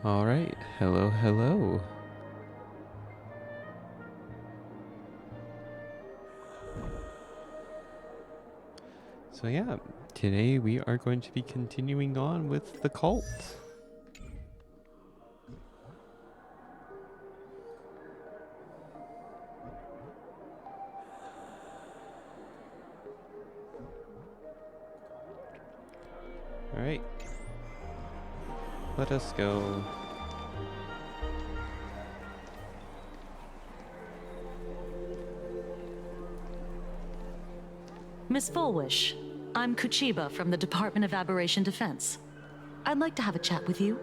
All right. Hello, hello. So yeah, today we are going to be continuing on with the cult. All right. Let us go. Miss Fullwish, I'm Kuchiba from the Department of Aberration Defense. I'd like to have a chat with you.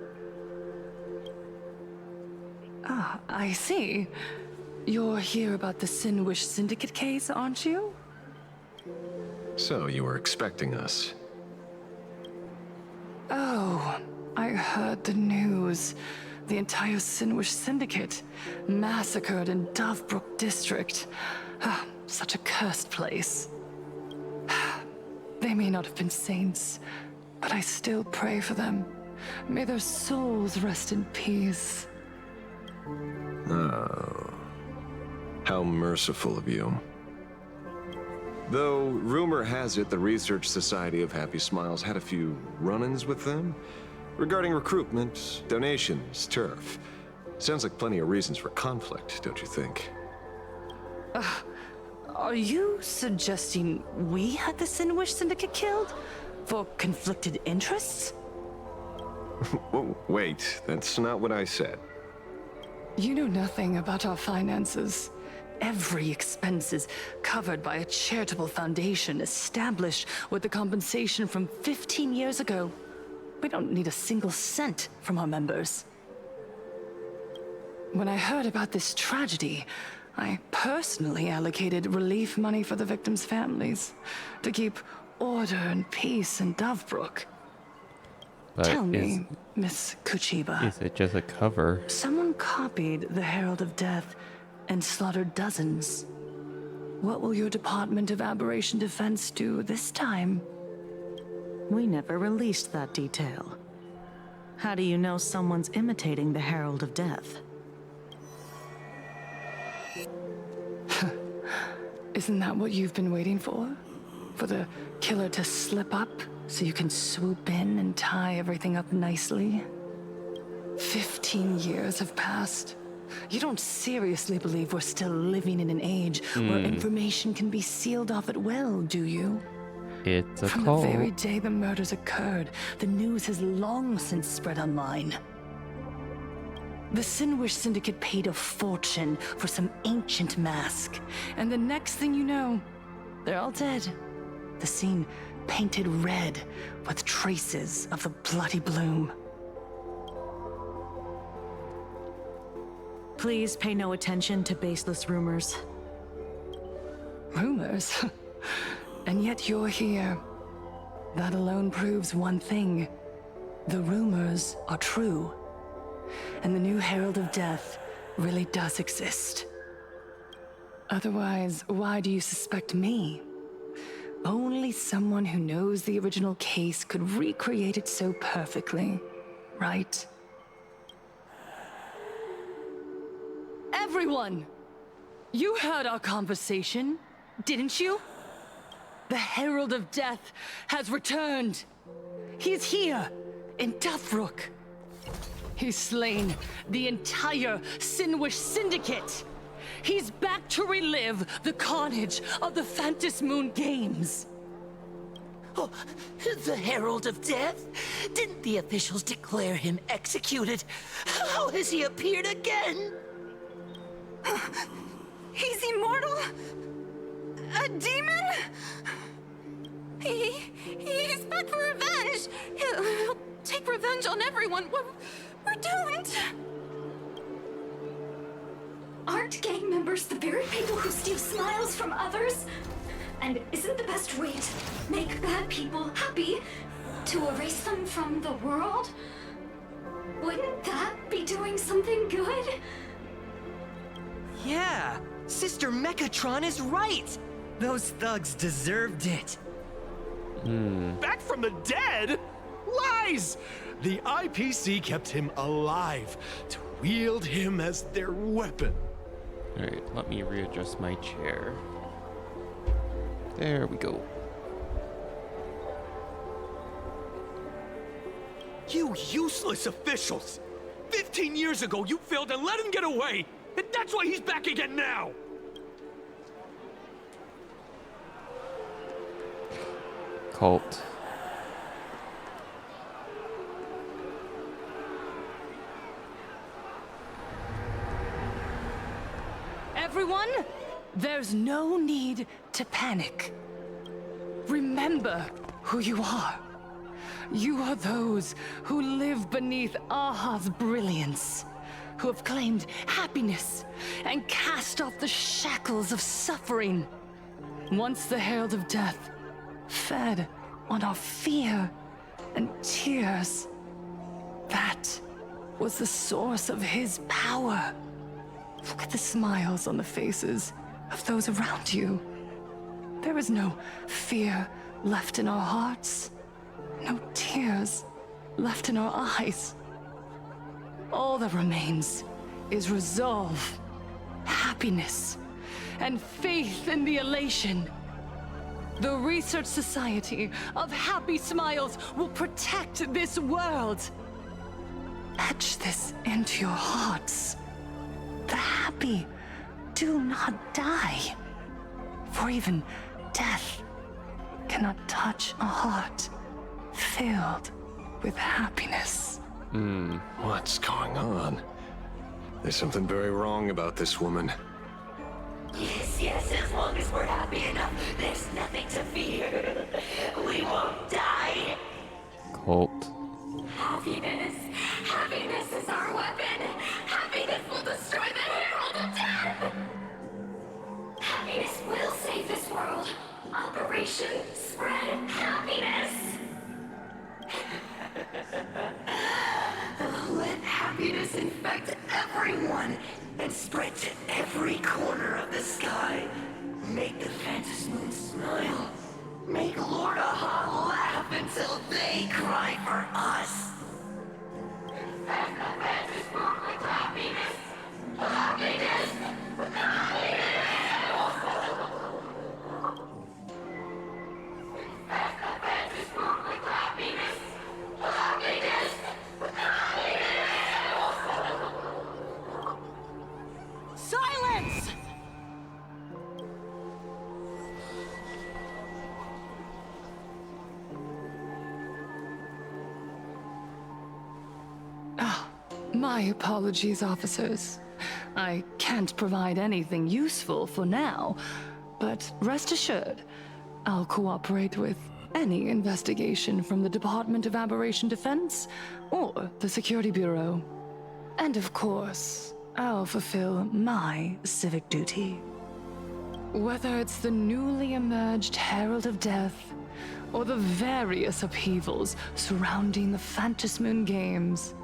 Ah, I see. You're here about the Sinwish Syndicate case, aren't you? So, you were expecting us. Oh, I heard the news. The entire Sinwish Syndicate massacred in Dovebrook District. Ah, such a cursed place. They may not have been saints, but I still pray for them. May their souls rest in peace. Oh. How merciful of you. Though, rumor has it the Research Society of Happy Smiles had a few run-ins with them regarding recruitment, donations, turf. Sounds like plenty of reasons for conflict, don't you think? Are you suggesting we had the Sinwish Syndicate killed? For conflicted interests? Whoa, wait, that's not what I said. You know nothing about our finances. Every expense is covered by a charitable foundation established with the compensation from 15 years ago. We don't need a single cent from our members. When I heard about this tragedy, I personally allocated relief money for the victims' families to keep order and peace in Dovebrook. But Tell me, Miss Kuchiba. Is it just a cover? Someone copied the Herald of Death and slaughtered dozens. What will your Department of Aberration Defense do this time? We never released that detail. How do you know someone's imitating the Herald of Death? Isn't that what you've been waiting for? For the killer to slip up so you can swoop in and tie everything up nicely? 15 years have passed. You don't seriously believe we're still living in an age where information can be sealed off at will, do you? It's a From cult. the very day the murders occurred, the news has long since spread online. The Sinwish Syndicate paid a fortune for some ancient mask, and the next thing you know, they're all dead. The scene painted red with traces of the bloody bloom. Please pay no attention to baseless rumors. Rumors? And yet you're here. That alone proves one thing. The rumors are true. And the new Herald of Death really does exist. Otherwise, why do you suspect me? Only someone who knows the original case could recreate it so perfectly, right? Everyone! You heard our conversation, didn't you? The Herald of Death has returned. He's here, in Dovebrook. He's slain the entire Sinwish Syndicate. He's back to relive the carnage of the Phantom Moon Games. Oh, the Herald of Death? Didn't the officials declare him executed? How has he appeared again? He's immortal? A demon? He's back for revenge. He'll take revenge on everyone. We're doomed. Aren't gang members the very people who steal smiles from others? And isn't the best way to make bad people happy to erase them from the world? Wouldn't that be doing something good? Yeah, Sister Mechatron is right! Those thugs deserved it. Back from the dead? Lies! The IPC kept him alive to wield him as their weapon. Alright, let me readjust my chair. There we go. You useless officials! 15 years ago, you failed and let him get away! And that's why he's back again now! Cult. Everyone, there's no need to panic. Remember who you are. You are those who live beneath Aha's brilliance, who have claimed happiness and cast off the shackles of suffering. Once the Herald of Death fed on our fear and tears, that was the source of his power. Look at the smiles on the faces of those around you. There is no fear left in our hearts, no tears left in our eyes. All that remains is resolve, happiness, and faith in the elation. The Research Society of Happy Smiles will protect this world. Etch this into your hearts. The happy do not die, for even death cannot touch a heart filled with happiness. What's going on? There's something very wrong about this woman. Yes, as long as we're happy enough, there's nothing to fear. We won't die. Cult. Happiness is our weapon. Happiness will destroy the Herald of Death. Happiness will save this world. Operation Spread Happiness. Let happiness infect everyone and spread to every corner of the sky. Make the Phantasmoon smile. Make Lord Aha laugh until they cry for us. Infect the Phantasmoon with happiness. Happiness. Infect the Phantasmoon with happiness. Happiness. Silence! My apologies, officers. I can't provide anything useful for now, but rest assured, I'll cooperate with any investigation from the Department of Aberration Defense or the Security Bureau. And of course, I'll fulfill my civic duty. Whether it's the newly emerged Herald of Death or the various upheavals surrounding the Phantasmoon Games,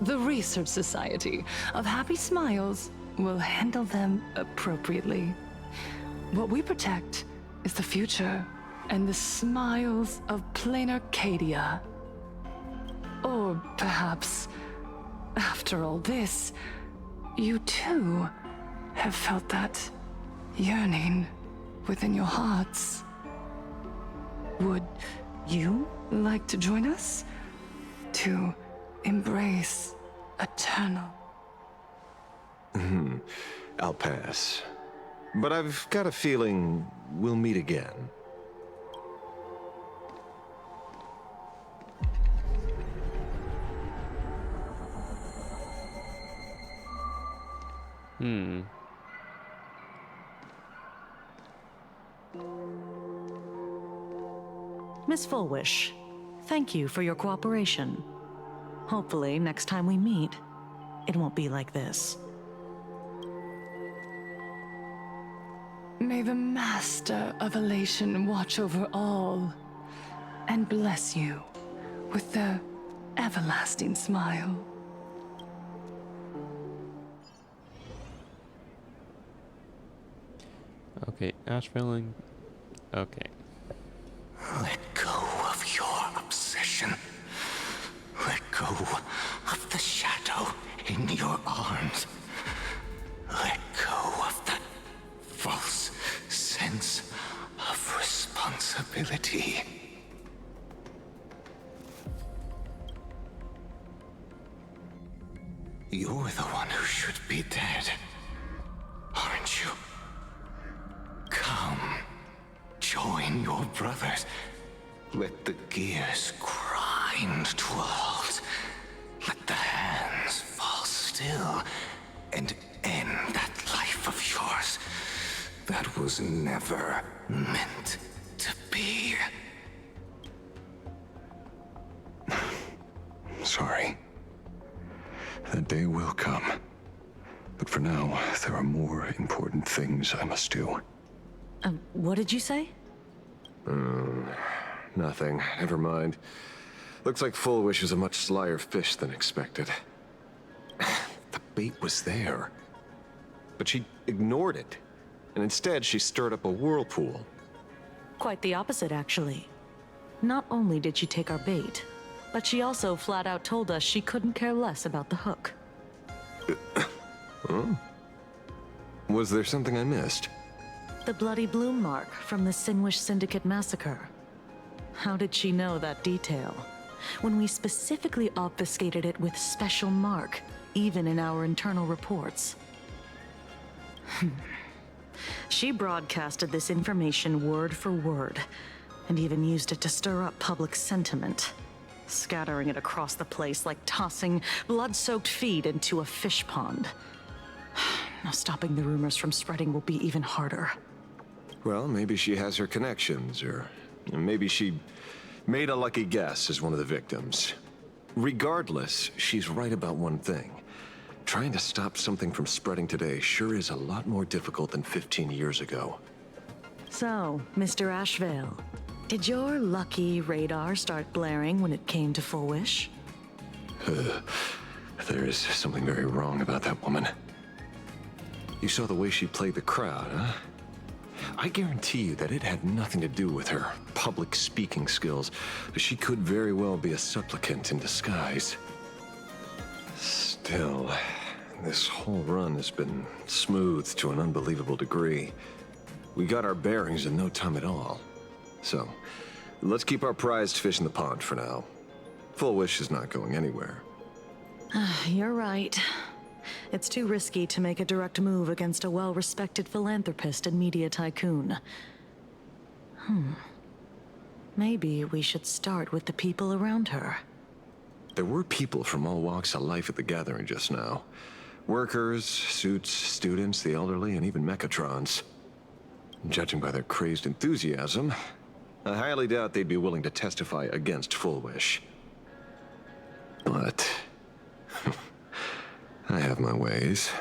the Research Society of Happy Smiles will handle them appropriately. What we protect is the future and the smiles of plain Arcadia. Or perhaps, after all this, you too have felt that yearning within your hearts. Would you like to join us? To embrace eternal. I'll pass. But I've got a feeling we'll meet again. Miss Fullwish, thank you for your cooperation. Hopefully, next time we meet, it won't be like this. May the Master of Elation watch over all and bless you with their everlasting smile. Okay, Ashfelling. Okay. Let go of your obsession. You're the one who should be dead, aren't you? Come, join your brothers. Let the gears grind to a halt. Let the hands fall still and end that life of yours that was never meant to be. Sorry. That day will come. But for now, there are more important things I must do. What did you say? Nothing. Never mind. Looks like Full Wish is a much slyer fish than expected. The bait was there. But she ignored it. And instead, she stirred up a whirlpool. Quite the opposite, actually. Not only did she take our bait, but she also flat out told us she couldn't care less about the hook. Huh? Was there something I missed? The bloody bloom mark from the Sinwish Syndicate massacre. How did she know that detail? When we specifically obfuscated it with special mark, even in our internal reports. She broadcasted this information word for word, and even used it to stir up public sentiment, scattering it across the place like tossing blood-soaked feed into a fish pond. Now stopping the rumors from spreading will be even harder. Well, maybe she has her connections, or maybe she made a lucky guess as one of the victims. Regardless, she's right about one thing. Trying to stop something from spreading today sure is a lot more difficult than 15 years ago. So, Mr. Ashvale, did your lucky radar start blaring when it came to Full Wish? There is something very wrong about that woman. You saw the way she played the crowd, huh? I guarantee you that it had nothing to do with her public speaking skills. She could very well be a supplicant in disguise. Still, this whole run has been smoothed to an unbelievable degree. We got our bearings in no time at all. So, let's keep our prized fish in the pond for now. Full Wish is not going anywhere. You're right. It's too risky to make a direct move against a well-respected philanthropist and media tycoon. Maybe we should start with the people around her. There were people from all walks of life at the gathering just now. Workers, suits, students, the elderly, and even Mechatrons. Judging by their crazed enthusiasm, I highly doubt they'd be willing to testify against Full Wish. But I have my ways.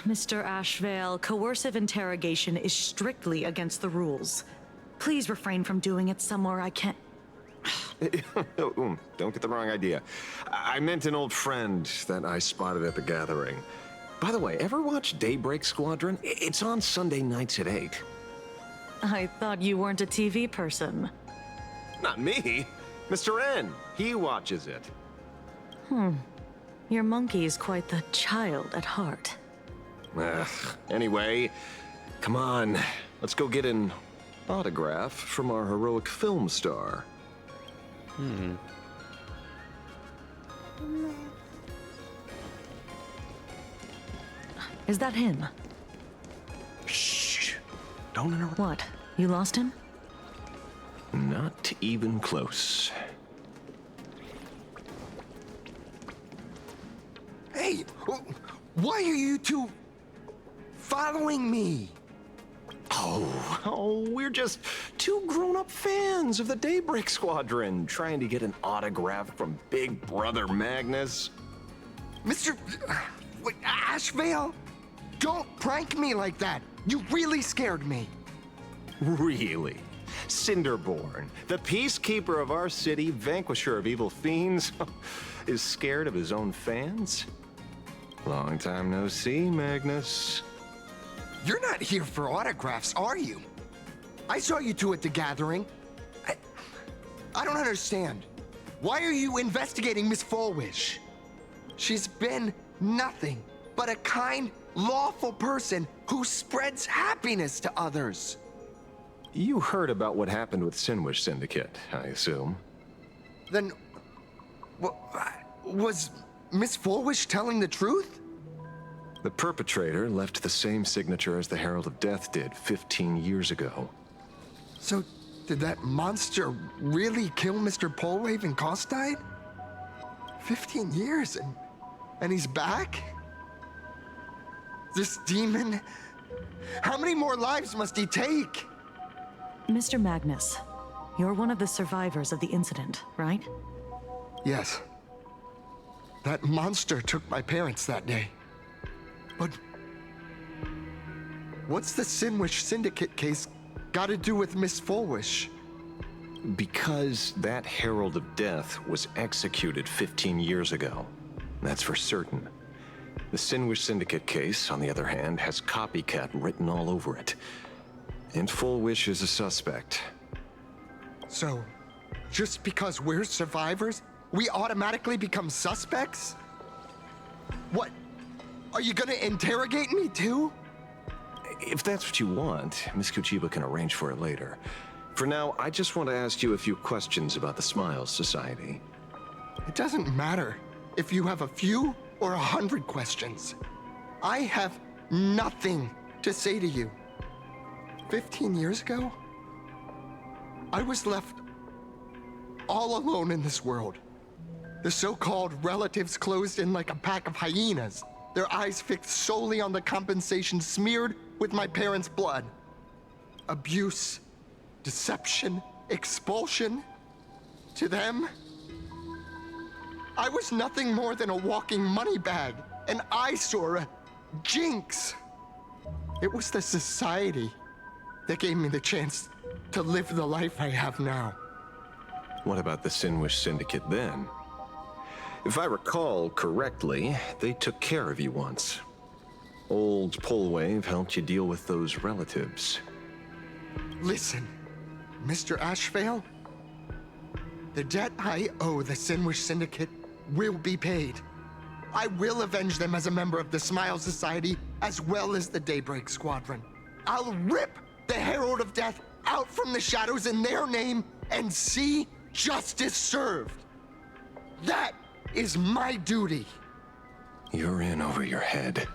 Mr. Ashvale, coercive interrogation is strictly against the rules. Please refrain from doing it somewhere I can't... Don't get the wrong idea. I meant an old friend that I spotted at the gathering. By the way, ever watch Daybreak Squadron? It's on Sunday nights at 8. I thought you weren't a TV person. Not me. Mr. N. He watches it. Your monkey is quite the child at heart. Anyway, come on. Let's go get an autograph from our heroic film star. Is that him? Shh. Don't interrupt. What? You lost him? Not even close. Hey, why are you two following me? Oh, we're just two grown-up fans of the Daybreak Squadron trying to get an autograph from Big Brother Magnus. Mr. Ashvale? Don't prank me like that. You really scared me. Really? Cinderborn, the peacekeeper of our city, vanquisher of evil fiends, is scared of his own fans? Long time no see, Magnus. You're not here for autographs, are you? I saw you two at the gathering. I don't understand. Why are you investigating Miss Full Wish? She's been nothing but a kind, lawful person who spreads happiness to others. You heard about what happened with Sinwish Syndicate, I assume. Then, was Miss Forwish telling the truth? The perpetrator left the same signature as the Herald of Death did 15 years ago. So, did that monster really kill Mr. Polwave and Costide? 15 years and he's back? This demon? How many more lives must he take? Mr. Magnus, you're one of the survivors of the incident, right? Yes. That monster took my parents that day. But what's the Sinwish Syndicate case got to do with Miss Forwish? Because that Herald of Death was executed 15 years ago. That's for certain. The Sinwish Syndicate case, on the other hand, has copycat written all over it. And Forwish is a suspect. So, just because we're survivors, we automatically become suspects? What? Are you gonna interrogate me too? If that's what you want, Miss Kuchiba can arrange for it later. For now, I just want to ask you a few questions about the Smiles Society. It doesn't matter if you have a few or 100 questions. I have nothing to say to you. 15 years ago, I was left all alone in this world. The so-called relatives closed in like a pack of hyenas, their eyes fixed solely on the compensation smeared with my parents' blood. Abuse, deception, expulsion. To them, I was nothing more than a walking money bag, an eyesore, a jinx. It was the society that gave me the chance to live the life I have now. What about the Sinwish Syndicate then? If I recall correctly, they took care of you once. Old Polwave helped you deal with those relatives. Listen, Mr. Ashvale, the debt I owe the Sinwish Syndicate will be paid. I will avenge them as a member of the Smile Society, as well as the Daybreak Squadron. I'll rip the Herald of Death out from the shadows in their name and see justice served. That is my duty. You're in over your head.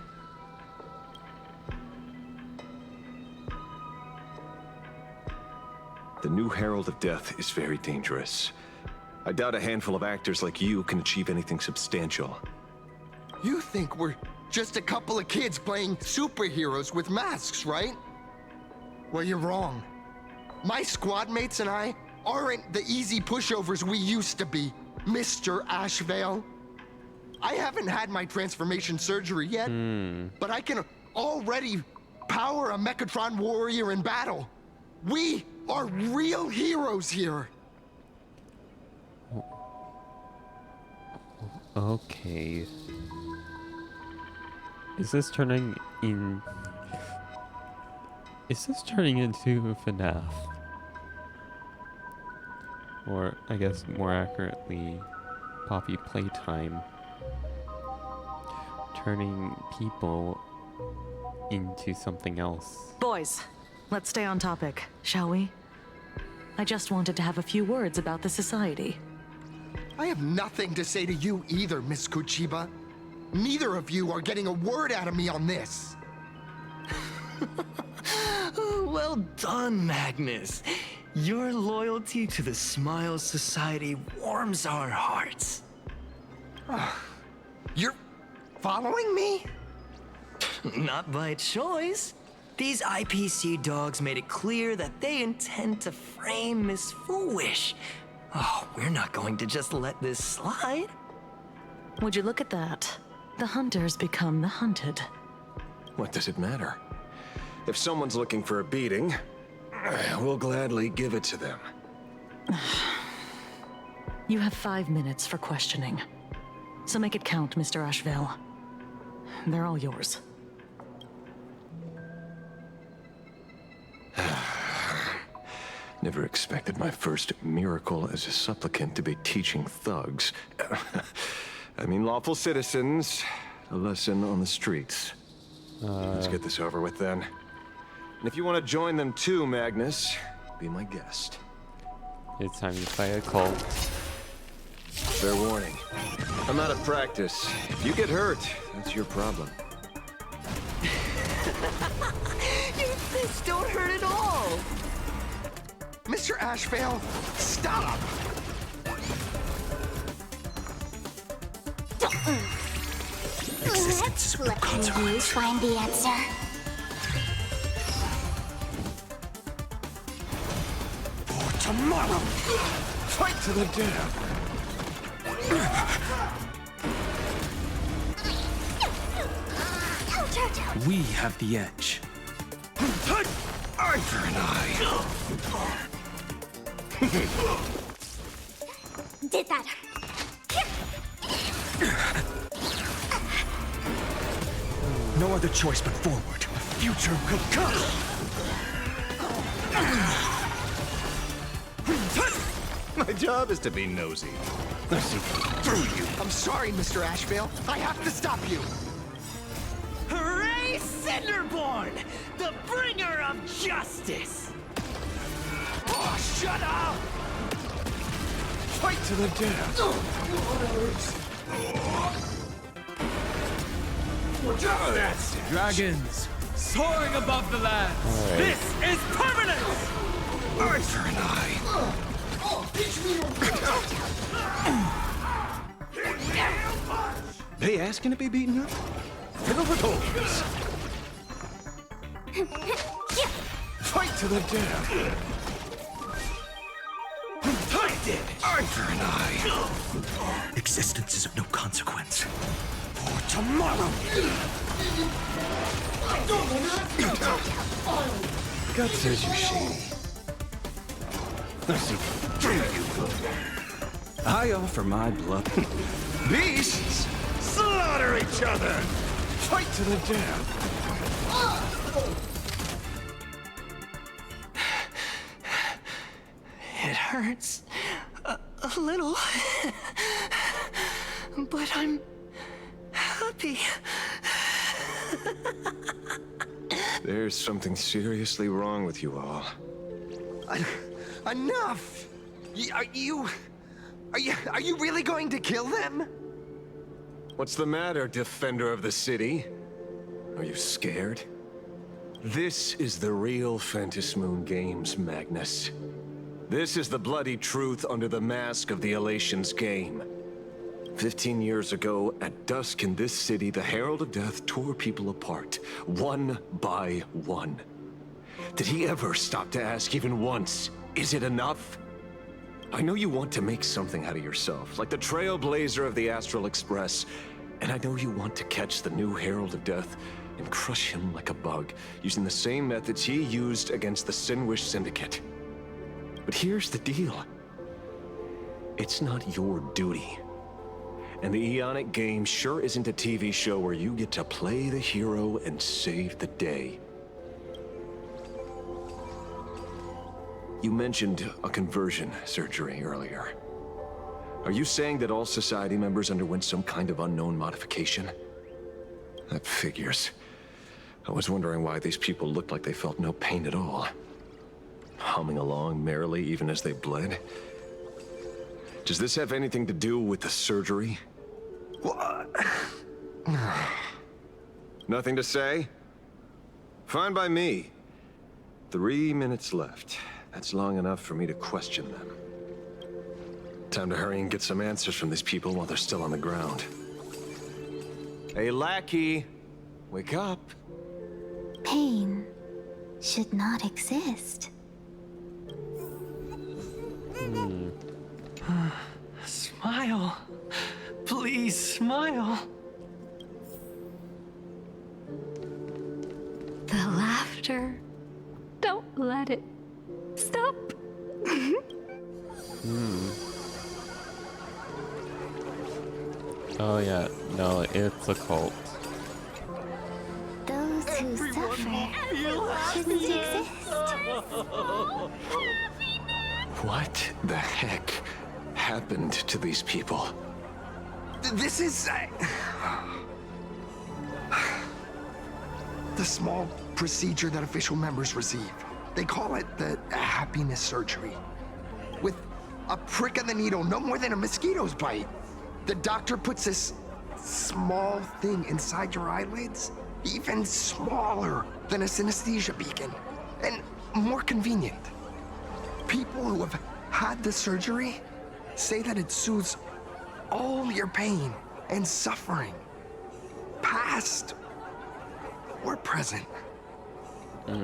The new Herald of Death is very dangerous. I doubt a handful of actors like you can achieve anything substantial. You think we're just a couple of kids playing superheroes with masks, right? Well, you're wrong. My squad mates and I aren't the easy pushovers we used to be, Mr. Ashvale. I haven't had my transformation surgery yet, but I can already power a Mechatron warrior in battle. We are real heroes here. Okay. Is this turning into FNAF? Or, I guess more accurately, Poppy Playtime. Turning people into something else. Boys, let's stay on topic, shall we? I just wanted to have a few words about the society. I have nothing to say to you either, Miss Kuchiba. Neither of you are getting a word out of me on this. Well done, Magnus. Your loyalty to the Smile Society warms our hearts. You're following me? Not by choice. These IPC dogs made it clear that they intend to frame Miss Foolish. Oh, we're not going to just let this slide. Would you look at that? The hunters become the hunted. What does it matter? If someone's looking for a beating, we'll gladly give it to them. You have 5 minutes for questioning. So make it count, Mr. Ashvale. They're all yours. Never expected my first miracle as a supplicant to be teaching thugs. I mean lawful citizens, a lesson on the streets. Let's get this over with then. And if you want to join them too, Magnus, be my guest. It's time to fight a cult. Fair warning. I'm out of practice. If you get hurt, that's your problem. Your fists don't hurt at all. Mr. Ashvale, stop! Existence is of no consequence. Find the answer. For tomorrow! Fight to the death! We have the edge. Eye for an eye. Did that. No other choice but forward. The future will come. My job is to be nosy. Let's see through you. I'm sorry, Mr. Ashvale. I have to stop you. Hooray, Cinderborn! The bringer of justice! Oh, shut up! Fight to the death! That's it. Dragons, soaring above the land. Alright. This is permanence! Eye for an eye. They asking to be beaten up? Fiddle with holes. Fight to the death! I did it. Eye for an eye. Existence is of no consequence. For tomorrow. God says you shady. Let's see through you. I offer my blood. Beasts slaughter each other. Fight to the death! It hurts a little, but I'm happy. There's something seriously wrong with you all. Enough! Are you really going to kill them? What's the matter, defender of the city? Are you scared? This is the real Phantasmoon Games, Magnus. This is the bloody truth under the mask of the Elations game. 15 years ago, at dusk in this city, the Herald of Death tore people apart, one by one. Did he ever stop to ask even once, is it enough? I know you want to make something out of yourself, like the trailblazer of the Astral Express, and I know you want to catch the new Herald of Death and crush him like a bug, using the same methods he used against the Sinwish Syndicate. But here's the deal. It's not your duty. And the Eonic game sure isn't a TV show where you get to play the hero and save the day. You mentioned a conversion surgery earlier. Are you saying that all Society members underwent some kind of unknown modification? That figures. I was wondering why these people looked like they felt no pain at all. Humming along merrily even as they bled. Does this have anything to do with the surgery? What? Nothing to say? Fine by me. 3 minutes left. That's long enough for me to question them. Time to hurry and get some answers from these people while they're still on the ground. Hey, lackey! Wake up! Pain should not exist. Smile. Please smile. The laughter. Don't let it stop. Oh yeah, no, it's a cult. Those who suffer shouldn't exist. What the heck happened to these people? This is... the small procedure that official members receive. They call it the happiness surgery. With a prick of the needle, no more than a mosquito's bite. The doctor puts this small thing inside your eyelids, even smaller than a synesthesia beacon, and more convenient. People who have had the surgery say that it soothes all your pain and suffering, past or present.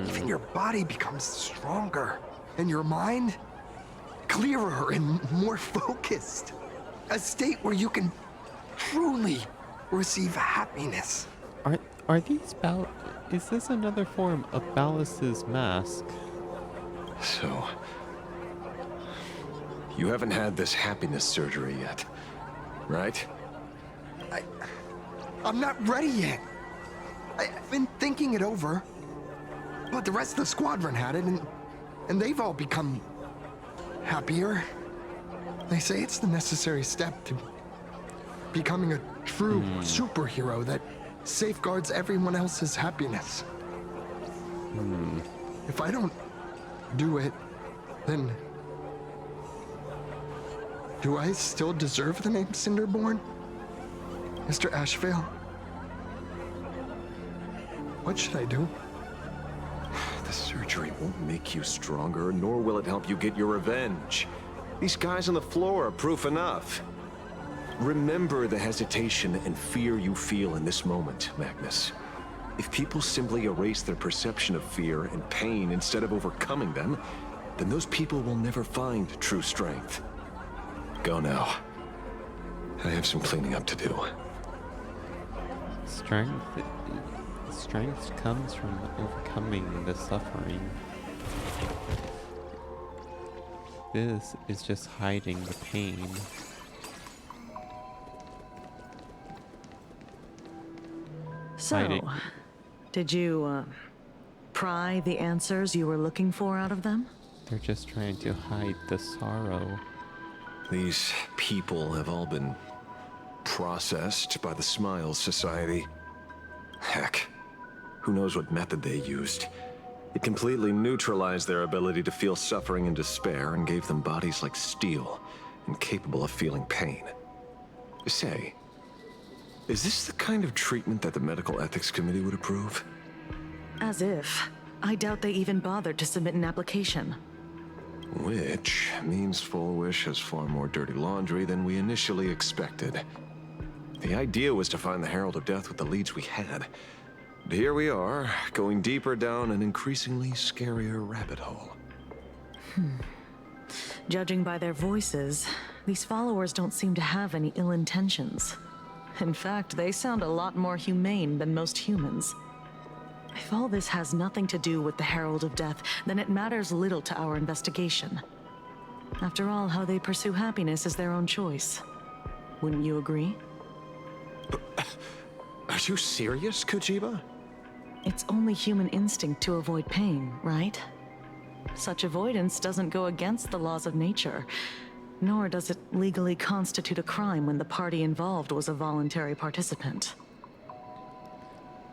Even your body becomes stronger, and your mind clearer and more focused. A state where you can truly receive happiness. Are these is this another form of Ballas's mask? So, you haven't had this happiness surgery yet, right? I'm not ready yet. I've been thinking it over. But the rest of the squadron had it, and they've all become happier. They say it's the necessary step to becoming a true superhero that safeguards everyone else's happiness. If I don't do it, then do I still deserve the name Cinderborn? Mr. Ashvale? What should I do? The surgery won't make you stronger, nor will it help you get your revenge. These guys on the floor are proof enough. Remember the hesitation and fear you feel in this moment, Magnus. If people simply erase their perception of fear and pain instead of overcoming them, then those people will never find true strength. Go now. I have some cleaning up to do. Strength comes from overcoming the suffering. This is just hiding the pain. So, did you, pry the answers you were looking for out of them? They're just trying to hide the sorrow. These people have all been processed by the Smiles Society. Heck, who knows what method they used. It completely neutralized their ability to feel suffering and despair and gave them bodies like steel, incapable of feeling pain. Say, is this the kind of treatment that the Medical Ethics Committee would approve? As if. I doubt they even bothered to submit an application. Which means Fulwish has far more dirty laundry than we initially expected. The idea was to find the Herald of Death with the leads we had. But here we are, going deeper down an increasingly scarier rabbit hole. Judging by their voices, these followers don't seem to have any ill intentions. In fact, they sound a lot more humane than most humans. If all this has nothing to do with the Herald of Death, then it matters little to our investigation. After all, how they pursue happiness is their own choice. Wouldn't you agree? Are you serious, Kojima? It's only human instinct to avoid pain, right? Such avoidance doesn't go against the laws of nature, nor does it legally constitute a crime when the party involved was a voluntary participant.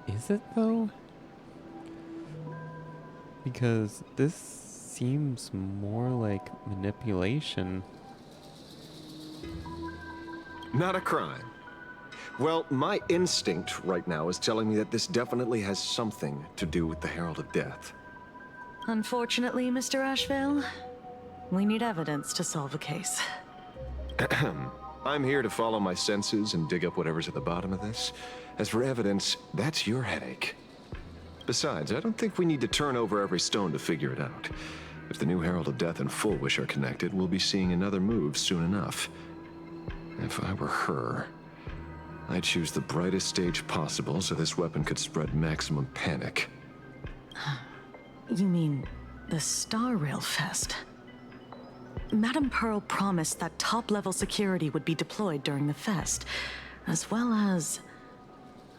Is it though? Because this seems more like manipulation. Not a crime. Well, my instinct right now is telling me that this definitely has something to do with the Herald of Death. Unfortunately, Mr. Ashvale, we need evidence to solve a case. I'm here to follow my senses and dig up whatever's at the bottom of this. As for evidence, that's your headache. Besides, I don't think we need to turn over every stone to figure it out. If the new Herald of Death and Fulwish are connected, we'll be seeing another move soon enough. If I were her, I'd choose the brightest stage possible so this weapon could spread maximum panic. You mean the Star Rail Fest? Madame Pearl promised that top-level security would be deployed during the fest, as well as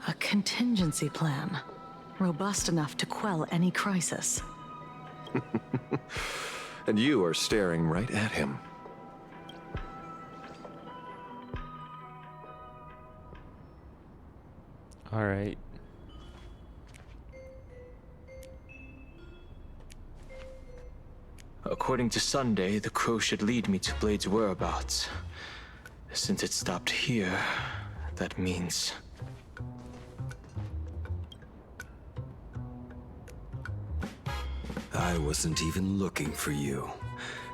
a contingency plan, robust enough to quell any crisis. And you are staring right at him. All right. According to Sunday, the crow should lead me to Blade's whereabouts. Since it stopped here, that means... I wasn't even looking for you.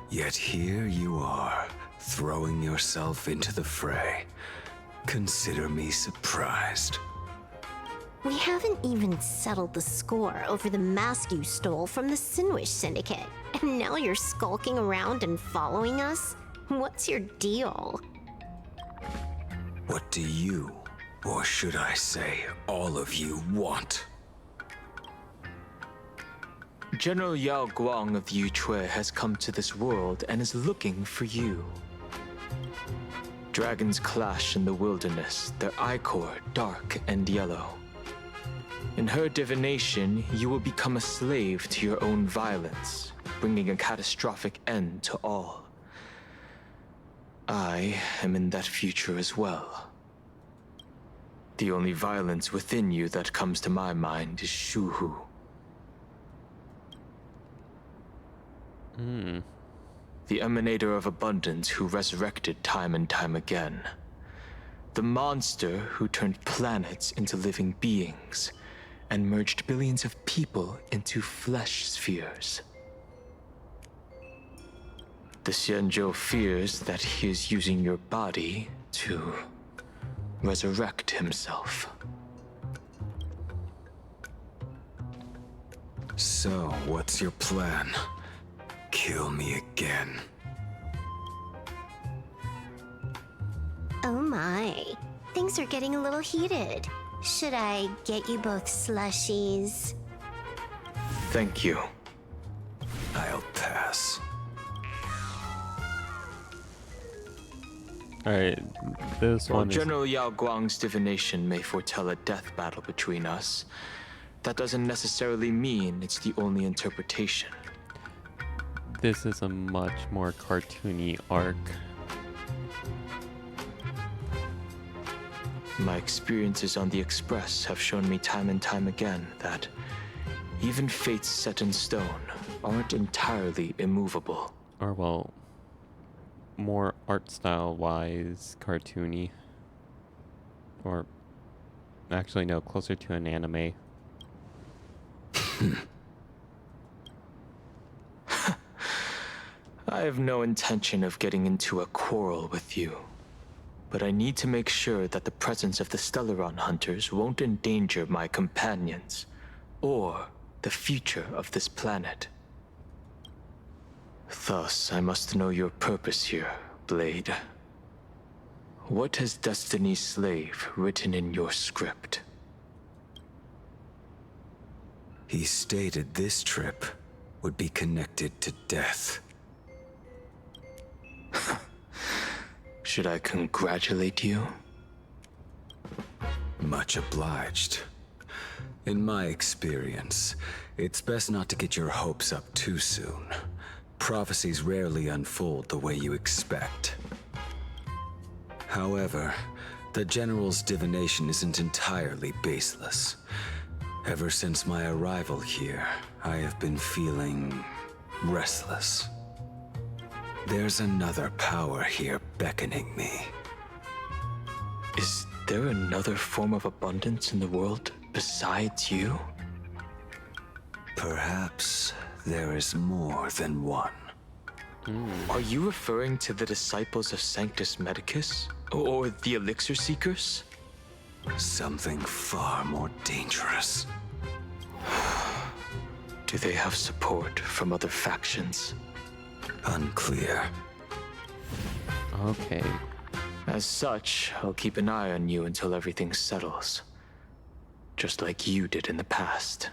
Yet here you are, throwing yourself into the fray. Consider me surprised. We haven't even settled the score over the mask you stole from the Sinwish Syndicate. And now you're skulking around and following us? What's your deal? What do you, or should I say, all of you, want? General Yao Guang of Yu Chui has come to this world and is looking for you. Dragons clash in the wilderness, their ichor dark and yellow. In her divination, you will become a slave to your own violence, bringing a catastrophic end to all. I am in that future as well. The only violence within you that comes to my mind is Shuhu. The emanator of abundance who resurrected time and time again. The monster who turned planets into living beings and merged billions of people into flesh spheres. The Xianzhou fears that he is using your body to resurrect himself. So, what's your plan? Kill me again. Oh my. Things are getting a little heated. Should I get you both slushies? Thank you. I'll pass. Alright, this While one is... General Yao Guang's divination may foretell a death battle between us, that doesn't necessarily mean it's the only interpretation. This is a much more cartoony arc. My experiences on the Express have shown me time and time again that even fates set in stone aren't entirely immovable. Or, well, more art style-wise cartoony. Or, actually, no, closer to an anime. I have no intention of getting into a quarrel with you, but I need to make sure that the presence of the Stellaron hunters won't endanger my companions, or the future of this planet. Thus, I must know your purpose here, Blade. What has Destiny's Slave written in your script? He stated this trip would be connected to death. Should I congratulate you? Much obliged. In my experience, it's best not to get your hopes up too soon. Prophecies rarely unfold the way you expect. However, the General's divination isn't entirely baseless. Ever since my arrival here, I have been feeling restless. There's another power here beckoning me. Is there another form of abundance in the world besides you? Perhaps there is more than one. Are you referring to the disciples of Sanctus Medicus? Or the Elixir Seekers? Something far more dangerous. Do they have support from other factions? Unclear. Okay. As such, I'll keep an eye on you until everything settles. Just like you did in the past.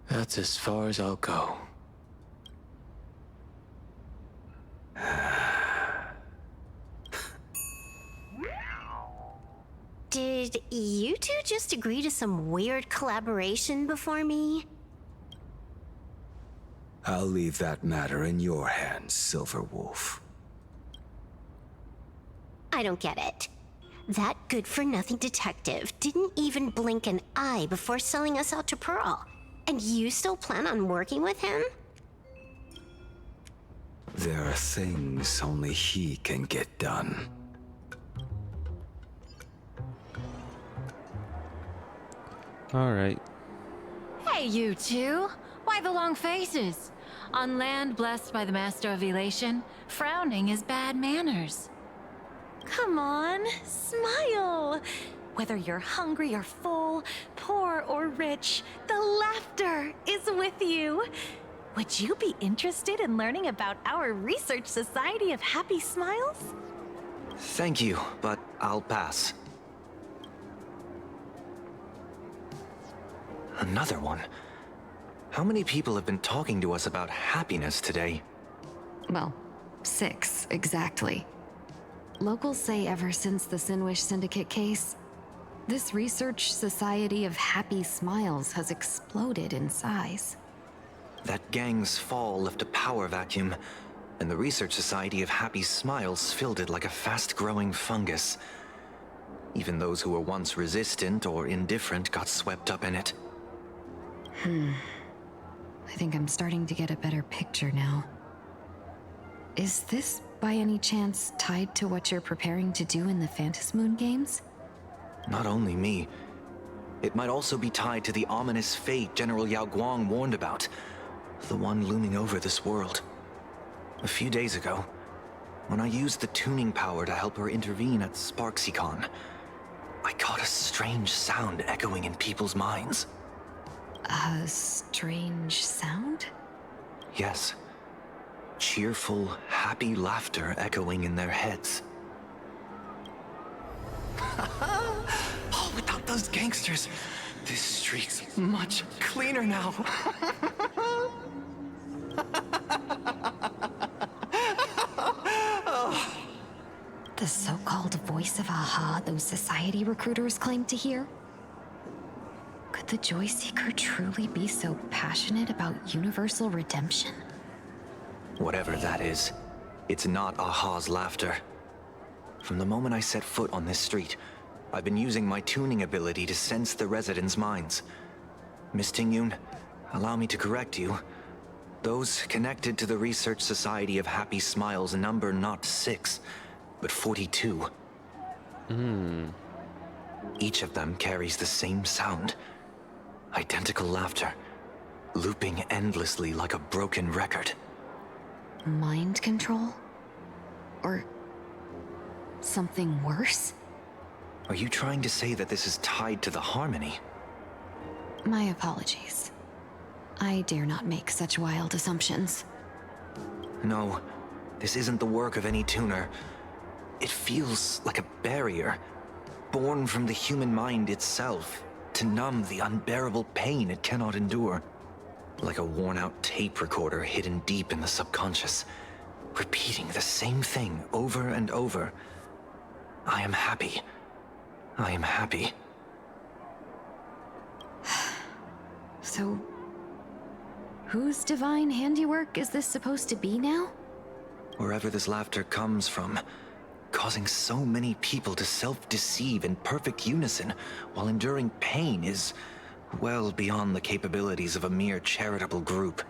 That's as far as I'll go. Did you two just agree to some weird collaboration before me? I'll leave that matter in your hands, Silverwolf. I don't get it. That good-for-nothing detective didn't even blink an eye before selling us out to Pearl. And you still plan on working with him? There are things only he can get done. All right. Hey, you two! Why the long faces? On land blessed by the Master of Elation, frowning is bad manners. Come on, smile. Whether you're hungry or full, poor or rich, the laughter is with you. Would you be interested in learning about our Research Society of Happy Smiles? Thank you, but I'll pass. Another one. How many people have been talking to us about happiness today? Well, 6, exactly. Locals say ever since the Sinwish Syndicate case, this Research Society of Happy Smiles has exploded in size. That gang's fall left a power vacuum, and the Research Society of Happy Smiles filled it like a fast-growing fungus. Even those who were once resistant or indifferent got swept up in it. I think I'm starting to get a better picture now. Is this, by any chance, tied to what you're preparing to do in the Phantasmoon games? Not only me. It might also be tied to the ominous fate General Yao Guang warned about. The one looming over this world. A few days ago, when I used the tuning power to help her intervene at SparksyCon, I caught a strange sound echoing in people's minds. A strange sound? Yes. Cheerful, happy laughter echoing in their heads. Oh, without those gangsters, this street's much cleaner now. The so-called voice of Aha those society recruiters claim to hear? Could the Joyseeker truly be so passionate about universal redemption? Whatever that is, it's not Aha's laughter. From the moment I set foot on this street, I've been using my tuning ability to sense the residents' minds. Miss Tingyun, allow me to correct you. Those connected to the Research Society of Happy Smiles number not 6, but 42. Each of them carries the same sound. Identical laughter, looping endlessly like a broken record. Mind control? Or something worse? Are you trying to say that this is tied to the harmony? My apologies. I dare not make such wild assumptions. No, this isn't the work of any tuner. It feels like a barrier, born from the human mind itself, to numb the unbearable pain it cannot endure. Like a worn-out tape recorder hidden deep in the subconscious, repeating the same thing over and over. I am happy. I am happy. So, whose divine handiwork is this supposed to be now? Wherever this laughter comes from, causing so many people to self-deceive in perfect unison while enduring pain is well beyond the capabilities of a mere charitable group.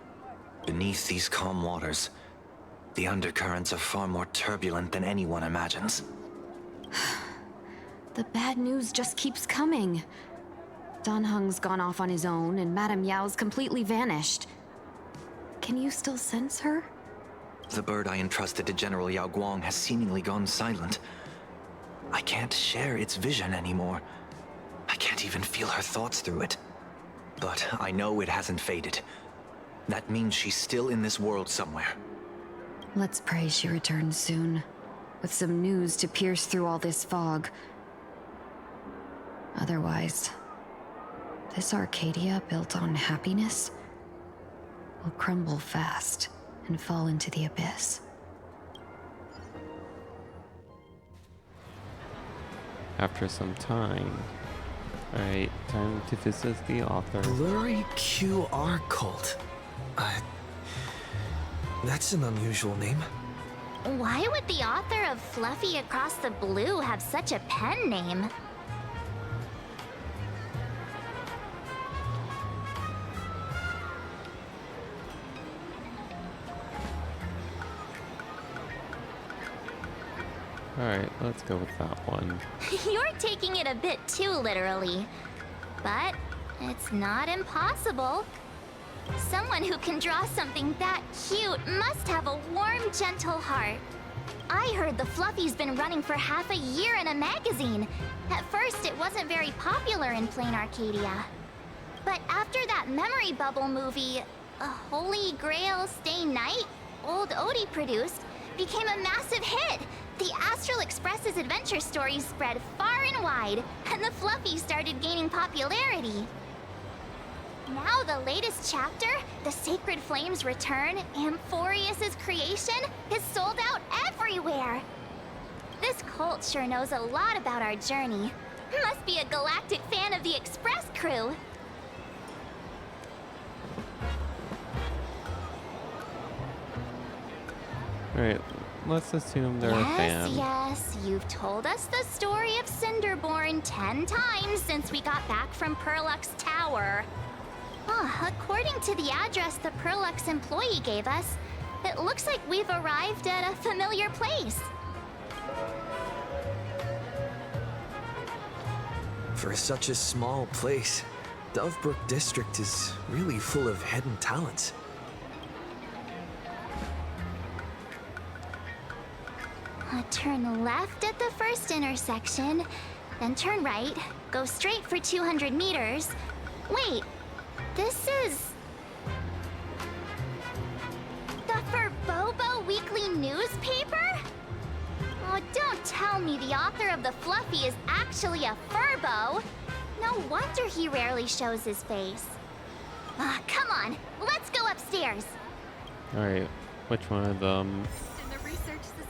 Beneath these calm waters, the undercurrents are far more turbulent than anyone imagines. The bad news just keeps coming. Dan Heng's gone off on his own, and Madame Yao's completely vanished. Can you still sense her? The bird I entrusted to General Yao Guang has seemingly gone silent. I can't share its vision anymore. I can't even feel her thoughts through it. But I know it hasn't faded. That means she's still in this world somewhere. Let's pray she returns soon, with some news to pierce through all this fog. Otherwise, this Arcadia built on happiness will crumble fast and fall into the abyss. After some time. Alright, time to visit the author. Blurry QR cult. That's an unusual name. Why would the author of Fluffy Across the Blue have such a pen name? Alright, let's go with that one. You're taking it a bit too literally. But it's not impossible. Someone who can draw something that cute must have a warm, gentle heart. I heard the Fluffy's been running for half a year in a magazine. At first, it wasn't very popular in Plain Arcadia. But after that Memory Bubble movie, a Holy Grail Stay Night, Old Odie produced, became a massive hit. The Astral Express's adventure stories spread far and wide, and the Fluffy started gaining popularity. Now the latest chapter, The Sacred Flames Return, Amphorius's creation, is sold out everywhere. This cult sure knows a lot about our journey. Must be a galactic fan of the Express crew. Alright, let's assume they're a fan. Yes, you've told us the story of Cinderborn 10 times since we got back from Perlux Tower. According to the address the Perlux employee gave us, it looks like we've arrived at a familiar place. For such a small place, Dovebrook District is really full of hidden talents. Turn left at the first intersection, then turn right, go straight for 200 meters. Wait, this is... the Furbobo Weekly newspaper? Oh, don't tell me the author of The Fluffy is actually a Furbo. No wonder he rarely shows his face. Come on, let's go upstairs. Alright, which one of them?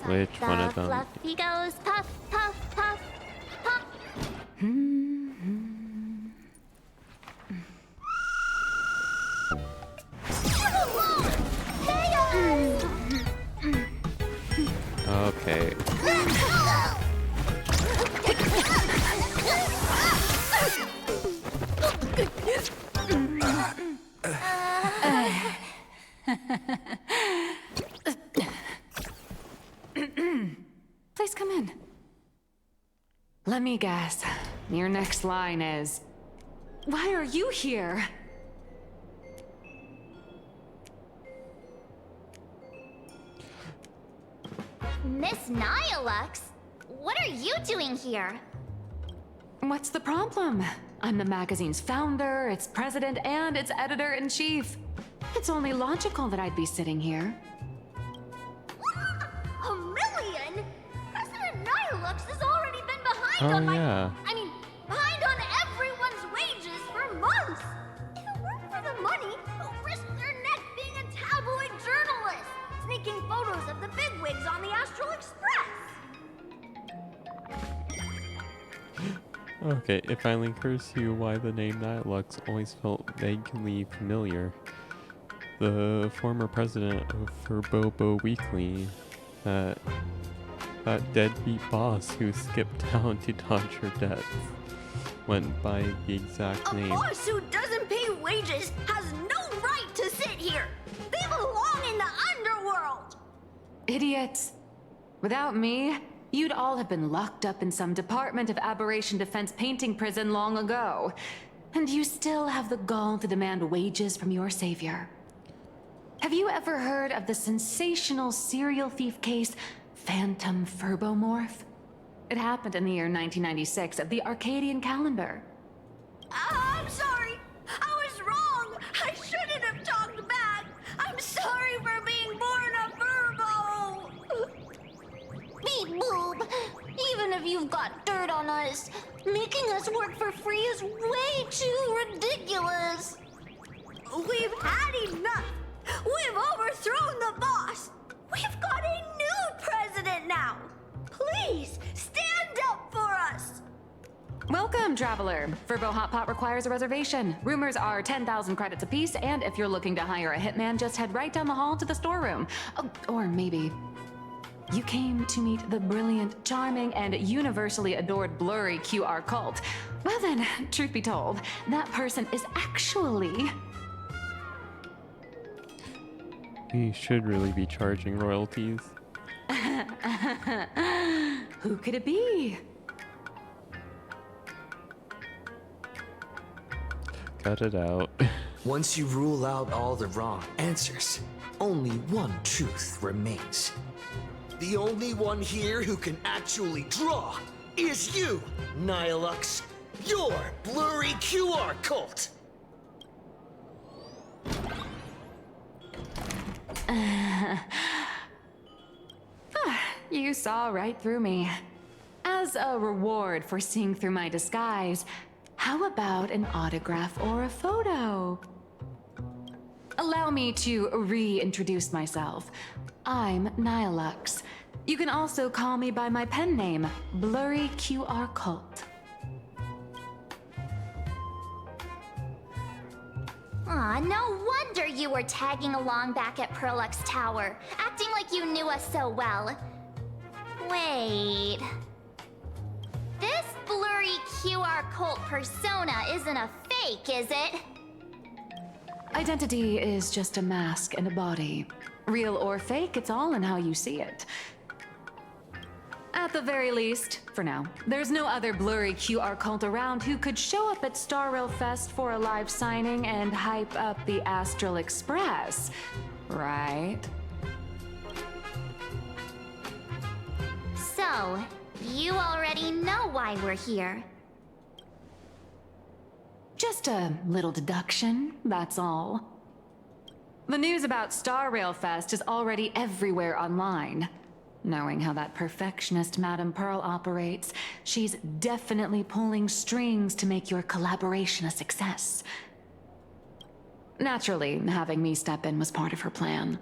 Which one of them? The Fluffy goes puff, puff, puff, puff. Okay. Please come in. Let me guess. Your next line is, "Why are you here?" Miss Nihilux, what are you doing here? What's the problem? I'm the magazine's founder, its president, and its editor-in-chief. It's only logical that I'd be sitting here. A million? President Nihilux has already been behind on my... I mean, behind on everyone's wages for months. If it weren't for the money, who'd risk their neck being a tabloid journalist, sneaking photos of the bigwigs on the Astral Express? Okay, it finally occurs to you why the name Nihilux always felt vaguely familiar. The former president of Furbobo Weekly, that deadbeat boss who skipped town to dodge her debts, went by the exact name. A boss who doesn't pay wages has no right to sit here. They belong in the underworld. Idiots. Without me, you'd all have been locked up in some Department of Aberration Defense painting prison long ago. And you still have the gall to demand wages from your savior. Have you ever heard of the sensational serial thief case, Phantom Furbomorph? It happened in the year 1996 of the Arcadian calendar. I'm sorry. I was wrong. I shouldn't have talked back. I'm sorry for being born a Furbo. Beep boop. Even if you've got dirt on us, making us work for free is way too ridiculous. We've had enough. We've overthrown the boss. We've got a new president now. Please, stand up for us. Welcome, traveler. Furbo Hot Pot requires a reservation. Rumors are 10,000 credits apiece, and if you're looking to hire a hitman, just head right down the hall to the storeroom. Oh, or maybe you came to meet the brilliant, charming, and universally adored blurry QR cult. Well then, truth be told, that person is actually... We should really be charging royalties. Who could it be? Cut it out. Once you rule out all the wrong answers, only one truth remains. The only one here who can actually draw is you, Nihilux. Your blurry QR cult. You saw right through me. As a reward for seeing through my disguise, how about an autograph or a photo? Allow me to reintroduce myself. I'm Nihilux. You can also call me by my pen name, Blurry QR Cult. Aw, no wonder you were tagging along back at Perlux Tower, acting like you knew us so well. Wait... This blurry QR cult persona isn't a fake, is it? Identity is just a mask and a body. Real or fake, it's all in how you see it. At the very least, for now, there's no other blurry QR cult around who could show up at Star Rail Fest for a live signing and hype up the Astral Express, right? So, you already know why we're here. Just a little deduction, that's all. The news about Star Rail Fest is already everywhere online. Knowing how that perfectionist Madame Pearl operates, she's definitely pulling strings to make your collaboration a success. Naturally, having me step in was part of her plan.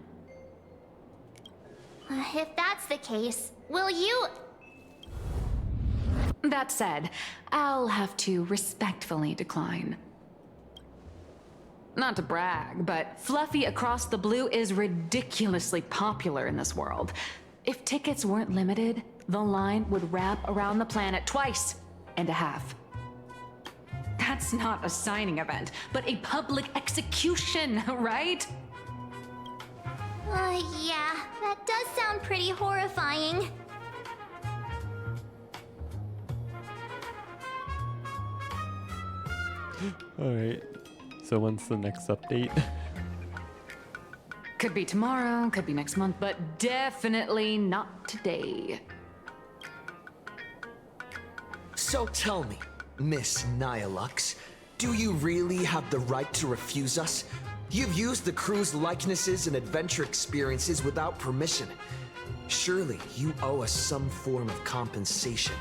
If that's the case, will you... That said, I'll have to respectfully decline. Not to brag, but Fluffy Across the Blue is ridiculously popular in this world. If tickets weren't limited, the line would wrap around the planet twice and a half. That's not a signing event, but a public execution, right? Yeah, that does sound pretty horrifying. Alright, so when's the next update? Could be tomorrow, could be next month, but definitely not today. So tell me, Miss Nihilux, do you really have the right to refuse us? You've used the crew's likenesses and adventure experiences without permission. Surely you owe us some form of compensation.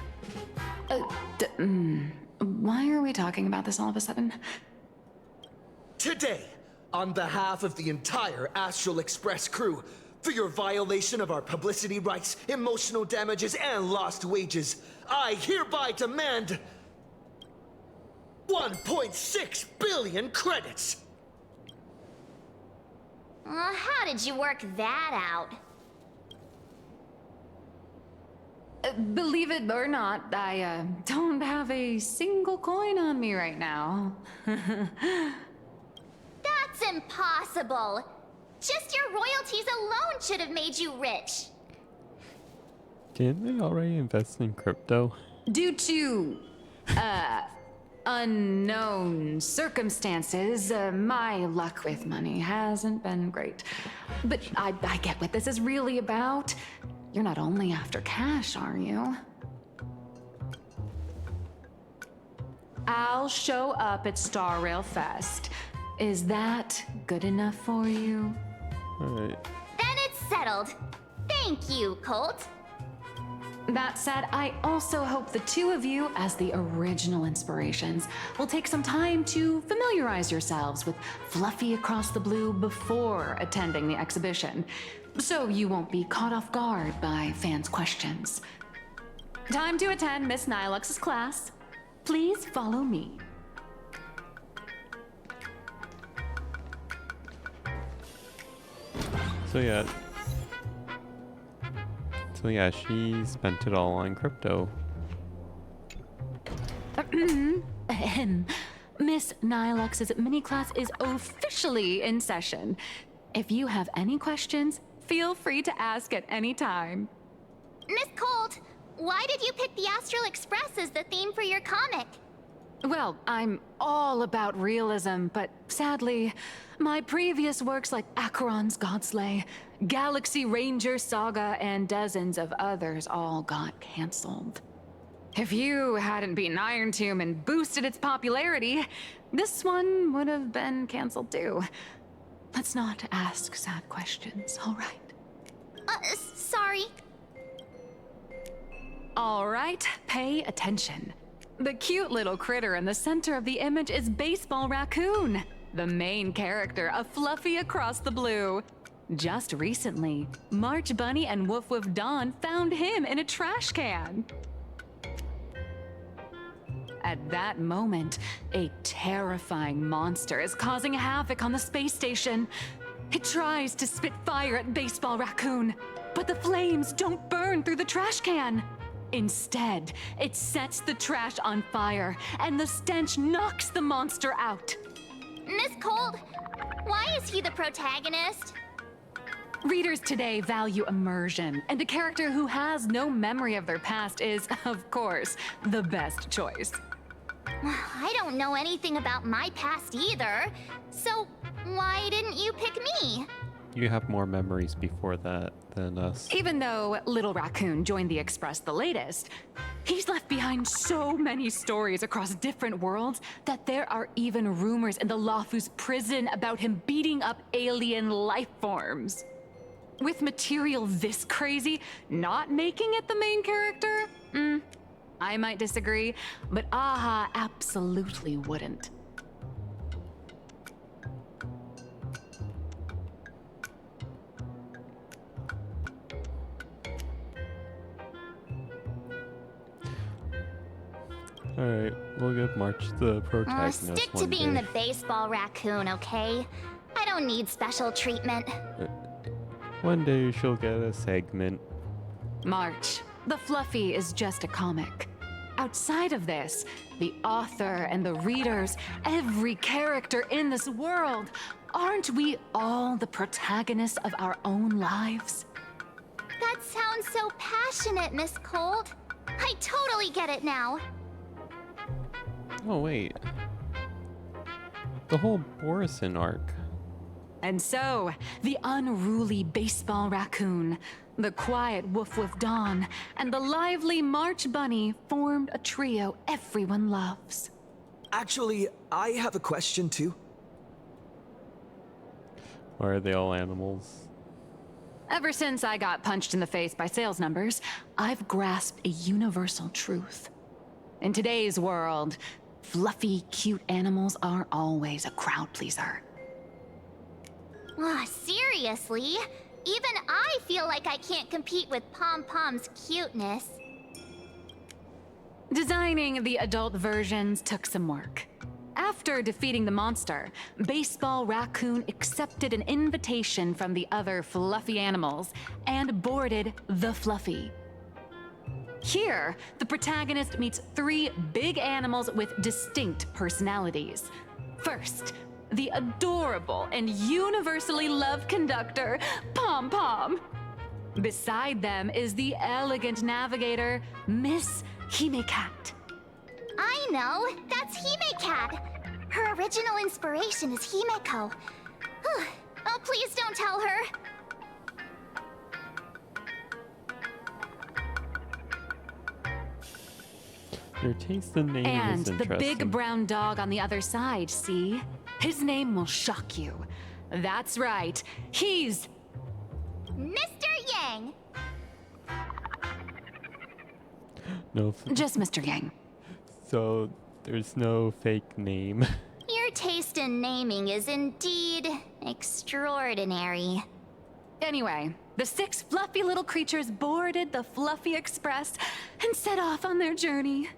Why are we talking about this all of a sudden? Today, on behalf of the entire Astral Express crew, for your violation of our publicity rights, emotional damages, and lost wages, I hereby demand 1.6 billion credits! How did you work that out? Believe it or not, I don't have a single coin on me right now. That's impossible! Just your royalties alone should have made you rich! Didn't they already invest in crypto? Due to, unknown circumstances, my luck with money hasn't been great. But I get what this is really about. You're not only after cash, are you? I'll show up at Star Rail Fest. Is that good enough for you? Alright. Then it's settled. Thank you, Colt. That said, I also hope the two of you, as the original inspirations, will take some time to familiarize yourselves with Fluffy Across the Blue before attending the exhibition, so you won't be caught off guard by fans' questions. Time to attend Miss Nihilux's class. Please follow me. So yeah, she spent it all on crypto. Miss Nihilux's mini class is officially in session. If you have any questions, feel free to ask at any time. Miss Colt, why did you pick the Astral Express as the theme for your comic? Well, I'm all about realism, but sadly, my previous works like Acheron's Godslay, Galaxy Ranger Saga, and dozens of others all got cancelled. If you hadn't beaten Iron Tomb and boosted its popularity, this one would have been cancelled too. Let's not ask sad questions, all right? Sorry. All right, pay attention. The cute little critter in the center of the image is Baseball Raccoon, the main character of Fluffy Across the Blue. Just recently, March Bunny and Woof Woof Dawn found him in a trash can. At that moment, a terrifying monster is causing havoc on the space station. It tries to spit fire at Baseball Raccoon, but the flames don't burn through the trash can. Instead, it sets the trash on fire, and the stench knocks the monster out. Miss Cold, why is he the protagonist? Readers today value immersion, and a character who has no memory of their past is, of course, the best choice. I don't know anything about my past either, so why didn't you pick me? You have more memories before that than us. Even though Little Raccoon joined the Express the latest, he's left behind so many stories across different worlds that there are even rumors in the Lawfus prison about him beating up alien life forms. With material this crazy, not making it the main character? I might disagree, but AHA absolutely wouldn't. Alright, we'll give March the protagonist Stick to one being day. the Baseball Raccoon, okay? I don't need special treatment. One day she'll get a segment. March, the Fluffy is just a comic. Outside of this, the author and the readers, every character in this world, aren't we all the protagonists of our own lives? That sounds so passionate, Miss Cold. I totally get it now. Oh wait. The whole Borison arc. And so, the unruly Baseball Raccoon, the quiet Woof Woof Dawn, and the lively March Bunny formed a trio everyone loves. Actually, I have a question too. Or are they all animals? Ever since I got punched in the face by sales numbers, I've grasped a universal truth. In today's world, fluffy, cute animals aren't always a crowd pleaser. Seriously? Even I feel like I can't compete with Pom Pom's cuteness. Designing the adult versions took some work. After defeating the monster, Baseball Raccoon accepted an invitation from the other fluffy animals and boarded the Fluffy. Here, the protagonist meets 3 big animals with distinct personalities. First, the adorable and universally loved conductor, Pom Pom. Beside them is the elegant navigator, Miss Hime-Cat. I know, that's Hime-Cat. Her original inspiration is Himeko. Oh, please don't tell her. Your taste in name And is the interesting. big brown dog on the other side, see? His name will shock you. That's right, he's Mr. Yang. No. Just Mr. Yang. So there's no fake name. Your taste in naming is indeed extraordinary. Anyway, the 6 fluffy little creatures boarded the Fluffy Express and set off on their journey.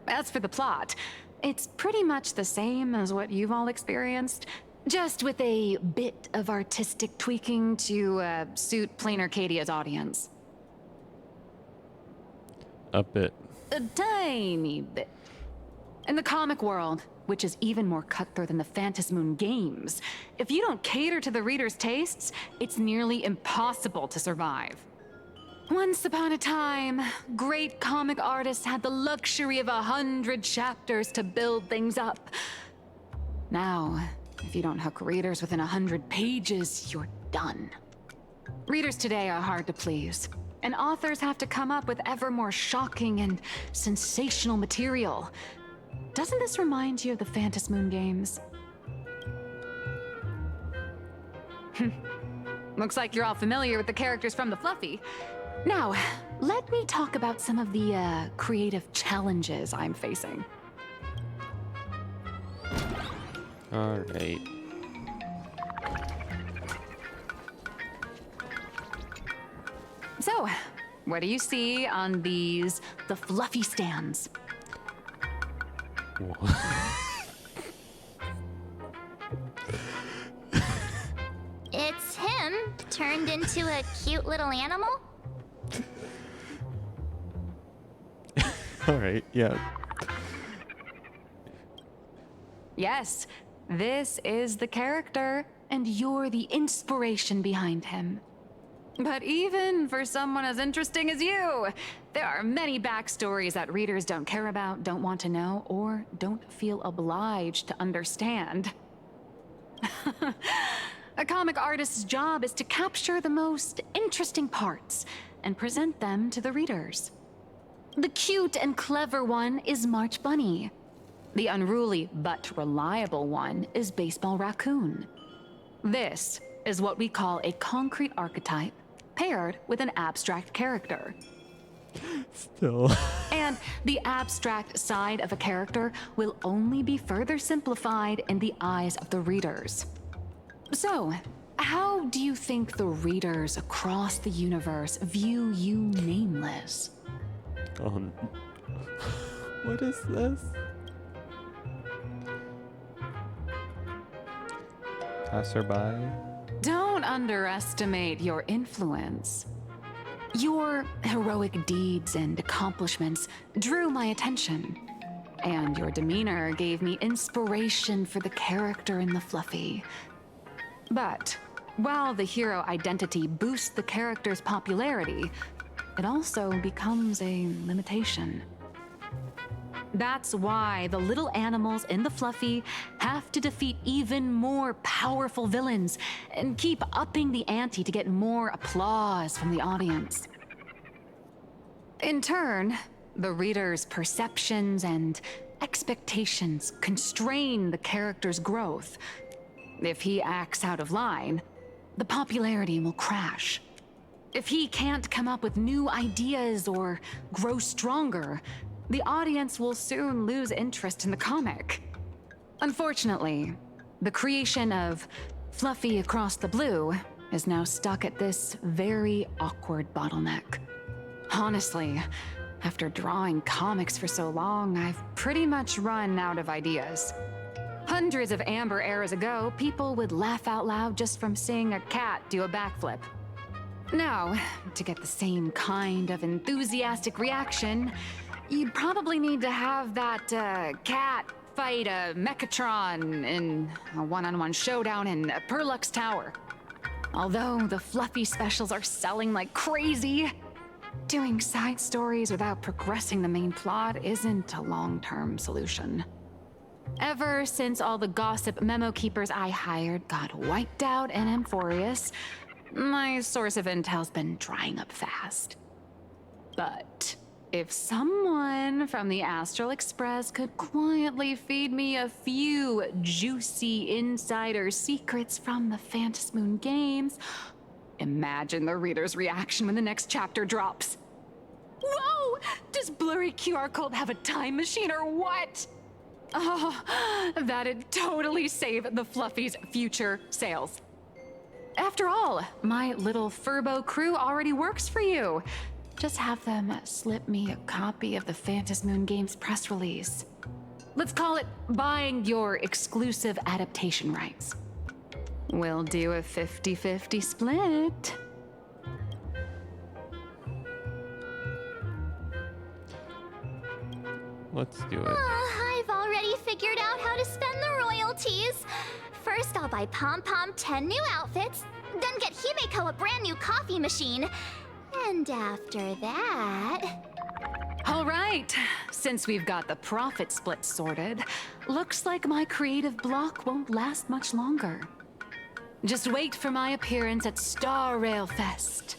As for the plot, it's pretty much the same as what you've all experienced, just with a bit of artistic tweaking to suit Plain Arcadia's audience. A bit. A tiny bit. In the comic world, which is even more cutthroat than the Phantasmoon games, if you don't cater to the reader's tastes, it's nearly impossible to survive. Once upon a time, great comic artists had the luxury of 100 chapters to build things up. Now, if you don't hook readers within 100 pages, you're done. Readers today are hard to please, and authors have to come up with ever more shocking and sensational material. Doesn't this remind you of the Phantasmoon games? Looks like you're all familiar with the characters from the Fluffy. Now, let me talk about some of the creative challenges I'm facing. All right. So, what do you see on the Fluffy stands? It's him, turned into a cute little animal? All right, yeah. Yes, this is the character, and you're the inspiration behind him. But even for someone as interesting as you, there are many backstories that readers don't care about, don't want to know, or don't feel obliged to understand. A comic artist's job is to capture the most interesting parts and present them to the readers. The cute and clever one is March Bunny. The unruly but reliable one is Baseball Raccoon. This is what we call a concrete archetype paired with an abstract character. Still. And the abstract side of a character will only be further simplified in the eyes of the readers. So, how do you think the readers across the universe view you nameless? What is this? Passerby? Don't underestimate your influence. Your heroic deeds and accomplishments drew my attention, and your demeanor gave me inspiration for the character in the Fluffy. But while the hero identity boosts the character's popularity, it also becomes a limitation. That's why the little animals in the Fluffy have to defeat even more powerful villains and keep upping the ante to get more applause from the audience. In turn, the reader's perceptions and expectations constrain the character's growth. If he acts out of line, the popularity will crash. If he can't come up with new ideas or grow stronger, the audience will soon lose interest in the comic. Unfortunately, the creation of Fluffy Across the Blue is now stuck at this very awkward bottleneck. Honestly, after drawing comics for so long, I've pretty much run out of ideas. Hundreds of Amber eras ago, people would laugh out loud just from seeing a cat do a backflip. Now, to get the same kind of enthusiastic reaction, you'd probably need to have that cat fight a Mechatron in a one-on-one showdown in Perlux Tower. Although the Fluffy specials are selling like crazy, doing side stories without progressing the main plot isn't a long-term solution. Ever since all the gossip memo keepers I hired got wiped out in Amphorius, my source of intel's been drying up fast. But if someone from the Astral Express could quietly feed me a few juicy insider secrets from the Phantasmoon games, imagine the reader's reaction when the next chapter drops. Whoa! Does Blurry QR Code have a time machine or what? Oh, that'd totally save the Fluffy's future sales. After all, my little Furbo crew already works for you. Just have them slip me a copy of the Phantasmoon Games press release. Let's call it buying your exclusive adaptation rights. We'll do a 50-50 split. Let's do it. I've already figured out how to spend the royalties. First, I'll buy Pom Pom 10 new outfits, then get Himeko a brand new coffee machine. And after that... All right, since we've got the profit split sorted, looks like my creative block won't last much longer. Just wait for my appearance at Star Rail Fest.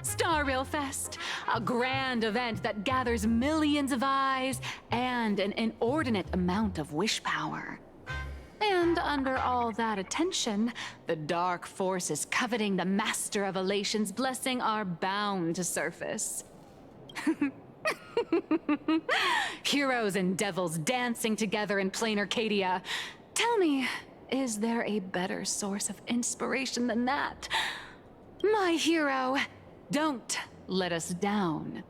Star Rail Fest, a grand event that gathers millions of eyes and an inordinate amount of wish power. And under all that attention, the dark forces coveting the Master of Elation's blessing are bound to surface. Heroes and devils dancing together in plain Arcadia. Tell me, is there a better source of inspiration than that? My hero, don't let us down.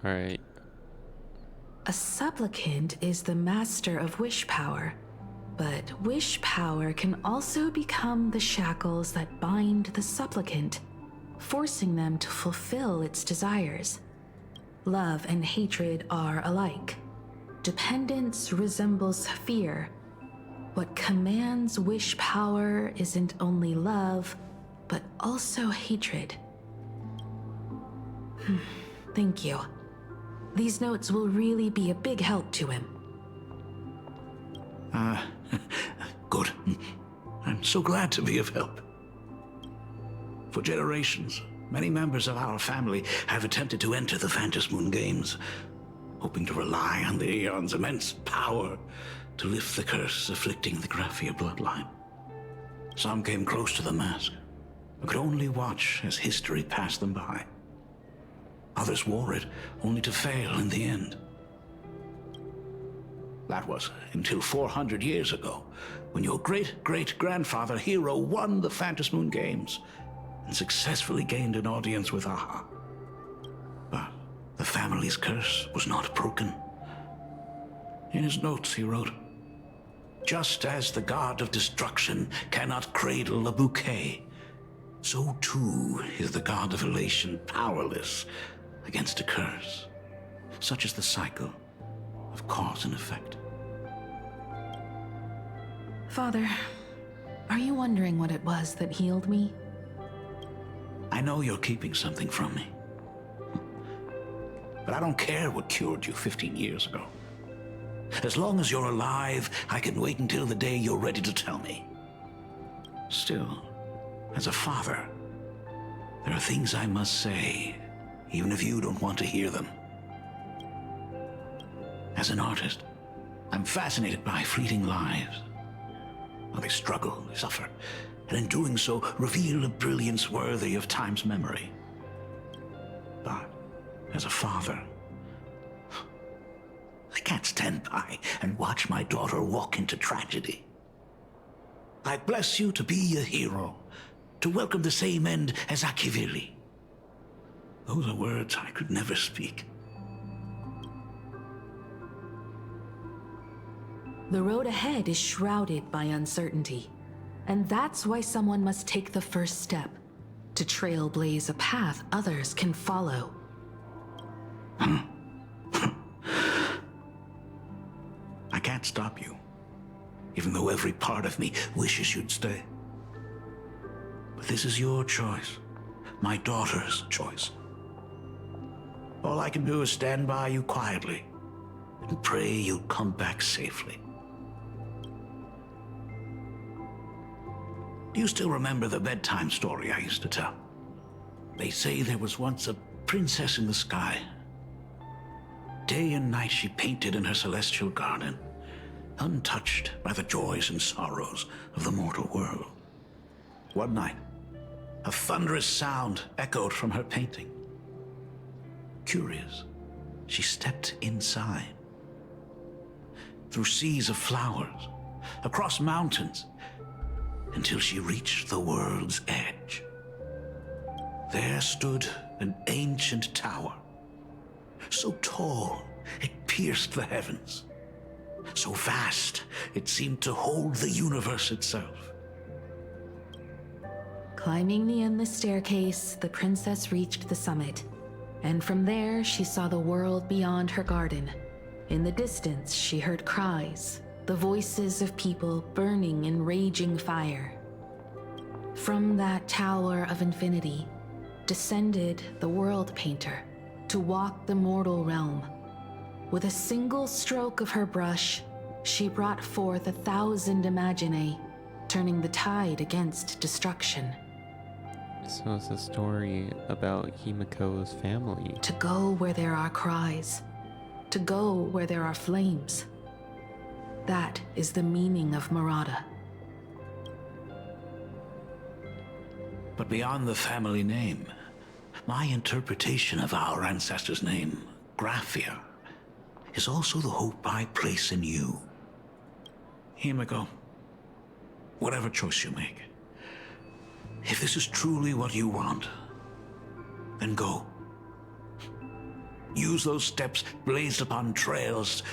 All right. A supplicant is the master of wish power, but wish power can also become the shackles that bind the supplicant, forcing them to fulfill its desires. Love and hatred are alike. Dependence resembles fear. What commands wish power isn't only love, but also hatred. Thank you. These notes will really be a big help to him. Good. I'm so glad to be of help. For generations, many members of our family have attempted to enter the Phantasmoon Games, hoping to rely on the Aeon's immense power to lift the curse afflicting the Graphia bloodline. Some came close to the mask, but could only watch as history passed them by. Others wore it, only to fail in the end. That was until 400 years ago, when your great-great-grandfather Hero won the Phantasmoon Games and successfully gained an audience with Aha. But the family's curse was not broken. In his notes, he wrote, "Just as the god of destruction cannot cradle a bouquet, so too is the god of elation powerless against a curse. Such is the cycle of cause and effect." Father, are you wondering what it was that healed me? I know you're keeping something from me. But I don't care what cured you 15 years ago. As long as you're alive, I can wait until the day you're ready to tell me. Still, as a father, there are things I must say, even if you don't want to hear them. As an artist, I'm fascinated by fleeting lives. How they struggle, they suffer, and in doing so, reveal a brilliance worthy of time's memory. But, as a father, I can't stand by and watch my daughter walk into tragedy. I bless you to be a hero, to welcome the same end as Akivili. Those are words I could never speak. The road ahead is shrouded by uncertainty, and that's why someone must take the first step, to trailblaze a path others can follow. I can't stop you, even though every part of me wishes you'd stay. But this is your choice, my daughter's choice. All I can do is stand by you quietly and pray you'll come back safely. Do you still remember the bedtime story I used to tell? They say there was once a princess in the sky. Day and night she painted in her celestial garden, untouched by the joys and sorrows of the mortal world. One night, a thunderous sound echoed from her painting. Curious, she stepped inside. Through seas of flowers, across mountains, until she reached the world's edge. There stood an ancient tower, so tall it pierced the heavens, so vast it seemed to hold the universe itself. Climbing the endless staircase, the princess reached the summit, and from there she saw the world beyond her garden. In the distance, she heard cries, the voices of people burning in raging fire. From that tower of infinity descended the world painter to walk the mortal realm. With a single stroke of her brush, she brought forth 1,000 Imaginae, turning the tide against destruction. So it's a story about Himiko's family. To go where there are cries, to go where there are flames. That is the meaning of Murata. But beyond the family name, my interpretation of our ancestor's name, Graphia, is also the hope I place in you. Himiko, whatever choice you make, if this is truly what you want, then go. Use those steps blazed upon trails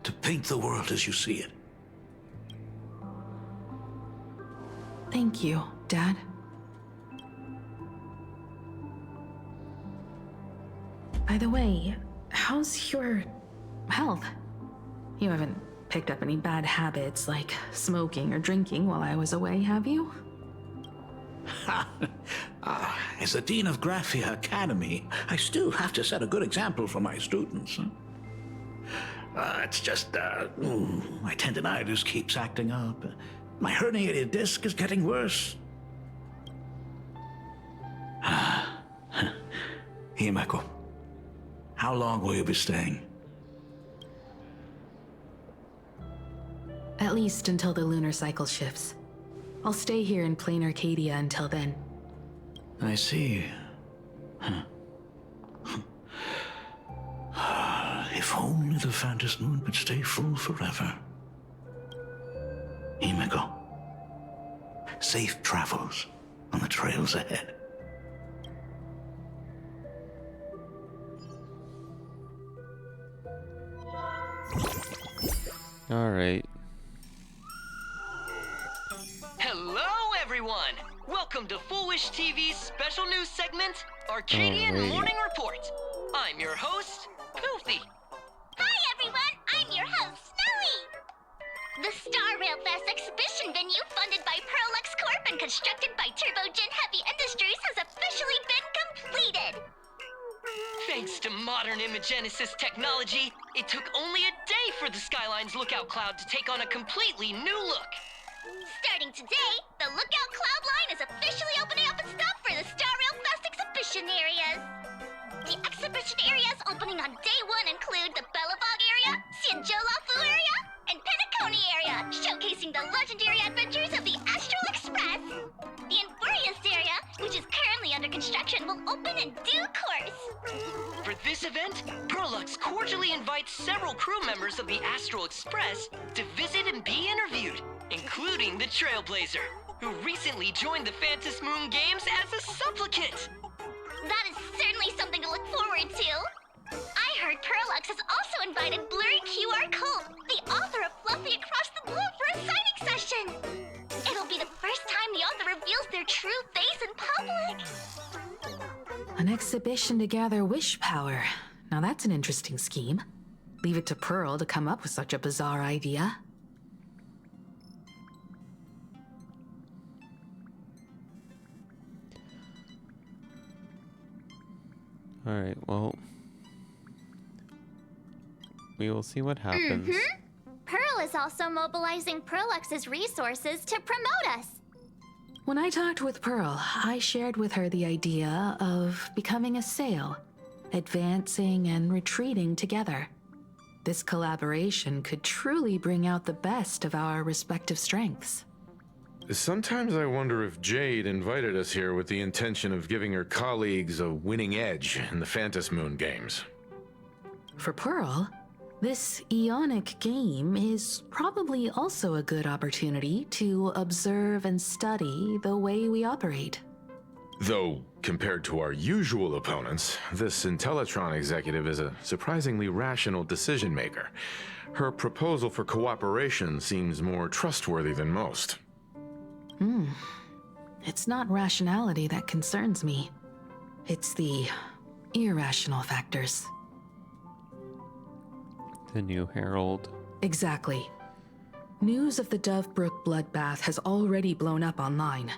to paint the world as you see it. Thank you, Dad. By the way, how's your health? You haven't picked up any bad habits like smoking or drinking while I was away, have you? As the Dean of Graphia Academy, I still have to set a good example for my students. It's just, my tendinitis keeps acting up. My herniated disc is getting worse. Himiko, how long will you be staying? At least until the lunar cycle shifts. I'll stay here in plain Arcadia until then. I see. If only the Phantom Moon could stay full forever. Himiko, safe travels on the trails ahead. All right. Hello, everyone! Welcome to Full Wish TV's special news segment, Arcadian Morning Report. I'm your host, Goofy. Hi, everyone! I'm your host, Snowy! The Star Rail Fest exhibition venue, funded by Perlux Corp and constructed by Turbogen Heavy Industries, has officially been completed! Thanks to modern imagenesis technology, it took only a day for the Skyline's lookout cloud to take on a completely new look. Starting today, the Lookout Cloud line is officially opening up its stuff for the Star Rail Fest exhibition areas. The exhibition areas opening on day one include the Belobog area, Sianjolafu area, and Penacony area, showcasing the legendary adventures of the Astral Express. The Infurious area, which is currently under construction, will open in due course. For this event, Perlux cordially invites several crew members of the Astral Express to visit and be interviewed, including the Trailblazer, who recently joined the Phantom Moon Games as a supplicant. That is certainly something to look forward to. I heard Perlux has also invited Blurry QR Cult, the author of Fluffy Across the Globe, for a signing session. It'll be the first time the author reveals their true face in public. An exhibition to gather wish power. Now that's an interesting scheme. Leave it to Pearl to come up with such a bizarre idea. Alright, well, we will see what happens. Pearl is also mobilizing Perlux's resources to promote us. When I talked with Pearl, I shared with her the idea of becoming a sail, advancing and retreating together. This collaboration could truly bring out the best of our respective strengths. Sometimes I wonder if Jade invited us here with the intention of giving her colleagues a winning edge in the Phantom Moon games. For Pearl, this Ionic game is probably also a good opportunity to observe and study the way we operate. Though, compared to our usual opponents, this Intellitron executive is a surprisingly rational decision maker. Her proposal for cooperation seems more trustworthy than most. It's not rationality that concerns me. It's the irrational factors. The new Herald. Exactly. News of the Dovebrook bloodbath has already blown up online.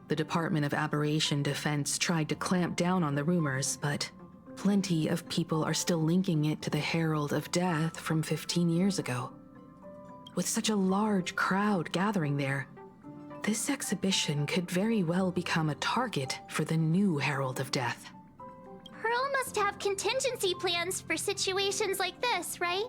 The Department of Aberration Defense tried to clamp down on the rumors, but plenty of people are still linking it to the Herald of Death from 15 years ago. With such a large crowd gathering there, this exhibition could very well become a target for the new Herald of Death. Pearl must have contingency plans for situations like this, right?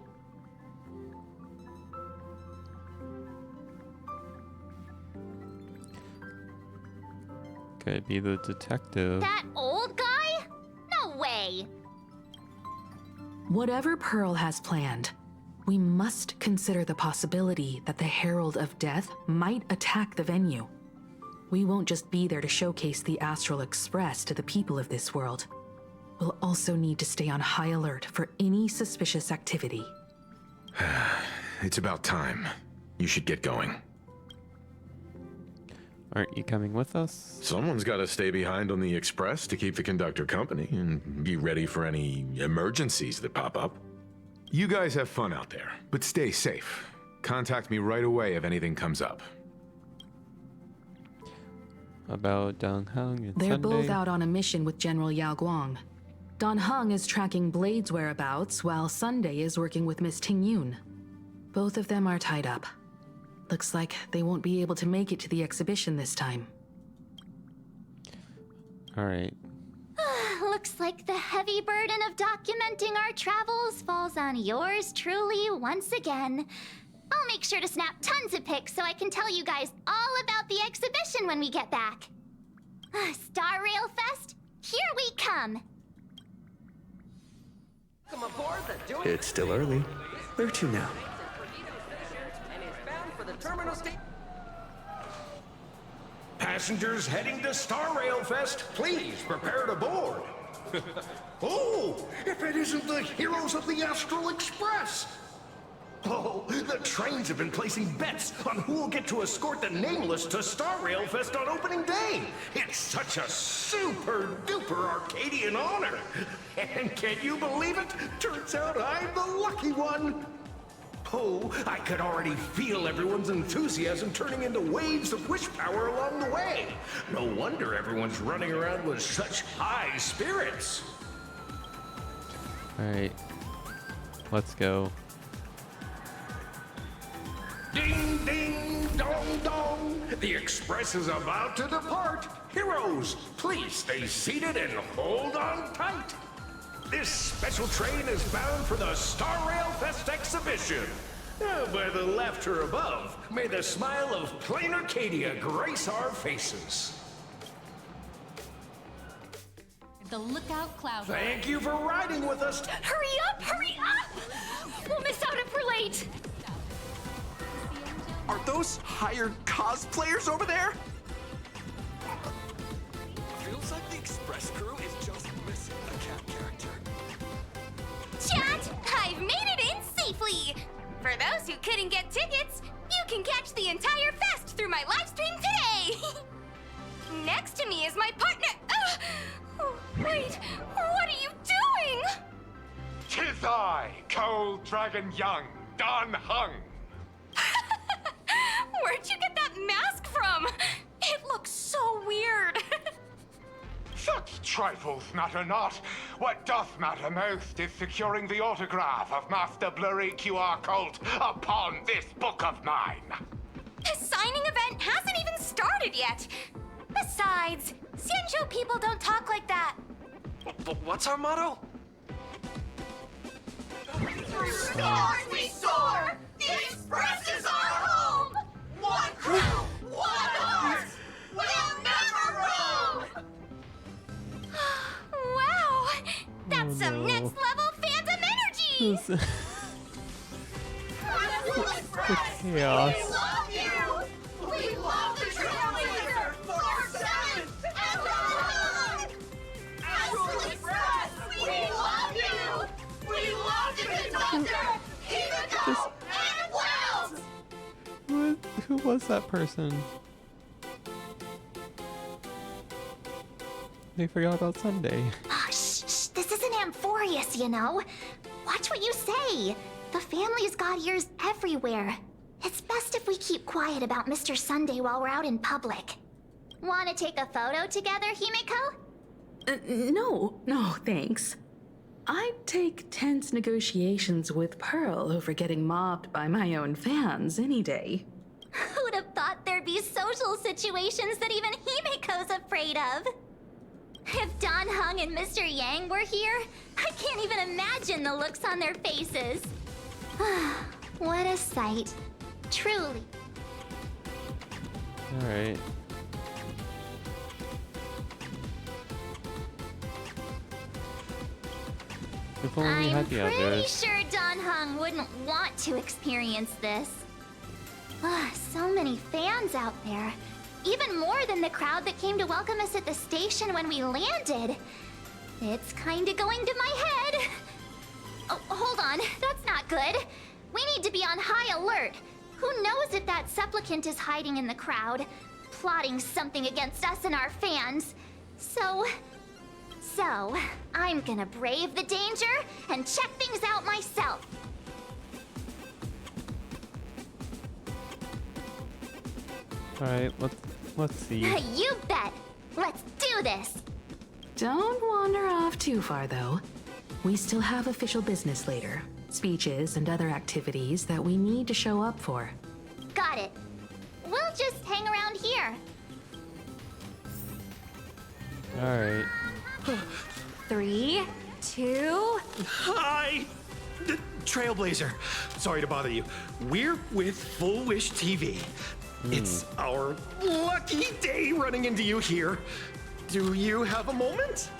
Could be the detective. That old guy? No way! Whatever Pearl has planned, we must consider the possibility that the Herald of Death might attack the venue. We won't just be there to showcase the Astral Express to the people of this world. We'll also need to stay on high alert for any suspicious activity. It's about time. You should get going. Aren't you coming with us? Someone's got to stay behind on the express to keep the conductor company and be ready for any emergencies that pop up. You guys have fun out there, but stay safe. Contact me right away if anything comes up. About Dan Heng and They're Sunday? both out on a mission with General Yao Guang. Dan Heng is tracking Blade's whereabouts, while Sunday is working with Miss Ting Yun. Both of them are tied up. Looks like they won't be able to make it to the exhibition this time. Alright. Looks like the heavy burden of documenting our travels falls on yours truly once again. I'll make sure to snap tons of pics so I can tell you guys all about the exhibition when we get back. Star Rail Fest, here we come. It's still early. Where to now? Passengers heading to Star Rail Fest, please prepare to board. Oh, if it isn't the heroes of the Astral Express! Oh, the trains have been placing bets on who will get to escort the Nameless to Star Rail Fest on opening day. It's such a super-duper Arcadian honor. And can you believe it? Turns out I'm the lucky one. Oh, I could already feel everyone's enthusiasm turning into waves of wish power along the way. No wonder everyone's running around with such high spirits. Alright. Let's go. Ding, ding, dong, dong. The express is about to depart. Heroes, please stay seated and hold on tight. This special train is bound for the Star Rail Fest exhibition. By the laughter above, may the smile of plain Arcadia grace our faces. The lookout cloud. Thank you for riding with us. Hurry up! Hurry up! We'll miss out if we're late. Are those hired cosplayers over there? Feels like the Express crew is just missing a cat character. Chat, I've made it in safely. For those who couldn't get tickets, you can catch the entire fest through my live stream today. Next to me is my partner. Wait, what are you doing? 'Tis I, Cold Dragon Young, Dan Heng. Where'd you get that mask from? It looks so weird. Such trifles matter not. What doth matter most is securing the autograph of Master Blurry QR Cult upon this book of mine. The signing event hasn't even started yet. Besides, Xianzhou people don't talk like that. What's our motto? Through stars we soar! The Express is our home! One crew, one heart! We'll never roam! Wow! That's some next level phantom energy! Chaos. We love you! We love the Trailblazer! 4-7! And beyond! Astral Express! We love you! We love the conductor! Keep it going! And well! Who was that person? They forgot about Sunday. Shh, this isn't Amphorius, you know. Watch what you say. The family's got ears everywhere. It's best if we keep quiet about Mr. Sunday while we're out in public. Want to take a photo together, Himeko? No, thanks. I'd take tense negotiations with Pearl over getting mobbed by my own fans any day. Who'd have thought there'd be social situations that even Himeko's afraid of? If Dan Heng and Mr. Yang were here, I can't even imagine the looks on their faces. What a sight. Truly. Alright. If only we I'm had the pretty others. sure Dan Heng wouldn't want to experience this. So many fans out there. Even more than the crowd that came to welcome us at the station when we landed. It's kinda going to my head. Oh, hold on. That's not good. We need to be on high alert. Who knows if that supplicant is hiding in the crowd, plotting something against us and our fans. So, I'm gonna brave the danger and check things out myself. Alright, let's see. You bet. Let's do this. Don't wander off too far, though. We still have official business later. Speeches and other activities that we need to show up for. Got it. We'll just hang around here. Alright. 3, 2... Hi! Trailblazer. Sorry to bother you. We're with Full Wish TV. It's our lucky day running into you here. Do you have a moment?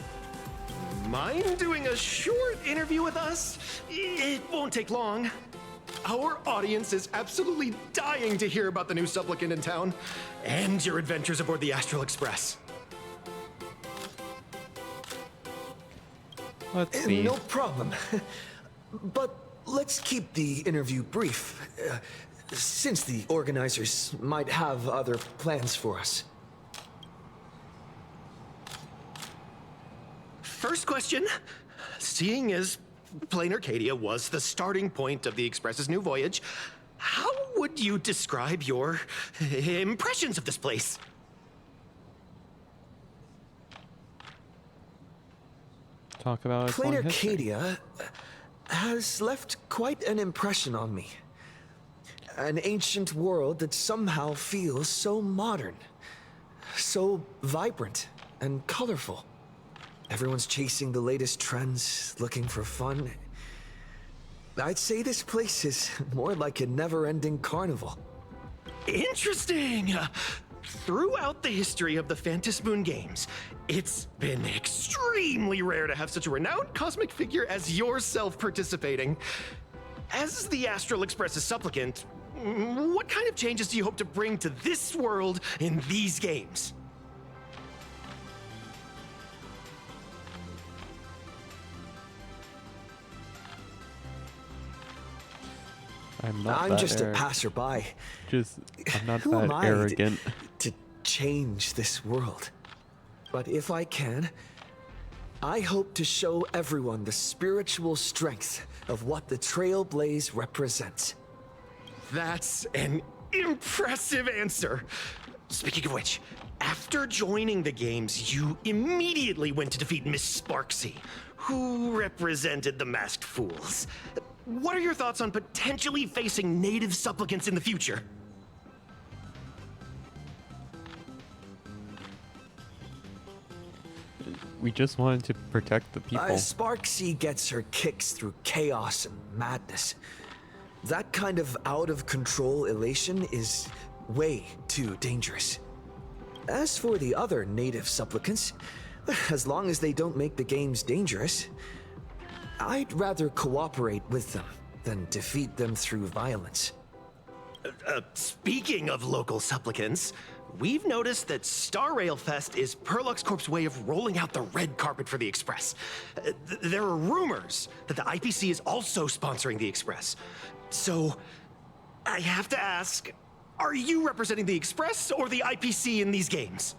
Mind doing a short interview with us? It won't take long. Our audience is absolutely dying to hear about the new supplicant in town and your adventures aboard the Astral Express. Let's see. No problem. But let's keep the interview brief, since the organizers might have other plans for us. First question. Seeing as Plain Arcadia was the starting point of the Express's new voyage, how would you describe your impressions of this place? Talk about its Plain long history. Arcadia has left quite an impression on me. An ancient world that somehow feels so modern, so vibrant and colorful. Everyone's chasing the latest trends, looking for fun. I'd say this place is more like a never-ending carnival. Interesting! Throughout the history of the Phantasmoon Games, it's been extremely rare to have such a renowned cosmic figure as yourself participating. As the Astral Express's supplicant, what kind of changes do you hope to bring to this world in these games? I'm just a passerby. I'm not Who am that I arrogant. to change this world? But if I can, I hope to show everyone the spiritual strength of what the Trailblaze represents. That's an impressive answer. Speaking of which, after joining the games, you immediately went to defeat Miss Sparksy, who represented the Masked Fools. What are your thoughts on potentially facing native supplicants in the future? We just wanted to protect the people. Sparksy gets her kicks through chaos and madness. That kind of out-of-control elation is way too dangerous. As for the other native supplicants, as long as they don't make the games dangerous, I'd rather cooperate with them than defeat them through violence. Speaking of local supplicants, we've noticed that Star Rail Fest is Perlux Corp's way of rolling out the red carpet for the Express. There are rumors that the IPC is also sponsoring the Express. So, I have to ask, are you representing the Express or the IPC in these games?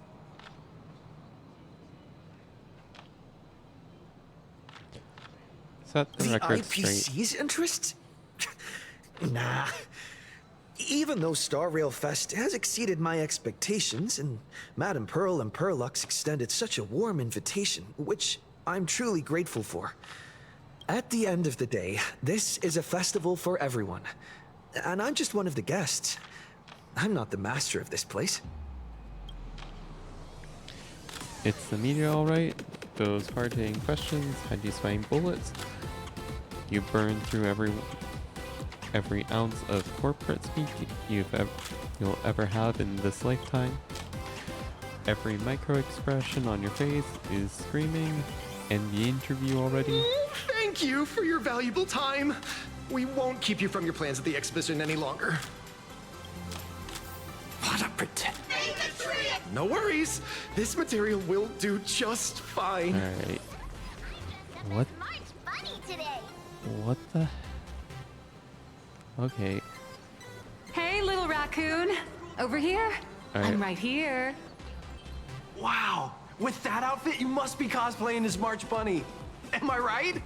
Set the record straight. IPC's interest? Nah. Even though Star Rail Fest has exceeded my expectations, and Madame Pearl and Perlux extended such a warm invitation, which I'm truly grateful for. At the end of the day, this is a festival for everyone. And I'm just one of the guests. I'm not the master of this place. It's the media, alright. Those hard-hitting questions had you sweating bullets. You burned through every ounce of corporate speak you'll ever have in this lifetime. Every micro-expression on your face is screaming. End the interview already. Thank you for your valuable time. We won't keep you from your plans at the exhibition any longer. What a pretend. No worries. This material will do just fine. Alright. What? What the? Okay. Hey, little raccoon. Over here. Alright. I'm right here. Wow. With that outfit, you must be cosplaying as March Bunny. Am I right?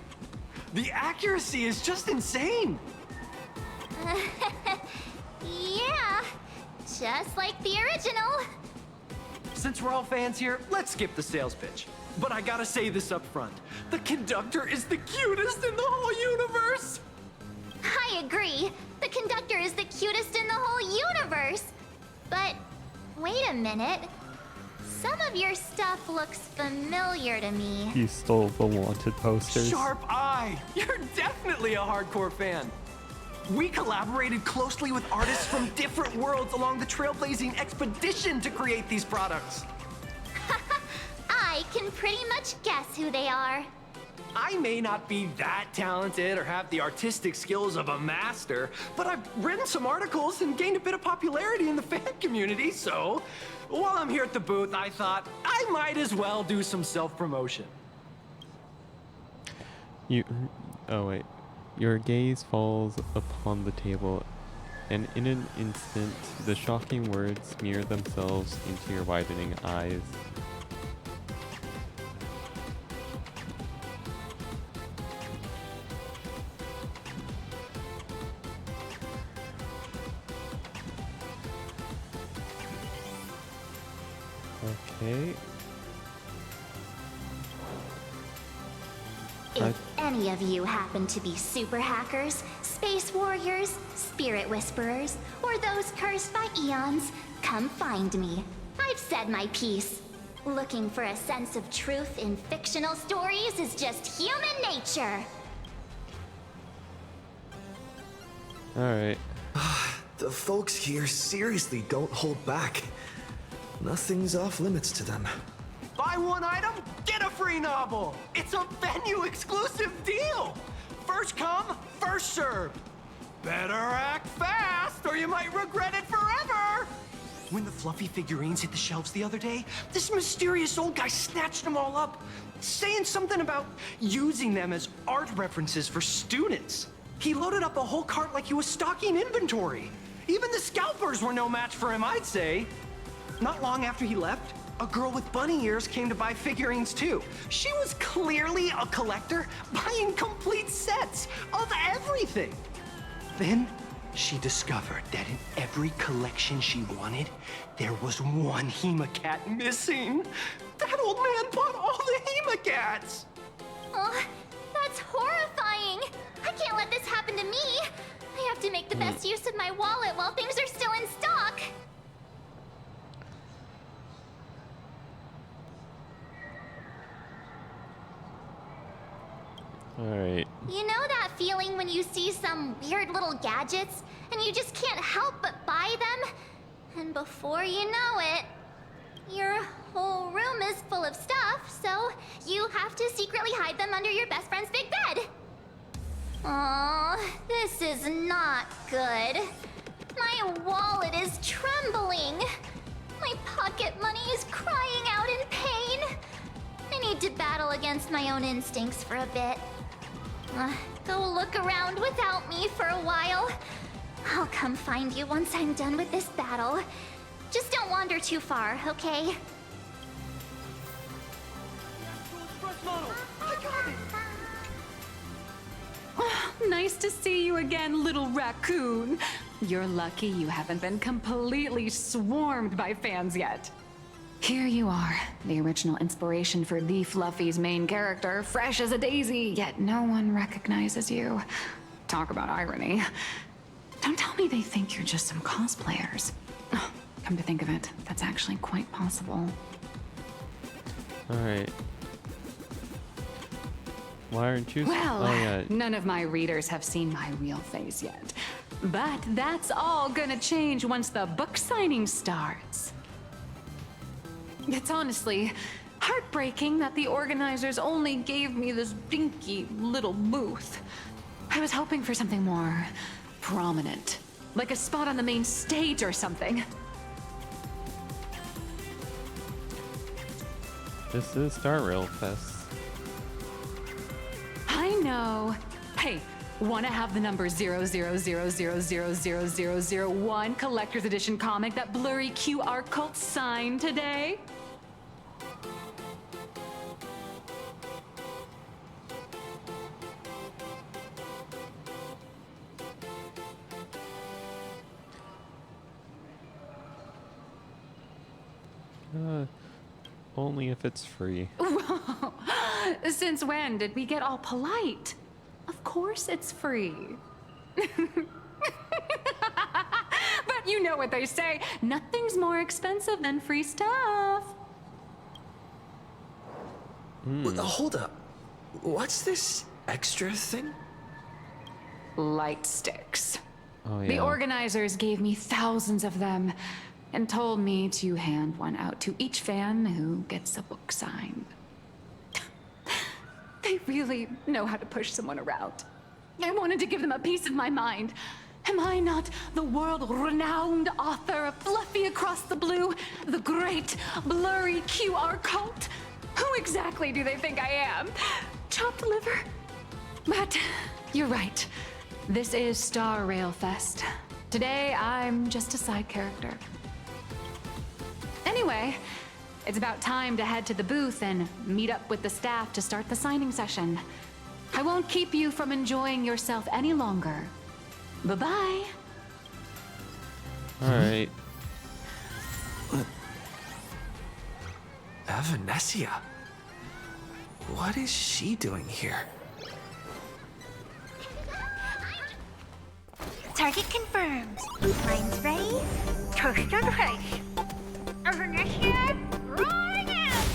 The accuracy is just insane. Yeah, just like the original. Since we're all fans here, let's skip the sales pitch. But I gotta say this up front. The conductor is the cutest in the whole universe. I agree. The conductor is the cutest in the whole universe. But wait a minute. Some of your stuff looks familiar to me. You stole the wanted posters. Sharp eye! You're definitely a hardcore fan. We collaborated closely with artists from different worlds along the trailblazing expedition to create these products. I can pretty much guess who they are. I may not be that talented or have the artistic skills of a master, but I've written some articles and gained a bit of popularity in the fan community, so while I'm here at the booth, I thought I might as well do some self-promotion. Oh wait. Your gaze falls upon the table, and in an instant, the shocking words smear themselves into your widening eyes. Okay. If any of you happen to be super hackers, space warriors, spirit whisperers, or those cursed by eons, come find me. I've said my piece. Looking for a sense of truth in fictional stories is just human nature. Alright. The folks here seriously don't hold back. Nothing's off limits to them. Buy one item, get a free novel! It's a venue-exclusive deal! First come, first served. Better act fast, or you might regret it forever! When the fluffy figurines hit the shelves the other day, this mysterious old guy snatched them all up, saying something about using them as art references for students. He loaded up a whole cart like he was stocking inventory. Even the scalpers were no match for him, I'd say. Not long after he left, a girl with bunny ears came to buy figurines too. She was clearly a collector, buying complete sets of everything. Then she discovered that in every collection she wanted, there was one Hemacat missing. That old man bought all the Hemacats. Oh, that's horrifying. I can't let this happen to me. I have to make the best use of my wallet while things are still in stock. Alright. You know that feeling when you see some weird little gadgets and you just can't help but buy them? And before you know it, your whole room is full of stuff, so you have to secretly hide them under your best friend's big bed. Aw, this is not good. My wallet is trembling. My pocket money is crying out in pain. I need to battle against my own instincts for a bit. Go look around without me for a while. I'll come find you once I'm done with this battle. Just don't wander too far, okay? Nice to see you again, little raccoon. You're lucky you haven't been completely swarmed by fans yet. Here you are, the original inspiration for the Fluffy's main character, fresh as a daisy, yet no one recognizes you. Talk about irony. Don't tell me they think you're just some cosplayers. Come to think of it, that's actually quite possible. Alright. Why aren't you? Well, oh, yeah. none of my readers have seen my real face yet. But that's all gonna change once the book signing starts. It's honestly heartbreaking that the organizers only gave me this dinky little booth. I was hoping for something more prominent, like a spot on the main stage or something. This is Star Rail Fest. I know. Hey, wanna have the number 000000001 collector's edition comic that Blurry QR Cult signed today? Only if it's free. Whoa. Since when did we get all polite? Of course it's free. But you know what they say, nothing's more expensive than free stuff. Hold up. What's this extra thing? Light sticks. Oh, yeah. The organizers gave me thousands of them and told me to hand one out to each fan who gets a book signed. They really know how to push someone around. I wanted to give them a piece of my mind. Am I not the world-renowned author of Fluffy Across the Blue, the great Blurry QR Cult? Who exactly do they think I am? Chopped liver? But you're right. This is Star Rail Fest. Today, I'm just a side character. Anyway, it's about time to head to the booth and meet up with the staff to start the signing session. I won't keep you from enjoying yourself any longer. Bye-bye. Alright. Evanescia? What is she doing here? Target confirmed. Mine's ready. Toast on face. Evanescia, rolling out!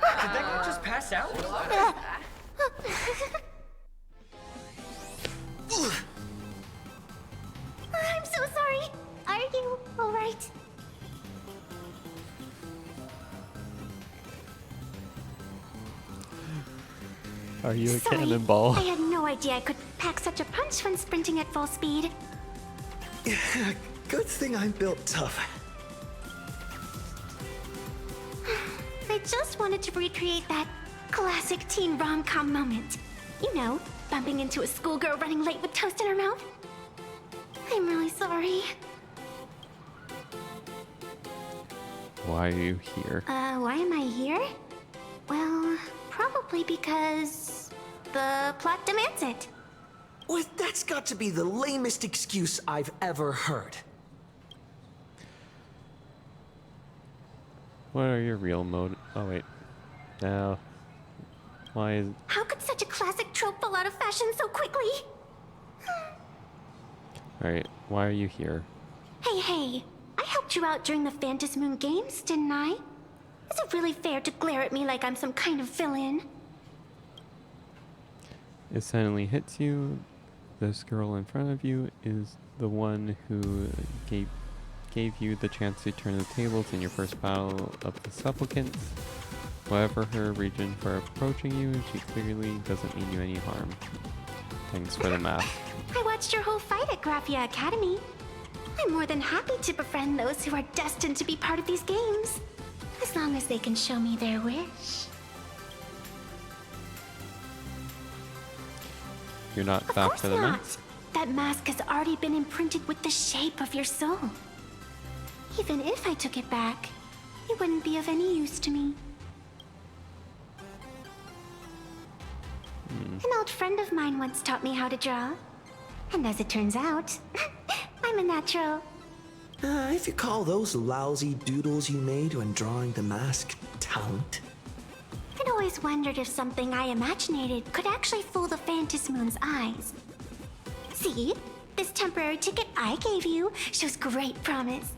Did that guy just pass out? I'm so sorry. Are you alright? Are you a Sorry, cannonball? I had no idea I could pack such a punch when sprinting at full speed. Good thing I'm built tough. I just wanted to recreate that classic teen rom-com moment. You know, bumping into a schoolgirl running late with toast in her mouth. I'm really sorry. Why are you here? Why am I here? Well, probably because the plot demands it. Well, that's got to be the lamest excuse I've ever heard. What are your real mode? Oh wait. Now, why is? How could such a classic trope fall out of fashion so quickly? Alright. Why are you here? Hey, I helped you out during the Phantasmoon Games, didn't I? Is it really fair to glare at me like I'm some kind of villain? It suddenly hits you. This girl in front of you is the one who gave you the chance to turn the tables in your first battle of the supplicants. Whatever her reason for approaching you, she clearly doesn't mean you any harm. Thanks for the math. I watched your whole fight at Graphia Academy. I'm more than happy to befriend those who are destined to be part of these games. As long as they can show me their wish. You're not back for the Not. mask? That mask has already been imprinted with the shape of your soul. Even if I took it back, it wouldn't be of any use to me. An old friend of mine once taught me how to draw. And as it turns out, I'm a natural. If you call those lousy doodles you made when drawing the mask talent. I'd always wondered if something I imaginated could actually fool the Phantasmoon's eyes. See? This temporary ticket I gave you shows great promise.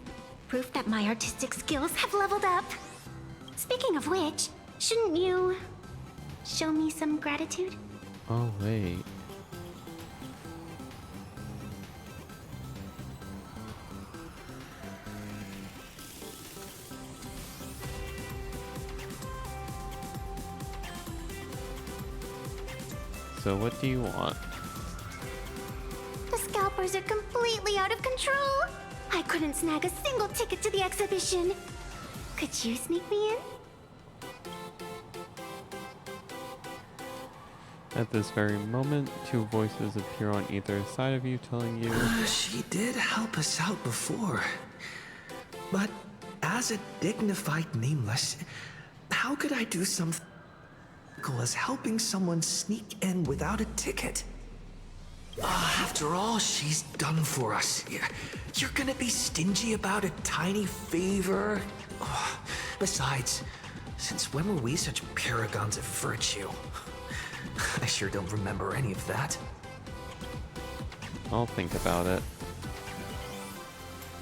Proof that my artistic skills have leveled up. Speaking of which, shouldn't you show me some gratitude? Oh, wait. So what do you want? The scalpers are completely out of control. I couldn't snag a single ticket to the exhibition. Could you sneak me in? At this very moment, two voices appear on either side of you telling you... She did help us out before. But as a dignified nameless, how could I do something as helping someone sneak in without a ticket? After all she's done for us, you're gonna be stingy about a tiny favor? Besides, since when were we such paragons of virtue? I sure don't remember any of that. I'll think about it.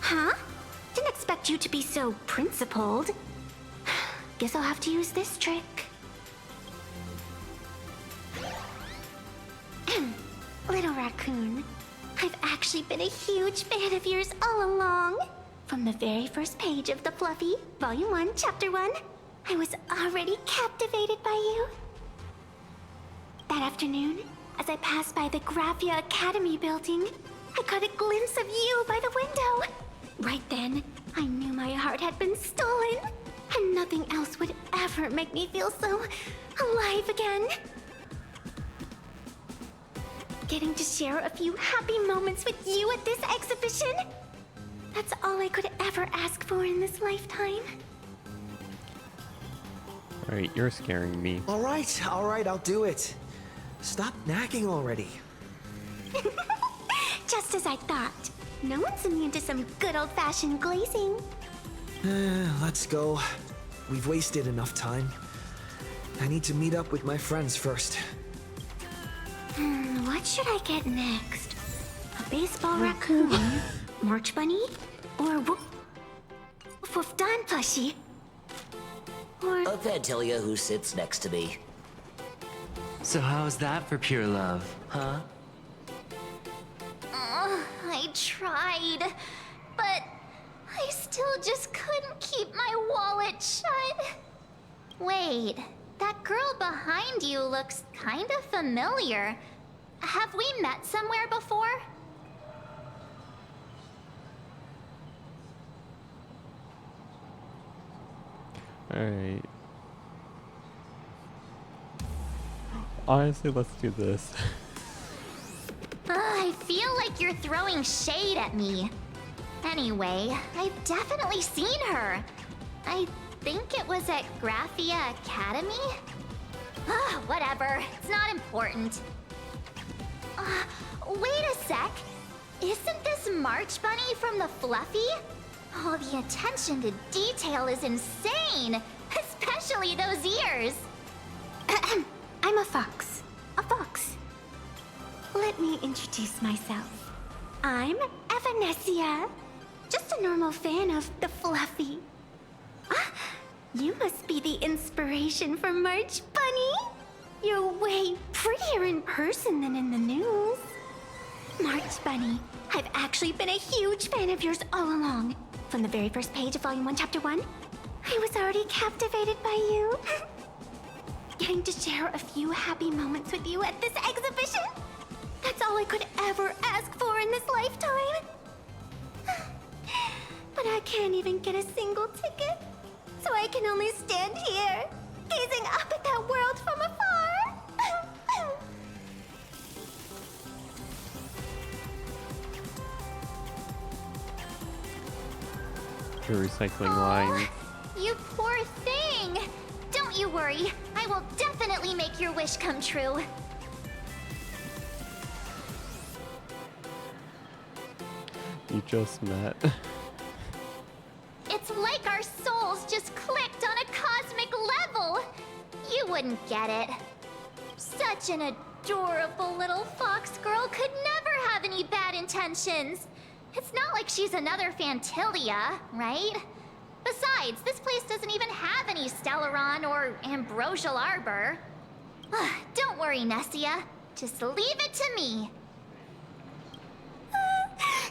Huh? Didn't expect you to be so principled. Guess I'll have to use this trick. Little raccoon, I've actually been a huge fan of yours all along. From the very first page of The Fluffy, Volume 1, Chapter 1, I was already captivated by you. That afternoon, as I passed by the Graphia Academy building, I caught a glimpse of you by the window. Right then, I knew my heart had been stolen, and nothing else would ever make me feel so alive again. Getting to share a few happy moments with you at this exhibition, that's all I could ever ask for in this lifetime. Alright, you're scaring me. Alright, I'll do it. Stop nagging already. Just as I thought. No one's immune to some good old-fashioned glazing. Let's go. We've wasted enough time. I need to meet up with my friends first. What should I get next? A baseball raccoon? March Bunny? Or Woof Don plushie? Or a Fantilia who sits next to me. So how's that for pure love, huh? I tried, but I still just couldn't keep my wallet shut. Wait, that girl behind you looks kind of familiar. Have we met somewhere before? Alright. Honestly, let's do this. I feel like you're throwing shade at me. Anyway, I've definitely seen her. I think it was at Graphia Academy? Whatever, it's not important. Wait a sec. Isn't this March Bunny from the Fluffy? Oh, the attention to detail is insane, especially those ears. I'm a fox. A fox. Let me introduce myself. I'm Evanescia. Just a normal fan of the Fluffy. You must be the inspiration for March Bunny. You're way prettier in person than in the news. March Bunny, I've actually been a huge fan of yours all along. From the very first page of Volume 1, Chapter 1, I was already captivated by you. Getting to share a few happy moments with you at this exhibition, that's all I could ever ask for in this lifetime. But I can't even get a single ticket, so I can only stand here, gazing up at that world from afar. Your recycling line. You poor thing. Don't you worry. I will definitely make your wish come true. You just met. It's like our souls just clicked on a cosmic level. You wouldn't get it. Such an adorable little fox girl could never have any bad intentions. It's not like she's another Phantilia, right? Besides, this place doesn't even have any Stellaron or Ambrosial Arbor. Don't worry, Nessia. Just leave it to me.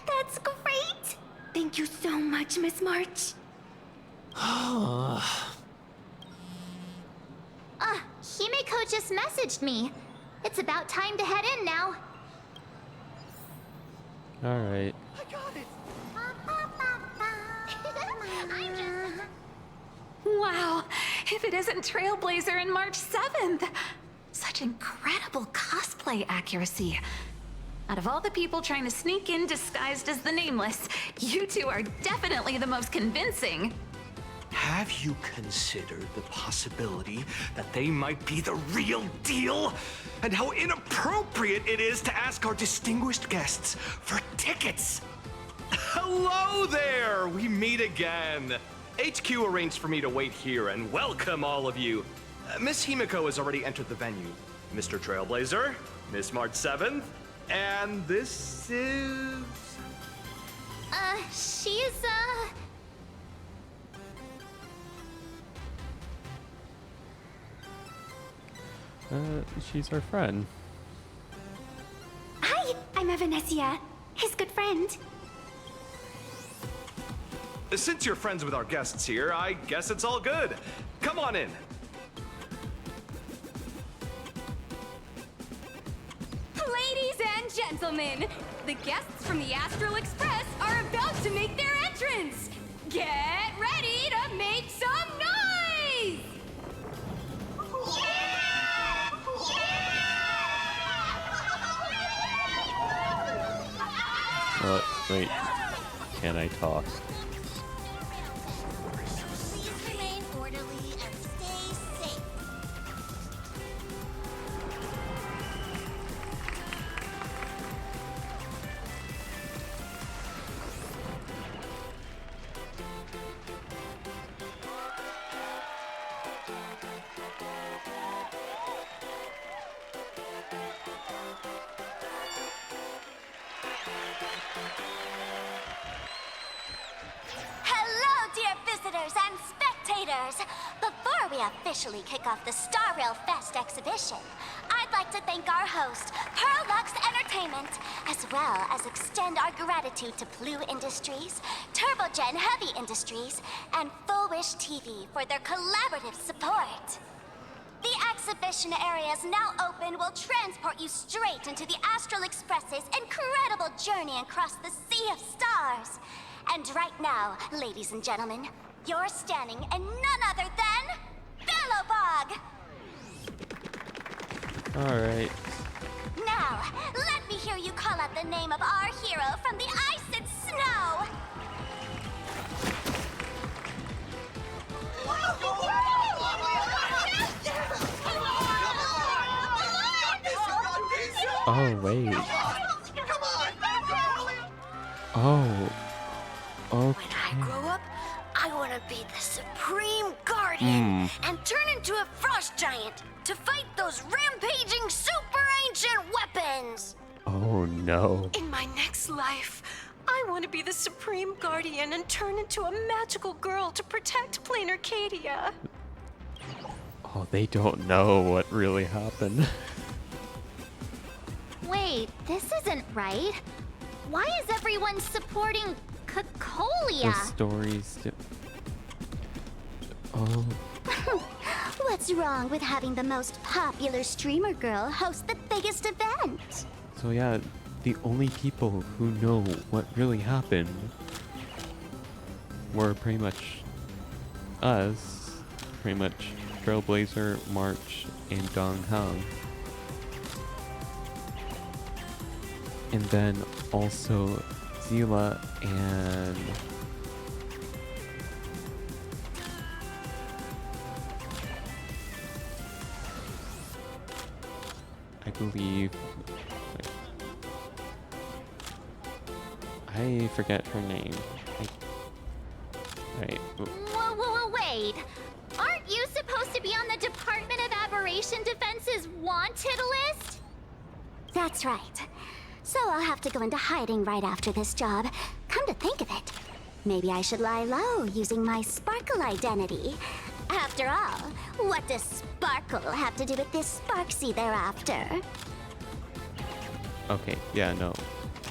That's great! Thank you so much, Miss March. Himeko just messaged me. It's about time to head in now. Alright. I got it! Wow, if it isn't Trailblazer and March 7th! Such incredible cosplay accuracy. Out of all the people trying to sneak in disguised as the Nameless, you two are definitely the most convincing. Have you considered the possibility that they might be the real deal? And how inappropriate it is to ask our distinguished guests for tickets? Hello there! We meet again. HQ arranged for me to wait here and welcome all of you. Miss Himeko has already entered the venue. Mr. Trailblazer, Miss March 7th, and this is... She's, She's our friend. Hi, I'm Evanessia, his good friend. Since you're friends with our guests here, I guess it's all good. Come on in. Ladies and gentlemen, the guests from the Astral Express are about to make their entrance. Get ready to make some noise! Wait. Can I talk? Please remain orderly and stay safe. Hello, dear visitors and spectators! Before we officially kick off the Star Rail Fest exhibition, I'd like to thank our host, Pearlux Entertainment, as well as extend our gratitude to Blue Industries, Turbogen Heavy Industries, and Full Wish TV for their collaborative support. The exhibition area is now open will transport you straight into the Astral Express's incredible journey across the Sea of Stars. And right now, ladies and gentlemen, you're standing in none other than Bellowbog! Alright. Now, let me hear you call out the name of our hero from the ice and snow! Oh, wait. Oh. Okay. When I grow up, I want to be the Supreme Guardian and turn into a frost giant to fight those rampaging super ancient weapons. Oh, no. In my next life, I want to be the Supreme Guardian and turn into a magical girl to protect Plain Arcadia. Oh, they don't know what really happened. Wait, this isn't right. Why is everyone supporting The Cocolia? stories. Oh. What's wrong with having the most popular streamer girl host the biggest event? So yeah, the only people who know what really happened were pretty much us, pretty much Trailblazer, March, and Dong Hong. And then also Zila and I believe I forget her name. Right. Whoa, wait. Aren't you supposed to be on the Department of Aberration Defense's wanted list? That's right. So I'll have to go into hiding right after this job. Come to think of it, maybe I should lie low using my Sparkle identity. After all, what does Sparkle have to do with this Sparksy they're after? Okay, yeah, no.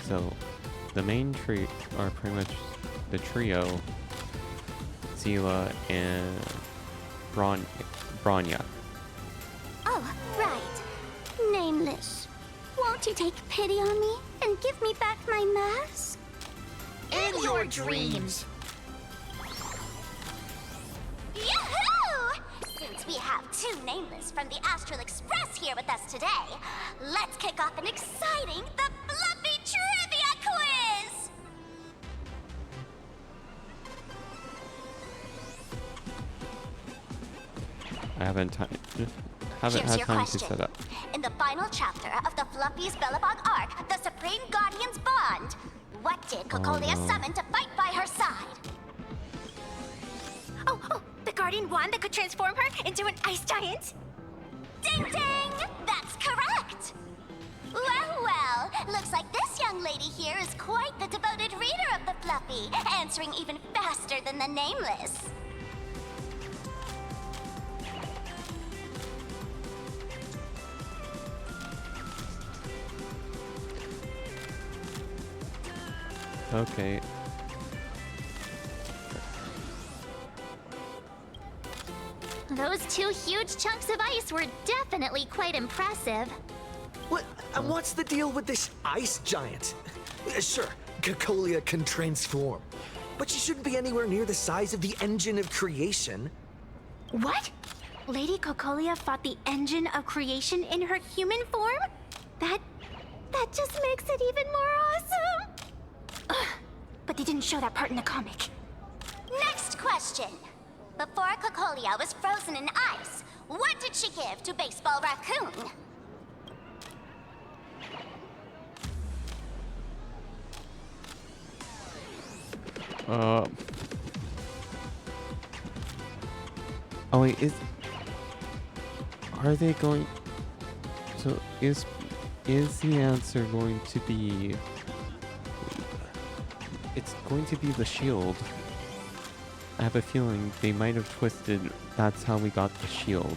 So, the main trio are pretty much the trio, Seele and Bronya. Oh, right. Nameless. Won't you take pity on me and give me back my mask? In your dreams. Yahoo! Since we have two Nameless from the Astral Express here with us today, let's kick off an exciting The Fluffy Trivia Quiz! I haven't had Here's your time to question. set up. In the final chapter of the Fluffy's Bellabog arc, the Supreme Guardians Bond, what did Cocolia no. summon to fight by her side? Oh, the Guardian wand that could transform her into an ice giant? Ding ding! That's correct! Well, looks like this young lady here is quite the devoted reader of the Fluffy, answering even faster than the Nameless. Okay. Those two huge chunks of ice were definitely quite impressive. What? And what's the deal with this ice giant? Sure, Cocolia can transform, but she shouldn't be anywhere near the size of the engine of creation. What? Lady Cocolia fought the engine of creation in her human form? That just makes it even more awesome! Ugh, but they didn't show that part in the comic. Next question. Before Cocolia was frozen in ice, what did she give to Baseball Raccoon? Oh wait, are they going? So is the answer going to be? It's going to be the shield. I have a feeling they might have twisted. That's how we got the shield.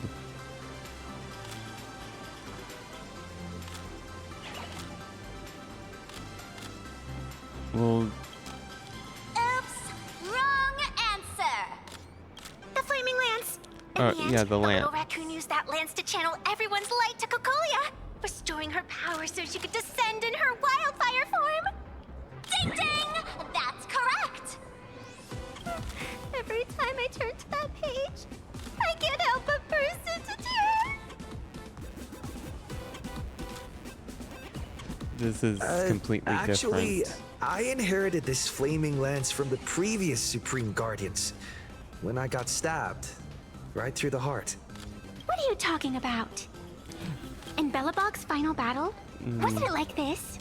Well, Wrong answer! The Flaming Lance! yeah, the lance. Little raccoon used that lance to channel everyone's light to Cocolia, restoring her power so she could descend in her wildfire form. Ding ding! That's correct! Every time I turn to that page, I can't help but burst into tears. This is completely Actually, different. I inherited this flaming lance from the previous Supreme Guardians when I got stabbed right through the heart. What are you talking about? In Bellabog's final battle, wasn't it like this?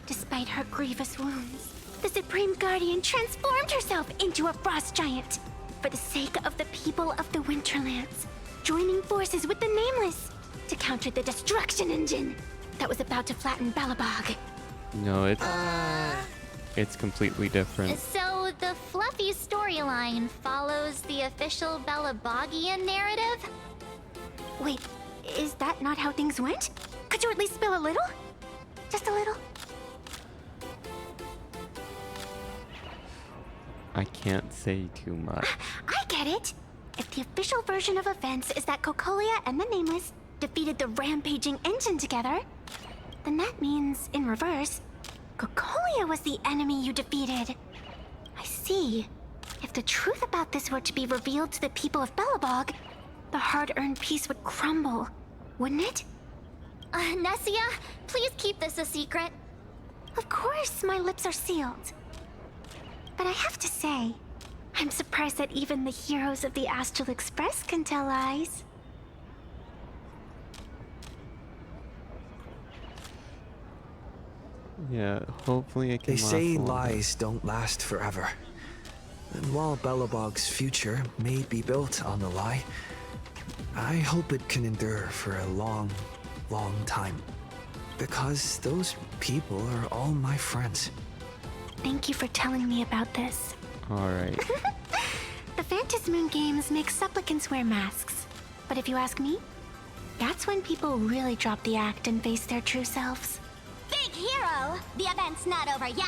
Despite her grievous wounds, the Supreme Guardian transformed herself into a frost giant for the sake of the people of the Winterlands, joining forces with the Nameless to counter the destruction engine that was about to flatten Bellabog. No, it's completely different. So the Fluffy storyline follows the official Bellabogian narrative? Wait, is that not how things went? Could you at least spill a little? Just a little? I can't say too much. I get it! If the official version of events is that Cocolia and the Nameless defeated the rampaging engine together, then that means, in reverse, Cocolia was the enemy you defeated. I see. If the truth about this were to be revealed to the people of Bellabog, the hard-earned peace would crumble, wouldn't it? Nessia, please keep this a secret. Of course, my lips are sealed. But I have to say, I'm surprised that even the heroes of the Astral Express can tell lies. Yeah, hopefully it can They last say longer. lies don't last forever. And while Belobog's future may be built on the lie, I hope it can endure for a long, long time. Because those people are all my friends. Thank you for telling me about this. Alright. The Phantasmoon games make supplicants wear masks. But if you ask me, that's when people really drop the act and face their true selves. Big hero! The event's not over yet.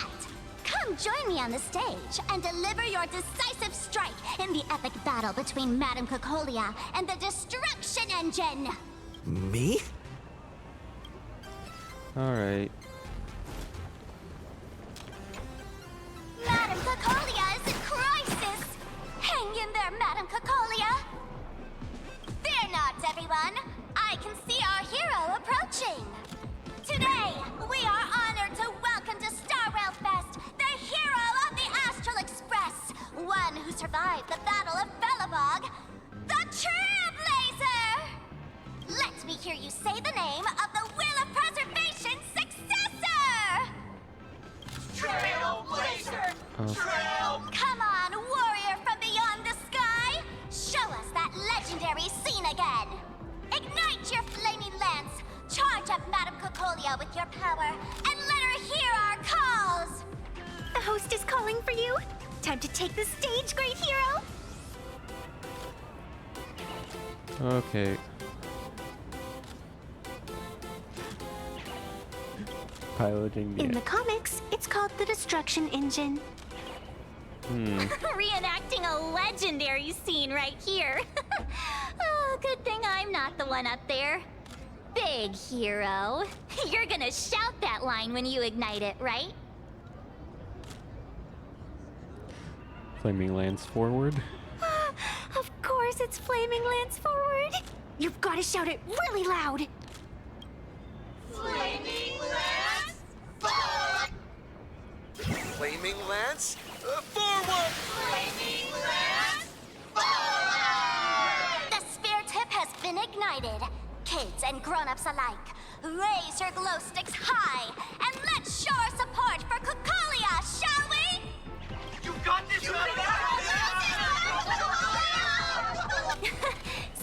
Come join me on the stage and deliver your decisive strike in the epic battle between Madame Cocolia and the Destruction Engine! Me? Alright. Madame Cocolia is in crisis! Hang in there, Madame Cocolia! Fear not, everyone! I can see our hero approaching! Today, we are honored to welcome to Star Rail Fest the hero of the Astral Express, one who survived the Battle of Belobog, the Trailblazer! Let me hear you say the name of the Will of Preservation's successor! Trailblazer! Come on, warrior from beyond the sky! Show us that legendary scene again! Ignite your flaming lance! Charge up Madame Cocolia with your power, and let her hear our calls! The host is calling for you. Time to take the stage, great hero! Okay. Piloting the... In the comics, it's called the Destruction Engine. Reenacting a legendary scene right here. Oh, good thing I'm not the one up there. Big hero. You're gonna shout that line when you ignite it, right? Flaming lance forward. Of course it's Flaming Lance Forward. You've got to shout it really loud. Flaming Lance forward! Flaming Lance? Forward! Flaming Lance forward! The sphere tip has been ignited. Kids and grown-ups alike, raise your glow sticks high and let's show our support for Cocolia, shall we? You got this,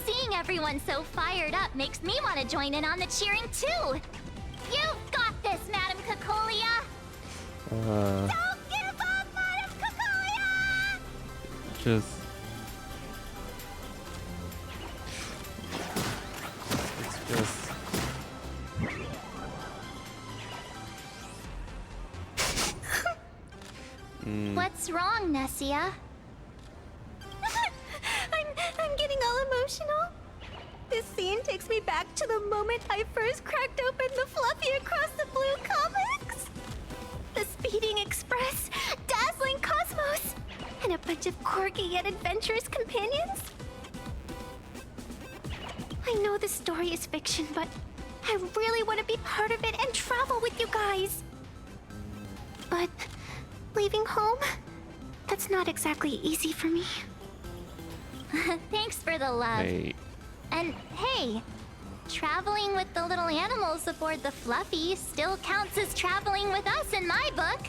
Seeing everyone so fired up makes me want to join in on the cheering too. You've got this, Madame Cocolia. Don't give up, Madame Cocolia! Just... It's just... What's wrong, Nessia? I'm getting all emotional. This scene takes me back to the moment I first cracked open the Fluffy Across the Blue comics. The Speeding Express, Dazzling Cosmos, and a bunch of quirky yet adventurous companions. I know the story is fiction, but I really want to be part of it and travel with you guys. But leaving home, that's not exactly easy for me. Thanks for the love. Hey. And hey, traveling with the little animals aboard the Fluffy still counts as traveling with us in my book.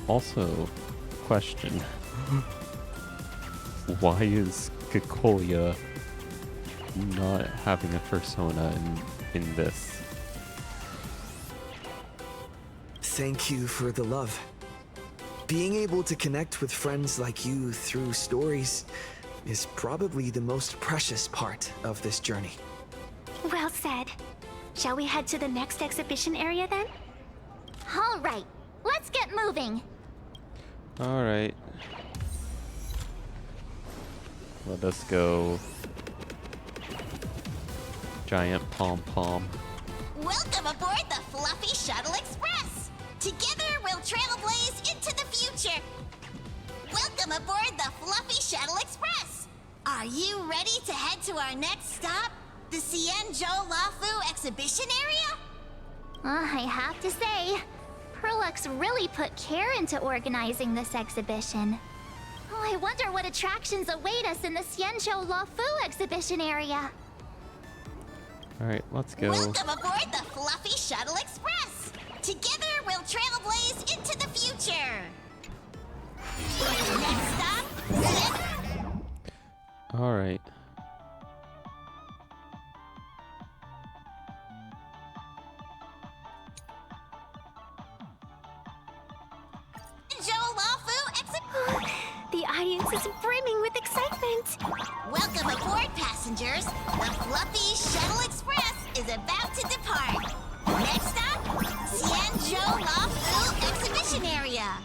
Also, question. Why is Cocolia not having a persona in this? Thank you for the love. Being able to connect with friends like you through stories is probably the most precious part of this journey. Well said. Shall we head to the next exhibition area then? All right, let's get moving. Alright. Let us go. Giant pom-pom. Welcome aboard the Fluffy Shuttle Express! Together we'll trailblaze into the future! Welcome aboard the Fluffy Shuttle Express! Are you ready to head to our next stop? The Xianzhou Luofu exhibition area? I have to say, Perlux really put care into organizing this exhibition. Oh, I wonder what attractions await us in the Xianzhou Luofu exhibition area. Alright, let's go. Welcome aboard the Fluffy Shuttle Express! Together, we'll trailblaze into the future. Next stop, All right. The audience is brimming with excitement. Welcome aboard, passengers. The Fluffy Shuttle Express is about to depart. Next stop, Xianzhou Luofu Exhibition Area.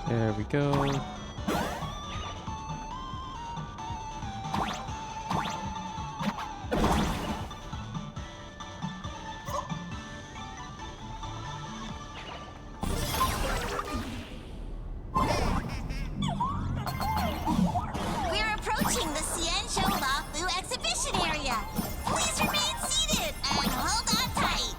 There we go. We're approaching the Xianzhou Luofu Exhibition Area. Please remain seated and hold on tight.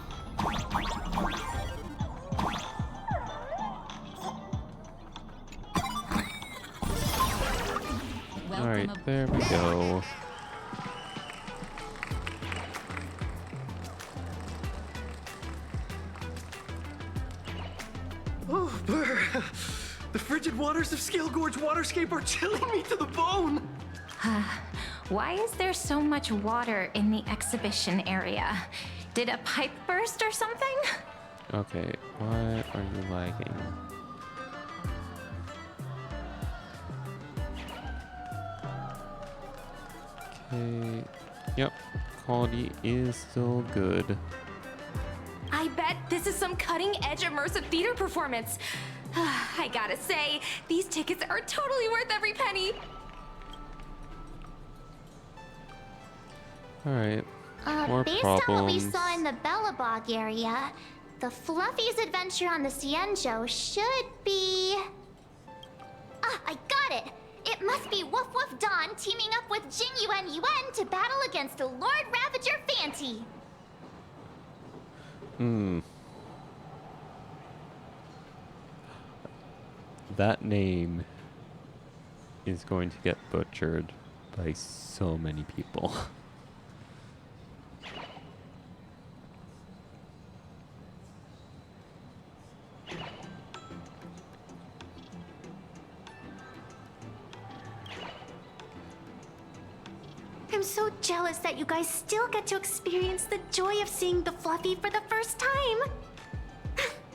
All right, there we go. Oh, Blur. The frigid waters of Scale Gorge Waterscape are chilling me to the bone. Why is there so much water in the exhibition area? Did a pipe burst or something? Okay, why are you lagging? Okay, yep, quality is still good. I bet this is some cutting-edge immersive theater performance. I gotta say, these tickets are totally worth every penny. All right, more based on what we problems. saw in the Bellabog area, the Fluffy's adventure on the Xianzhou should be... Ah, I got it! It must be Woof Woof Dawn teaming up with Jing Yuan Yuan to battle against the Lord Ravager Fanti. That name is going to get butchered by so many people. I'm so jealous that you guys still get to experience the joy of seeing the Fluffy for the first time.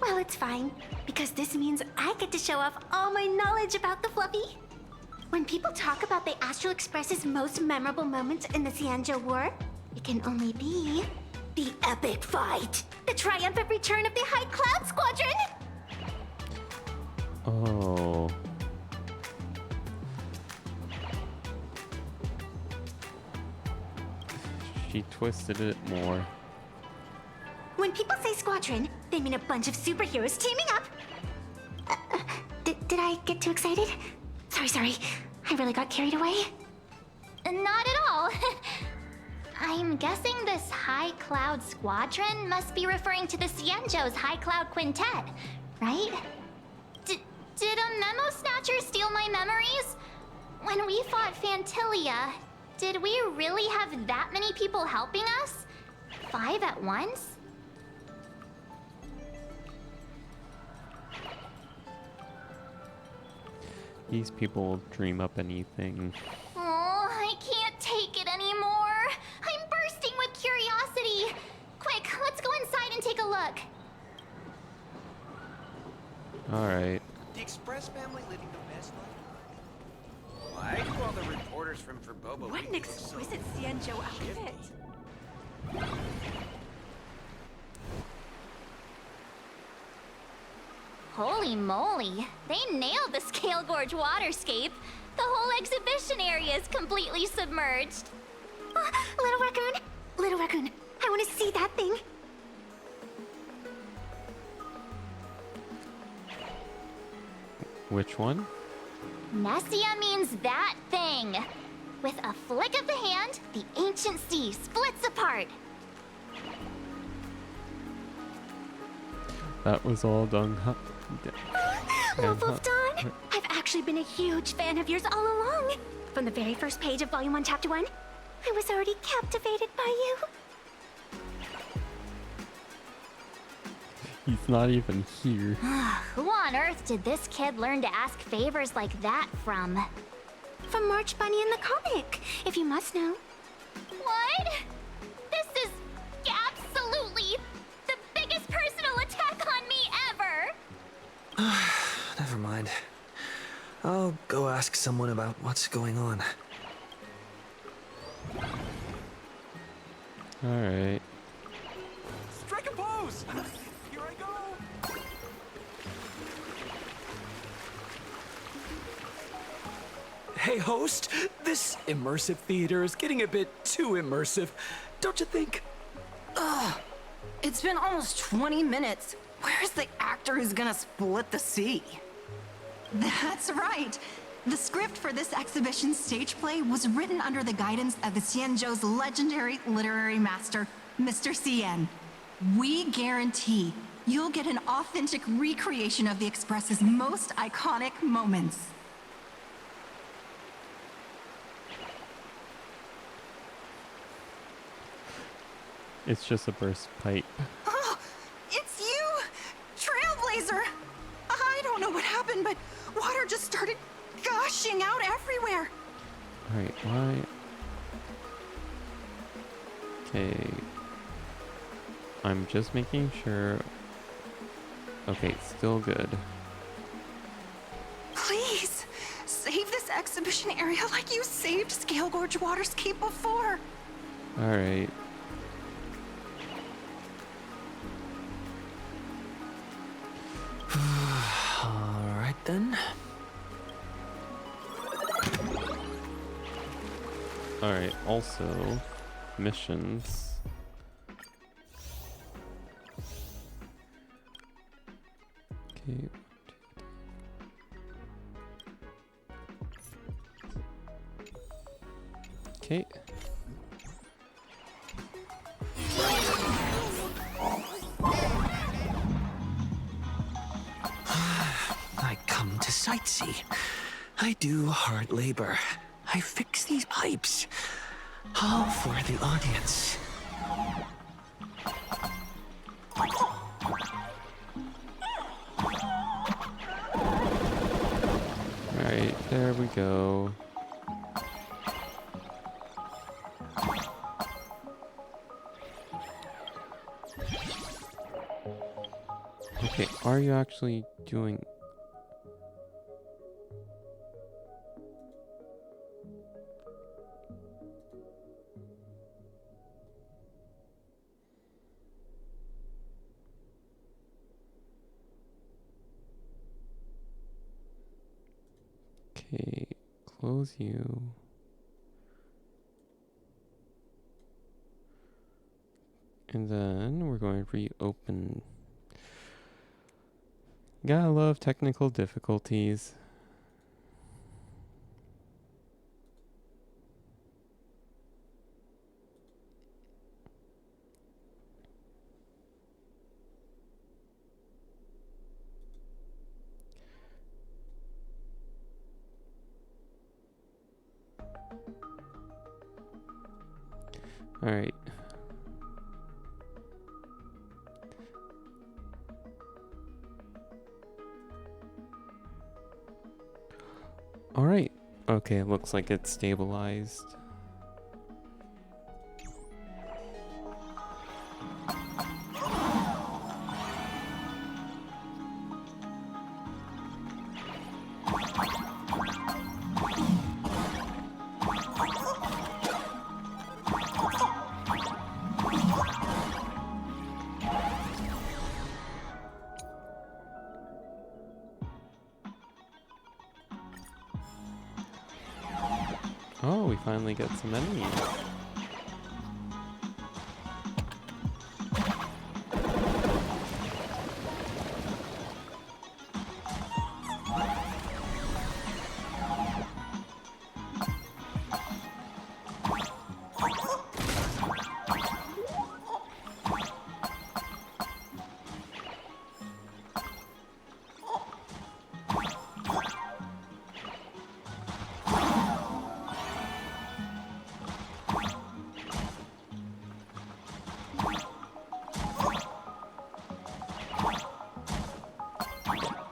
Well, it's fine, because this means I get to show off all my knowledge about the Fluffy. When people talk about the Astral Express's most memorable moments in the Xianzhou War, it can only be the epic fight, the triumphant return of the High Cloud Squadron. Oh. She twisted it more. When people say squadron, they mean a bunch of superheroes teaming up. Did I get too excited? Sorry. I really got carried away. Not at all. I'm guessing this High Cloud Squadron must be referring to the Xianzhou's High Cloud Quintet, right? Did a Memo Snatcher steal my memories? When we fought Fantilia, did we really have that many people helping us? 5 at once? These people dream up anything. Oh, I can't take it anymore. I'm bursting with curiosity. Quick, let's go inside and take a look. Alright. The Express family living the best life. Why do all the reporters from Bobo What an exquisite Xianzhou outfit. Holy moly, they nailed the Scale Gorge waterscape. The whole exhibition area is completely submerged. Little Raccoon, I want to see that thing. Which one? Nessia means that thing. With a flick of the hand, the ancient sea splits apart. that was all done. Wolf of Dawn, I've actually been a huge fan of yours all along. From the very first page of Volume 1, Chapter 1, I was already captivated by you. He's not even here. Who on earth did this kid learn to ask favors like that from? From March Bunny in the comic, if you must know. What? This is absolutely the biggest personal attack on me ever! Never mind. I'll go ask someone about what's going on. Alright. Strike a pose! Here I go! Hey, host, this immersive theater is getting a bit too immersive, don't you think? Ugh. It's been almost 20 minutes. Where's the actor who's gonna split the sea? That's right. The script for this exhibition stage play was written under the guidance of the Xianzhou's legendary literary master, Mr. Xian. We guarantee you'll get an authentic recreation of the Express's most iconic moments. It's just a burst pipe. Oh, it's you! Trailblazer! I don't know what happened, but water just started gushing out everywhere. Alright, why? Okay. I'm just making sure. Okay, still good. Please, save this exhibition area like you saved Scale Gorge Waterscape before. Alright. Alright then. Alright, also, missions. Okay. Okay. I come to sightsee. I do hard labor. I fix these pipes. All for the audience. Alright, there we go. Okay, are you actually doing... Okay, close you. And then we're going to reopen. Gotta love technical difficulties. All right. All right. Okay, it looks like it's stabilized. Oh, we finally get some enemies.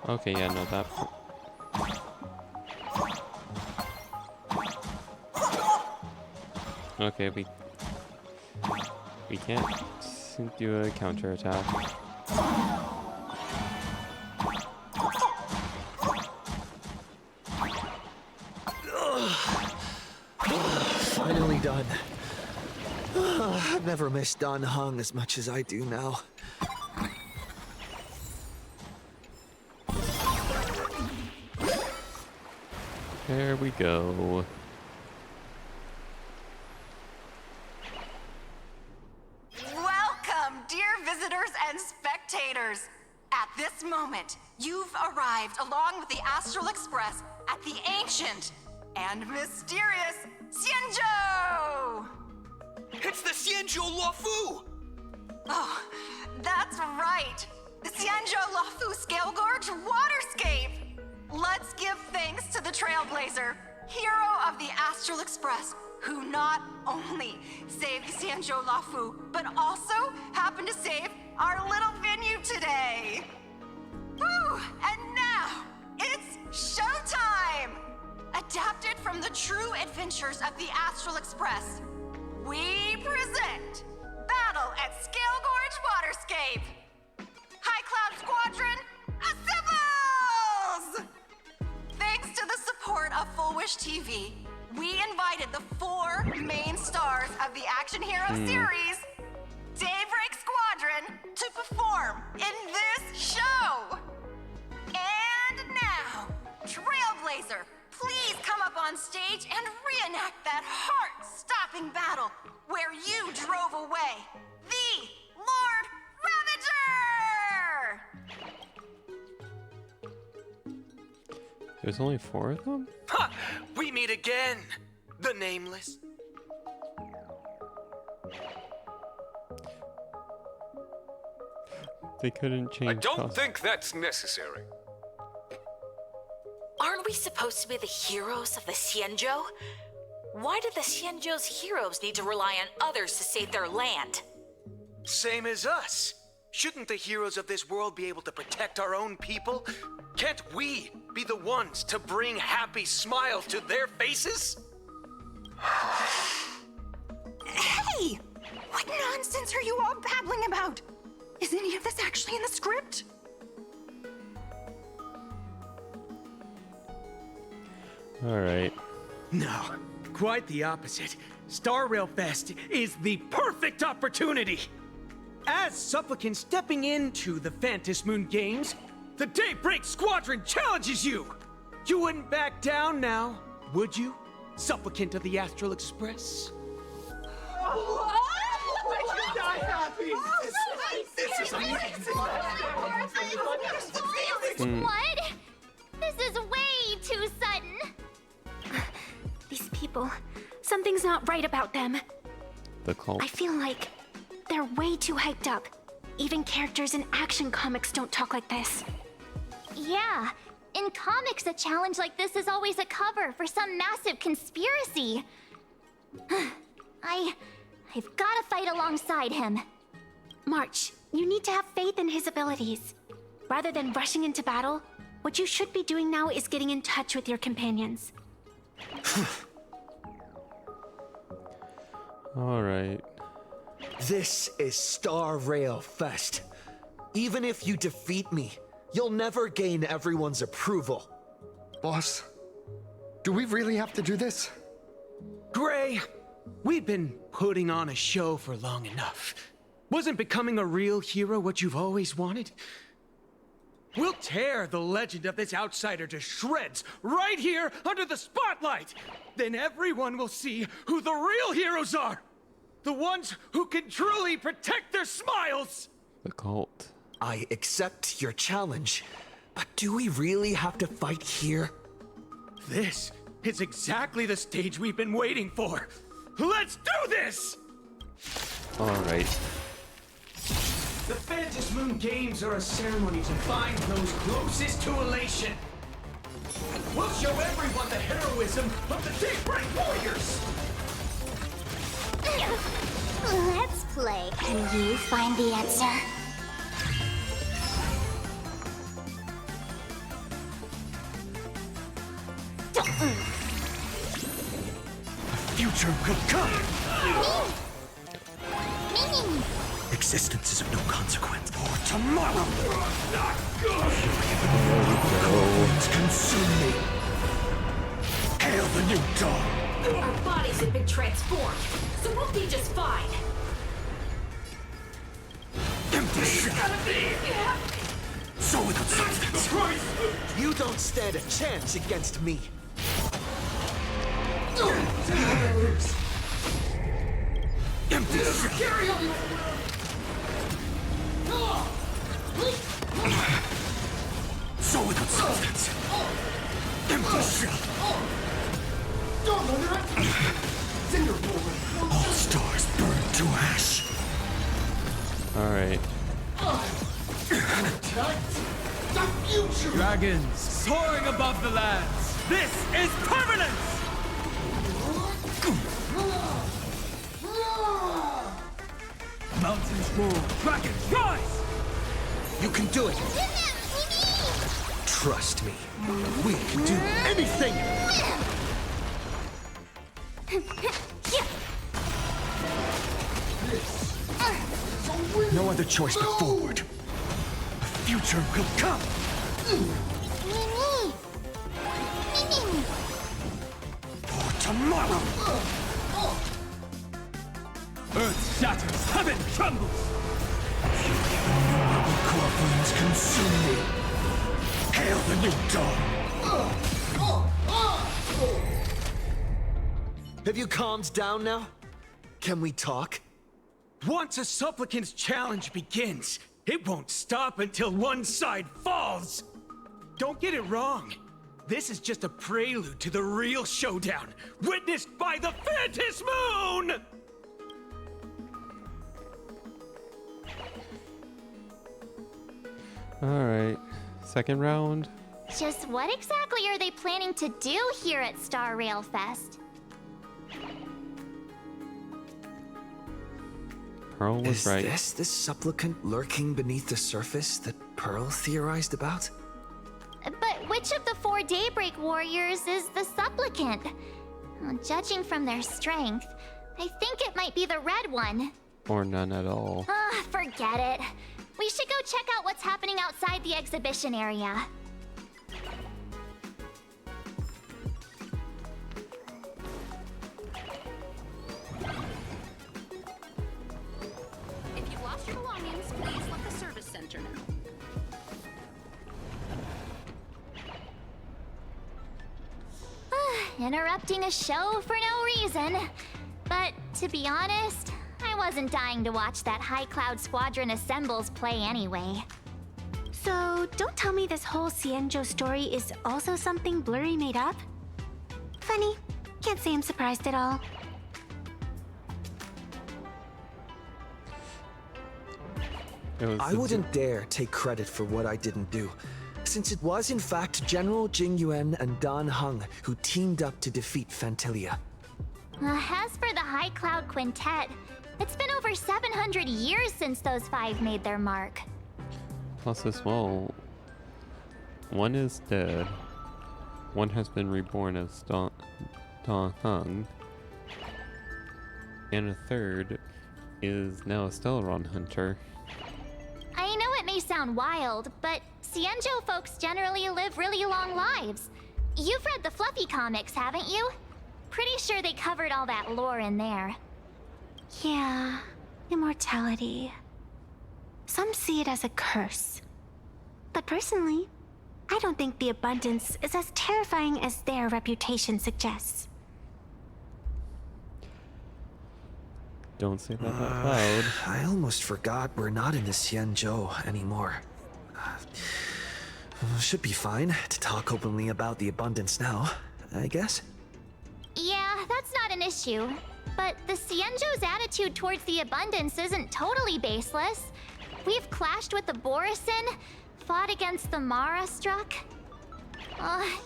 Okay, yeah, no, that. Okay, we can't do a counterattack. Finally done. I've never missed Dan Heng as much as I do now. There we go. Welcome, dear visitors and spectators. At this moment, you've arrived along with the Astral Express at the ancient and mysterious Xianzhou! It's the Xianzhou Luofu! Oh, that's right. The Xianzhou Luofu Scale Gorge Waterscape! Let's give thanks to the Trailblazer, hero of the Astral Express, who not only saved the Xianzhou Luofu, but also happened to save our little venue today. Whew, and now, it's showtime! Adapted from the true adventures of the Astral Express, we present Battle at Scale Gorge Waterscape! High Cloud Squadron, assembles! Thanks to the support of Full Wish TV, we invited the 4 main stars of the Action Hero series, Daybreak Squadron, to perform in this show! And now, Trailblazer, please come up on stage and reenact that heart-stopping battle where you drove away the Lord Ravager! There's only 4 of them? Ha! We meet again! The Nameless. They couldn't change. I don't think that's necessary. Aren't we supposed to be the heroes of the Xianzhou? Why do the Xianzhou's heroes need to rely on others to save their land? Same as us. Shouldn't the heroes of this world be able to protect our own people? Can't we be the ones to bring happy smiles to their faces? Hey! What nonsense are you all babbling about? Is any of this actually in the script? Alright. No, quite the opposite. Star Rail Fest is the perfect opportunity. As Supplicant stepping into the Phantom Moon Games, the Daybreak Squadron challenges you! You wouldn't back down now, would you? Supplicant of the Astral Express? This is amazing! What? This is way too sudden. These people, something's not right about them. The cult. I feel like they're way too hyped up. Even characters in action comics don't talk like this. Yeah, in comics, a challenge like this is always a cover for some massive conspiracy. I've gotta fight alongside him. March, you need to have faith in his abilities. Rather than rushing into battle, what you should be doing now is getting in touch with your companions. Alright. This is Star Rail Fest. Even if you defeat me, you'll never gain everyone's approval. Boss, do we really have to do this? Gray, we've been putting on a show for long enough. Wasn't becoming a real hero what you've always wanted? We'll tear the legend of this outsider to shreds right here under the spotlight! Then everyone will see who the real heroes are! The ones who can truly protect their smiles! The cult. I accept your challenge, but do we really have to fight here? This is exactly the stage we've been waiting for! Let's do this! Alright. The Phantom Moon Games are a ceremony to find those closest to elation. We'll show everyone the heroism of the Daybreak Warriors! Let's play. Can you find the answer? Future will come! Existence is of no consequence. For tomorrow! Winds consume me! Hail the new dawn! Our bodies have been transformed, so we'll be just fine. Empty shell! So without substance! You don't stand a chance against me. Empty shell! So without substance! Empty shell! Don't underestimate! All stars burn to ash! Alright. The future! Dragons soaring above the lands. This is permanence! Mountains roar, dragons rise! You can do it. Trust me. We can do anything! No other choice but forward. The future will come! For tomorrow! Earth shatters, heaven trembles! Core winds consume me! Hail the new dawn! Have you calmed down now? Can we talk? Once a supplicant's challenge begins, it won't stop until one side falls! Don't get it wrong. This is just a prelude to the real showdown, witnessed by the Phantom Moon! Alright. Second round. Just what exactly are they planning to do here at Star Rail Fest? Pearl was Is right. this the supplicant lurking beneath the surface that Pearl theorized about? But which of the 4 Daybreak Warriors is the supplicant? Well, judging from their strength, I think it might be the red one. Or none at all. Forget it. We should go check out what's happening outside the exhibition area. If you've lost your belongings, please let the service center know. Interrupting a show for no reason. But to be honest, I wasn't dying to watch that High Cloud Squadron Assembles play anyway. So, don't tell me this whole Xianzhou story is also something Blurry made up? Funny. Can't say I'm surprised at all. I wouldn't dare take credit for what I didn't do, since it was in fact General Jing Yuan and Dan Heng who teamed up to defeat Phantilia. As for the High Cloud Quintet, it's been over 700 years since those 5 made their mark. Plus as well, one is dead. One has been reborn as Da Heng. And a third is now a Stellaron hunter. I know it may sound wild, but Xianzhou folks generally live really long lives. You've read the Fluffy comics, haven't you? Pretty sure they covered all that lore in there. Yeah, immortality. Some see it as a curse. But personally, I don't think the abundance is as terrifying as their reputation suggests. Don't say that out loud. I almost forgot we're not in the Xianzhou anymore. Should be fine to talk openly about the abundance now, I guess. Yeah, that's not an issue. But the Xianzhou's attitude towards the abundance isn't totally baseless. We've clashed with the Borisin, fought against the Mara Struck.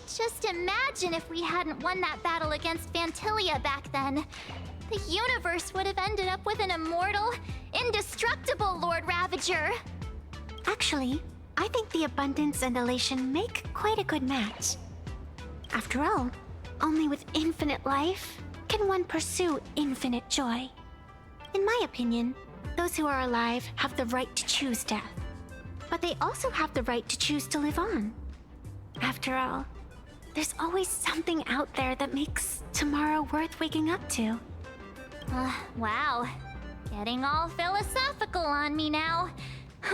Just imagine if we hadn't won that battle against Phantilia back then. The universe would have ended up with an immortal, indestructible Lord Ravager. Actually, I think the abundance and elation make quite a good match. After all, Only with infinite life can one pursue infinite joy. In my opinion, those who are alive have the right to choose death. But they also have the right to choose to live on. After all, there's always something out there that makes tomorrow worth waking up to. Wow. Getting all philosophical on me now.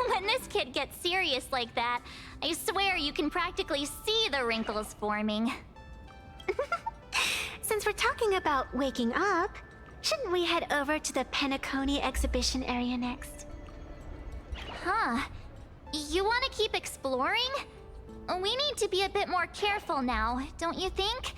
When this kid gets serious like that, I swear you can practically see the wrinkles forming. Since we're talking about waking up, shouldn't we head over to the Penacony exhibition area next? Huh. You want to keep exploring? We need to be a bit more careful now, don't you think?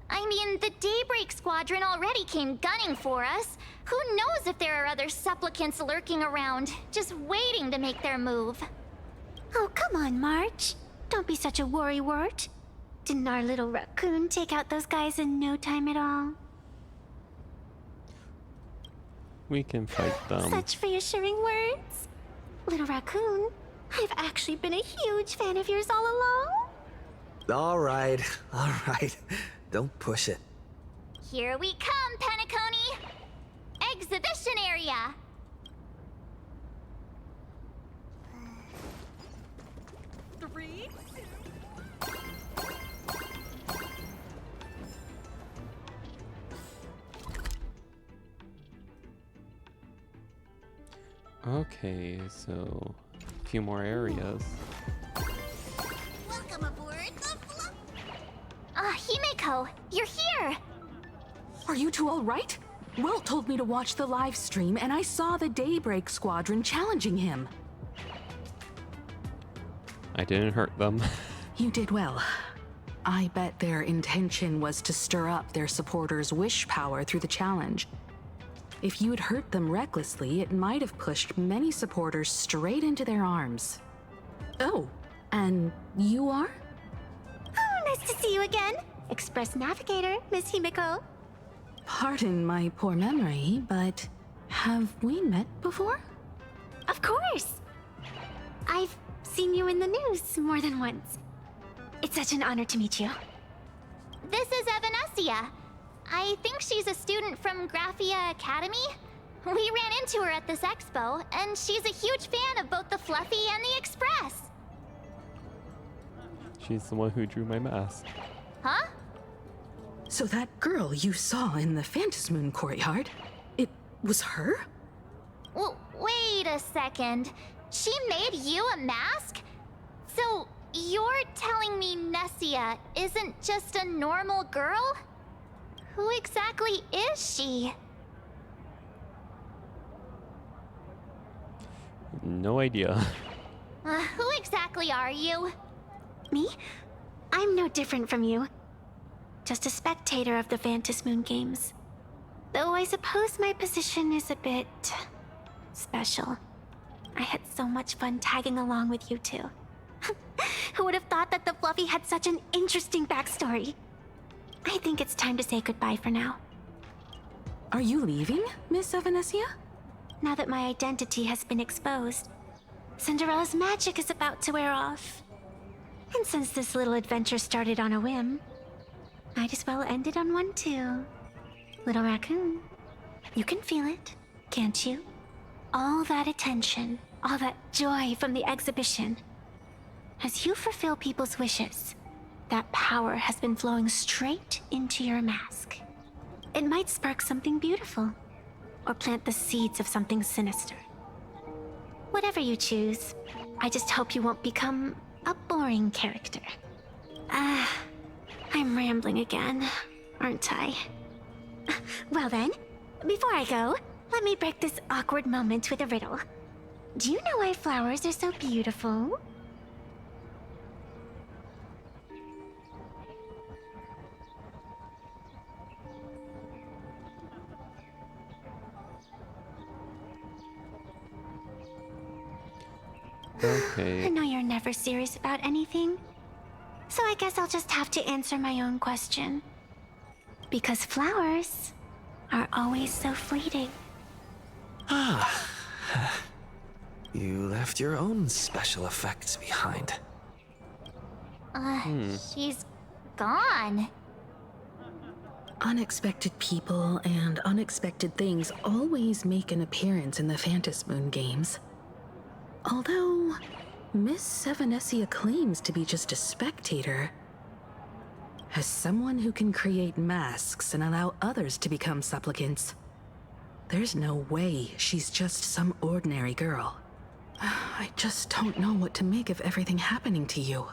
I mean, the Daybreak Squadron already came gunning for us. Who knows if there are other supplicants lurking around, just waiting to make their move. Oh, come on, March. Don't be such a worrywart. Didn't our little raccoon take out those guys in no time at all? We can fight them. Such reassuring words. Little raccoon, I've actually been a huge fan of yours all along. All right. Don't push it. Here we come, Penacony! Exhibition area! Three, Okay, so a few more areas. Welcome aboard the Himeko, you're here! Are you two all right? Will told me to watch the live stream, and I saw the Daybreak Squadron challenging him. I didn't hurt them. You did well. I bet their intention was to stir up their supporters' wish power through the challenge. If you'd hurt them recklessly, it might have pushed many supporters straight into their arms. Oh, and you are? Oh, nice to see you again. Express Navigator, Miss Himeko. Pardon my poor memory, but have we met before? Of course. I've seen you in the news more than once. It's such an honor to meet you. This is Evanescia. I think she's a student from Graphia Academy. We ran into her at this expo, and she's a huge fan of both the Fluffy and the Express. She's the one who drew my mask. Huh? So that girl you saw in the Phantasmoon courtyard, it was her? Wait a second. She made you a mask? So you're telling me Nessia isn't just a normal girl? Who exactly is she? No idea. Who exactly are you? Me? I'm no different from you. Just a spectator of the Phantasmoon games. Though I suppose my position is a bit special. I had so much fun tagging along with you two. Who would have thought that the Fluffy had such an interesting backstory? I think it's time to say goodbye for now. Are you leaving, Miss Evanescia? Now that my identity has been exposed, Cinderella's magic is about to wear off. And since this little adventure started on a whim, might as well end it on one too. Little raccoon, you can feel it, can't you? All that attention, all that joy from the exhibition. As you fulfill people's wishes, that power has been flowing straight into your mask. It might spark something beautiful, or plant the seeds of something sinister. Whatever you choose, I just hope you won't become a boring character. I'm rambling again, aren't I? Well then, before I go, let me break this awkward moment with a riddle. Do you know why flowers are so beautiful? Okay. I know you're never serious about anything, so I guess I'll just have to answer my own question. Because flowers are always so fleeting. Ah. You left your own special effects behind. She's gone. Unexpected people and unexpected things always make an appearance in the Phantasmoon games. Although, Miss Sevenesia claims to be just a spectator. As someone who can create masks and allow others to become supplicants, there's no way she's just some ordinary girl. I just don't know what to make of everything happening to you.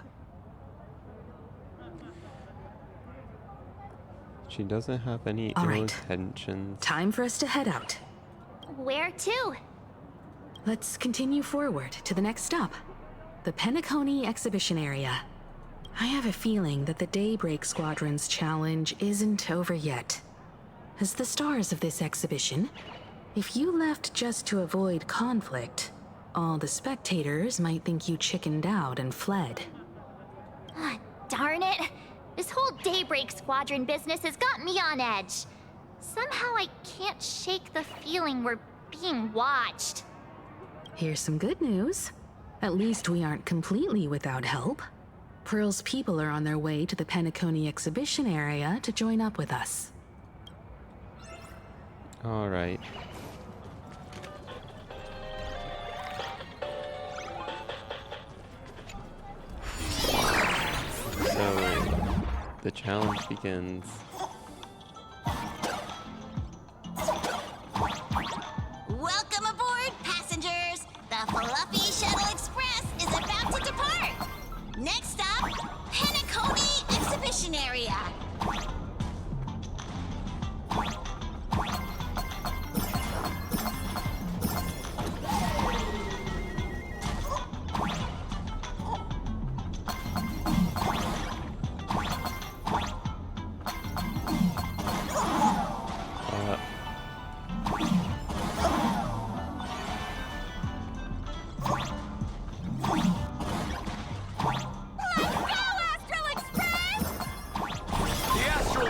She doesn't have any All ill right. intentions. Time for us to head out. Where to? Let's continue forward to the next stop, the Penacony Exhibition Area. I have a feeling that the Daybreak Squadron's challenge isn't over yet. As the stars of this exhibition, if you left just to avoid conflict, all the spectators might think you chickened out and fled. Ah, darn it! This whole Daybreak Squadron business has got me on edge. Somehow I can't shake the feeling we're being watched. Here's some good news. At least we aren't completely without help. Pearl's people are on their way to the Penacony Exhibition Area to join up with us. All right. So, the challenge begins. Welcome aboard, passengers! The Fluffy Shuttle Express is about to depart! Next stop, Penacony Exhibition Area.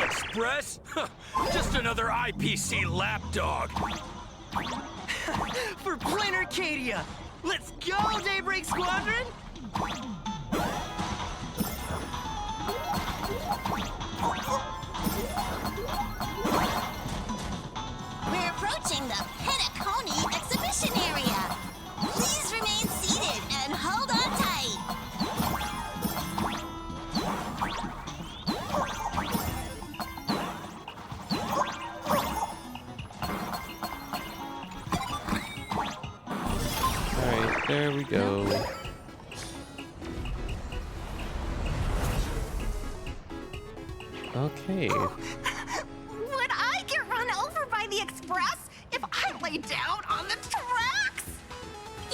Express? Just another IPC lapdog. For Plain Arcadia! Let's go, Daybreak Squadron! We're approaching the Penacony Exhibition Area. Please remain seated and hold on tight. Alright, there we go. Okay. Would I get run over by the Express if I lay down on the tracks?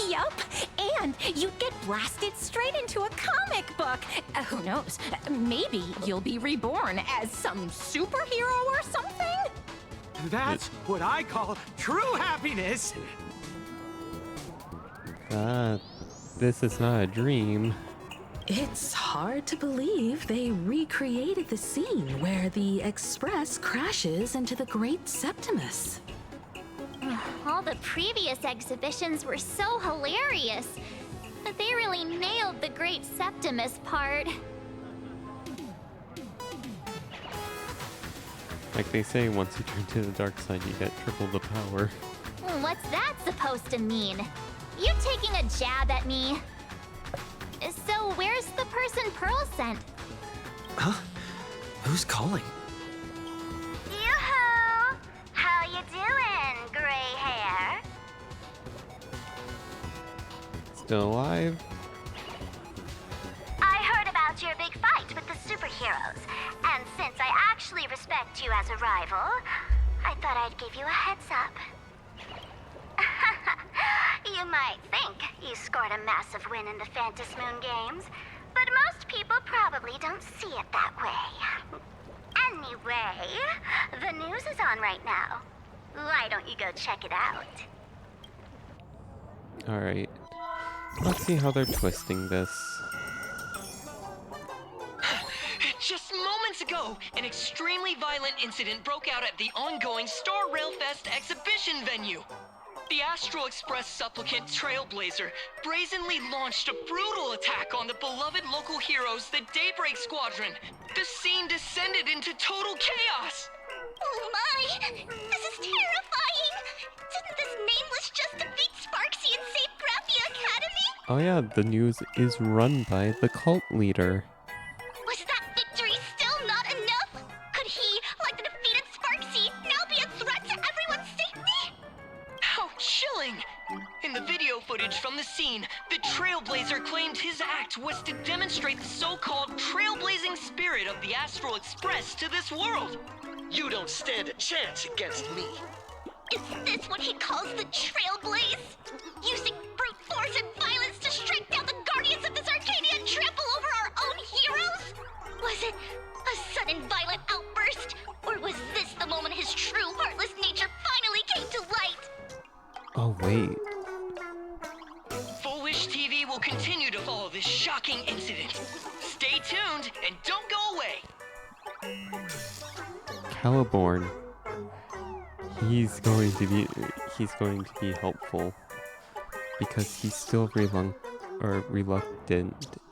Yup, and you'd get blasted straight into a comic book. Who knows? Maybe you'll be reborn as some superhero or something? That's what I call true happiness. This is not a dream. It's hard to believe they recreated the scene where the Express crashes into the Great Septimus. All the previous exhibitions were so hilarious, but they really nailed the Great Septimus part. Like they say, once you turn to the dark side, you get triple the power. What's that supposed to mean? You taking a jab at me? So where's the person Pearl sent? Huh? Who's calling? Yoo-hoo! How you doing, gray hair? Still alive? I heard about your big fight with the superheroes, and since I actually respect you as a rival, I thought I'd give you a heads up. You might think you scored a massive win in the Phantasmoon games, but most people probably don't see it that way. Anyway, the news is on right now. Why don't you go check it out? Alright. Let's see how they're twisting this. Just moments ago, an extremely violent incident broke out at the ongoing Star Railfest exhibition venue. The Astral Express supplicant Trailblazer brazenly launched a brutal attack on the beloved local heroes, the Daybreak Squadron. The scene descended into total chaos. Oh my! This is terrifying! Didn't this nameless just defeat Sparksy and save Graphia Academy? Oh yeah, the news is run by the cult leader. Was that victory still not enough? Could he, like the defeated Sparksy, now be a threat to everyone's safety? How chilling! In the video footage from the scene, the Trailblazer claimed his act was to demonstrate the so-called trailblazing spirit of the Astral Express to this world. You don't stand a chance against me. Is this what he calls the Trailblaze? Using brute force and violence to strike down the guardians of this Arcadia and trample over our own heroes? Was it a sudden violent outburst? Or was this the moment his true heartless nature finally came to light? Oh wait. Full Wish TV will continue to follow this shocking incident. Stay tuned and don't go away. Caliborn. He's going to be helpful because he's still reluctant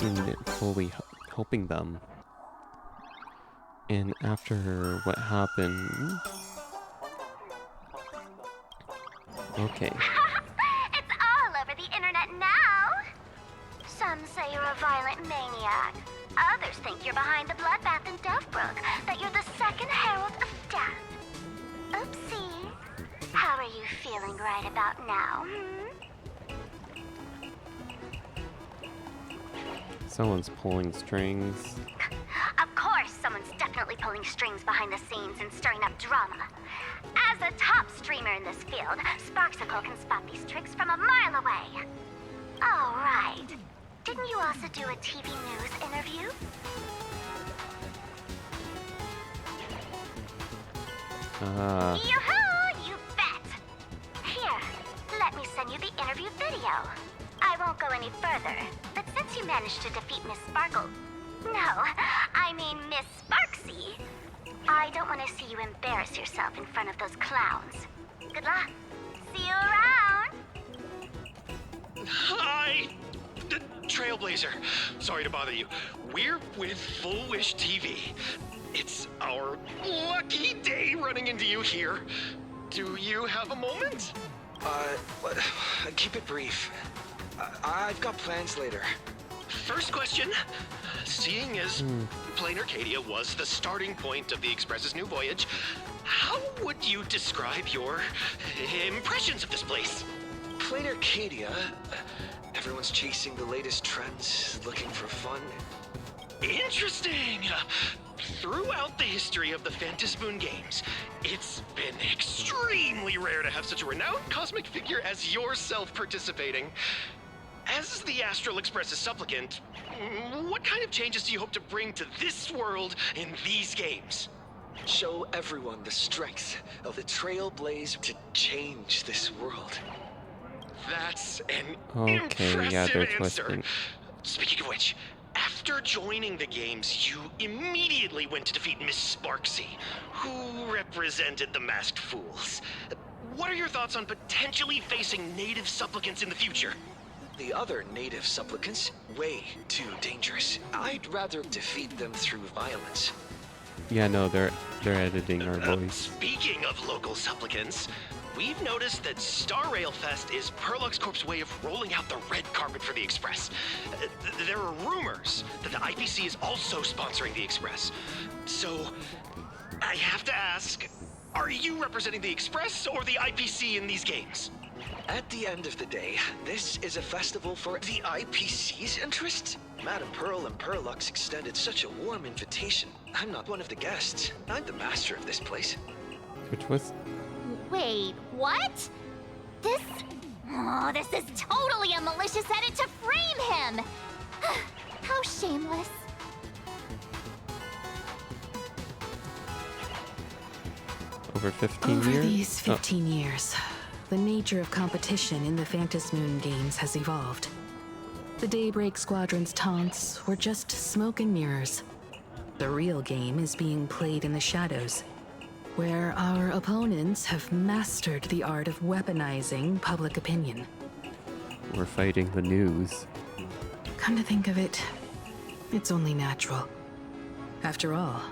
in fully helping them. And after what happened, okay. It's all over the internet now. Some say you're a violent maniac. Others think you're behind the bloodbath in Deathbrook, that you're the second herald of death. Oopsie. How are you feeling right about now, Someone's pulling strings. Of course, someone's definitely pulling strings behind the scenes and stirring up drama. As a top streamer in this field, Sparksicle can spot these tricks from a mile away. All right. Didn't you also do a TV news interview? Yoo-hoo! You bet! Here, let me send you the interview video. I won't go any further, but since you managed to defeat Miss Sparkle... No, I mean Miss Sparksy. I don't want to see you embarrass yourself in front of those clowns. Good luck. See you around! Hi! Trailblazer. Sorry to bother you. We're with Full Wish TV. It's our lucky day running into you here. Do you have a moment? Keep it brief. I've got plans later. First question. Seeing as Plane Arcadia was the starting point of the Express's new voyage, how would you describe your impressions of this place? Plane Arcadia? Everyone's chasing the latest trends, looking for fun. Interesting! Throughout the history of the Phantasmoon games, it's been extremely rare to have such a renowned cosmic figure as yourself participating. As the Astral Express's supplicant, what kind of changes do you hope to bring to this world in these games? Show everyone the strength of the Trailblaze to change this world. That's an Okay, yeah, impressive they're answer. twisting. Speaking of which, after joining the games, you immediately went to defeat Miss Sparksy, who represented the Masked Fools. What are your thoughts on potentially facing native supplicants in the future? The other native supplicants, way too dangerous. I'd rather defeat them through violence. Yeah, no, they're editing our voice. Speaking of local supplicants, we've noticed that Star Rail Fest is Perlux Corp's way of rolling out the red carpet for the Express. There are rumors that the IPC is also sponsoring the Express. So, I have to ask, are you representing the Express or the IPC in these games? At the end of the day, this is a festival for the IPC's interests. Madame Pearl and Perlux extended such a warm invitation. I'm not one of the guests. I'm the master of this place. Which was... Wait, what? This... Oh, this is totally a malicious edit to frame him! How shameless. Over 15 Over years? these 15 years, the nature of competition in the Phantasmoon games has evolved. The Daybreak Squadron's taunts were just smoke and mirrors. The real game is being played in the shadows, where our opponents have mastered the art of weaponizing public opinion. We're fighting the news. Come to think of it, it's only natural. After all,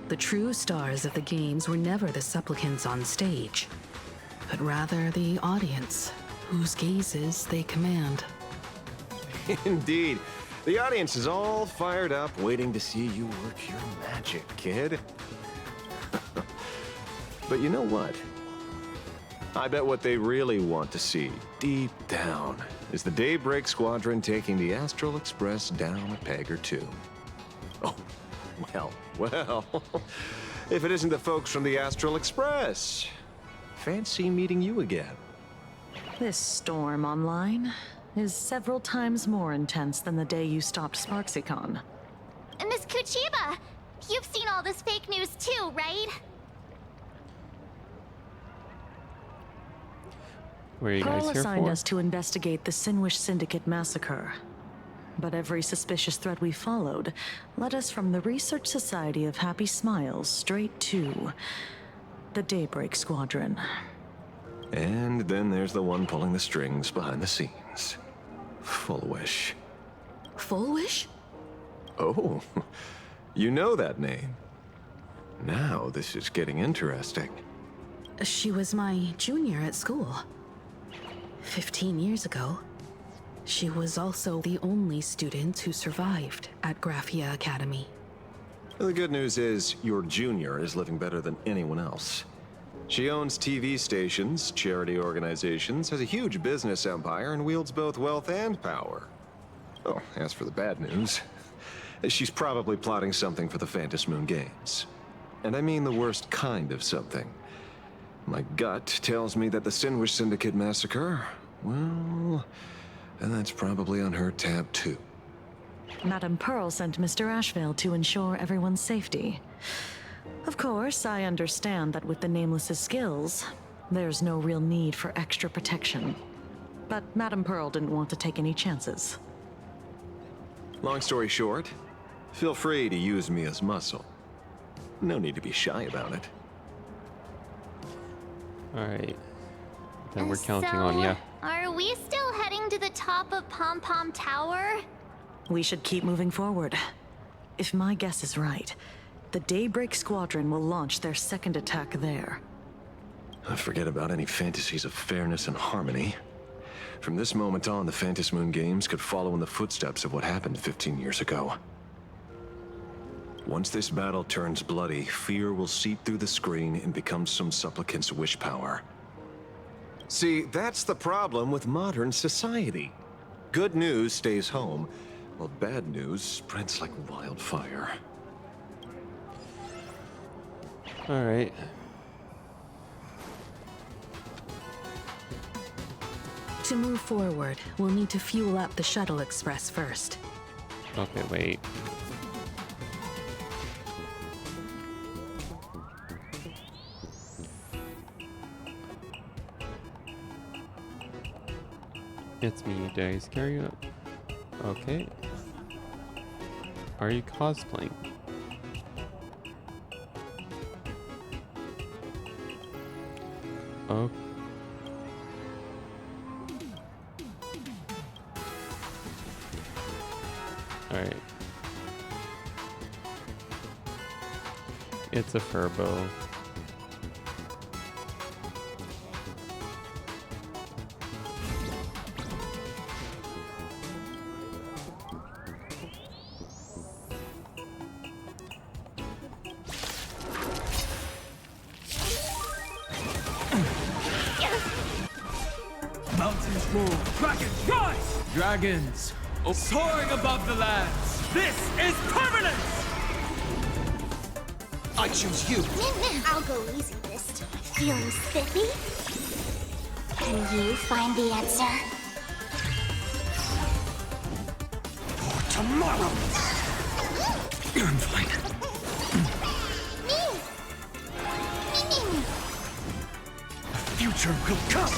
The true stars of the games were never the supplicants on stage, but rather the audience, whose gazes they command. Indeed. The audience is all fired up, waiting to see you work your magic, kid. But you know what? I bet what they really want to see, deep down, is the Daybreak Squadron taking the Astral Express down a peg or two. Oh, well, if it isn't the folks from the Astral Express. Fancy meeting you again. This storm online is several times more intense than the day you stopped SparksyCon. Miss Kuchiba, you've seen all this fake news too, right? What are you guys Pearl here assigned for? us to investigate the Sinwish Syndicate massacre. But every suspicious thread we followed led us from the Research Society of Happy Smiles straight to the Daybreak Squadron. And then there's the one pulling the strings behind the scenes. Full Wish. Full Wish? Oh, you know that name. Now this is getting interesting. She was my junior at school. 15 years ago. She was also the only student who survived at Graphia Academy. The good news is your junior is living better than anyone else. She owns TV stations, charity organizations, has a huge business empire, and wields both wealth and power. Oh, as for the bad news, she's probably plotting something for the Phantom Moon Games. And I mean the worst kind of something. My gut tells me that the Sinwish Syndicate massacre, well, and that's probably on her tab too. Madame Pearl sent Mr. Ashvale to ensure everyone's safety. Of course, I understand that with the Nameless's skills, there's no real need for extra protection. But Madame Pearl didn't want to take any chances. Long story short, feel free to use me as muscle. No need to be shy about it. Alright. Then we're counting on ya. Are we still heading to the top of Pom Pom Tower? We should keep moving forward. If my guess is right, the Daybreak Squadron will launch their second attack there. Forget about any fantasies of fairness and harmony. From this moment on, the Phantom Moon Games could follow in the footsteps of what happened 15 years ago. Once this battle turns bloody, fear will seep through the screen and become some supplicant's wish power. See, that's the problem with modern society. Good news stays home, while bad news spreads like wildfire. Alright. To move forward, we'll need to fuel up the Shuttle Express first. Okay, wait. It's me, did I scare you? Okay. Are you cosplaying? Oh. Alright. It's a Furbo. Mountains move, dragons rise! Dragons soaring above the lands. This is permanence! I choose you. I'll go easy this time. Feeling spiffy? Can you find the answer? For tomorrow. I'm fine. Me! The future will come.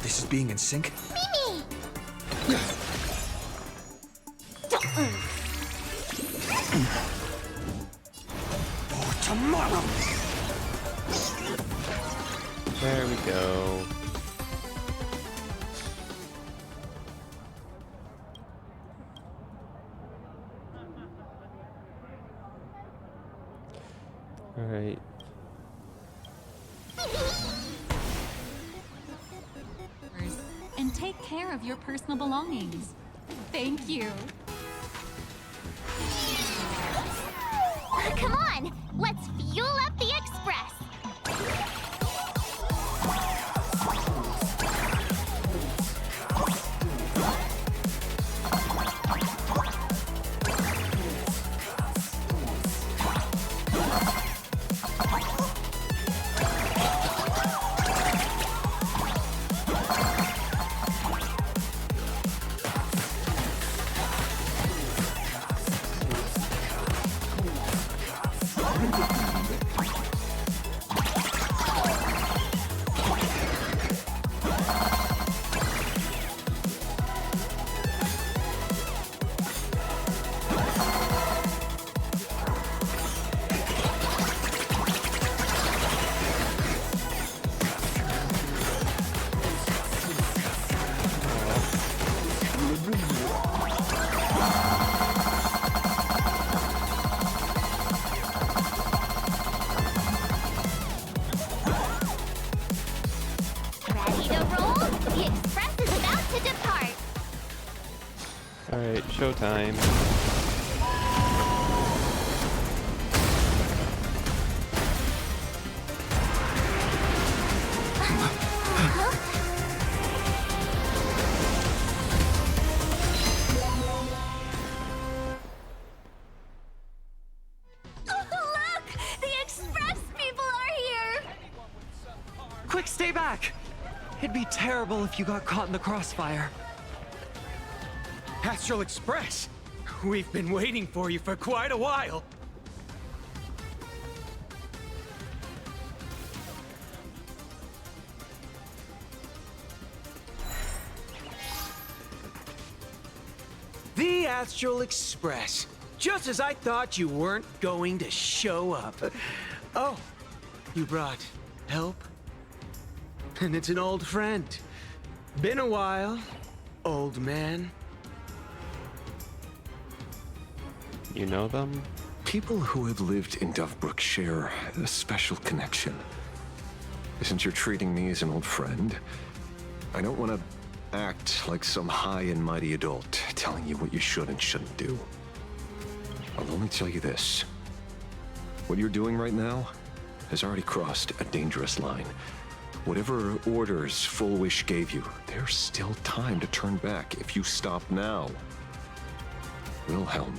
This is being in sync. Mimi! For tomorrow. There we go. Alright. And take care of your personal belongings. Thank you. Come on, let's fuel up the Express. Alright, showtime. Look! The Express people are here! Quick, stay back! It'd be terrible if you got caught in the crossfire. Astral Express! We've been waiting for you for quite a while. The Astral Express. Just as I thought you weren't going to show up. Oh, you brought help? And it's an old friend. Been a while, old man. You know them? People who have lived in Dovebrook share a special connection. Since you're treating me as an old friend, I don't want to act like some high and mighty adult telling you what you should and shouldn't do. I'll only tell you this. What you're doing right now has already crossed a dangerous line. Whatever orders Full Wish gave you, there's still time to turn back if you stop now. Wilhelm,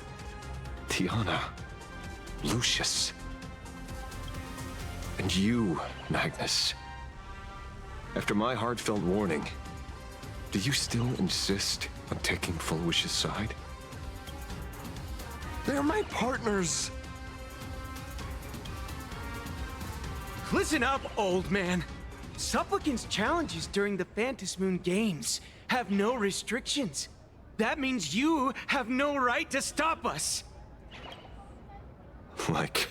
Tiana, Lucius, and you, Magnus. After my heartfelt warning, do you still insist on taking Full Wish's side? They're my partners. Listen up, old man. Supplicant's challenges during the Phantasmoon Games have no restrictions. That means you have no right to stop us. Like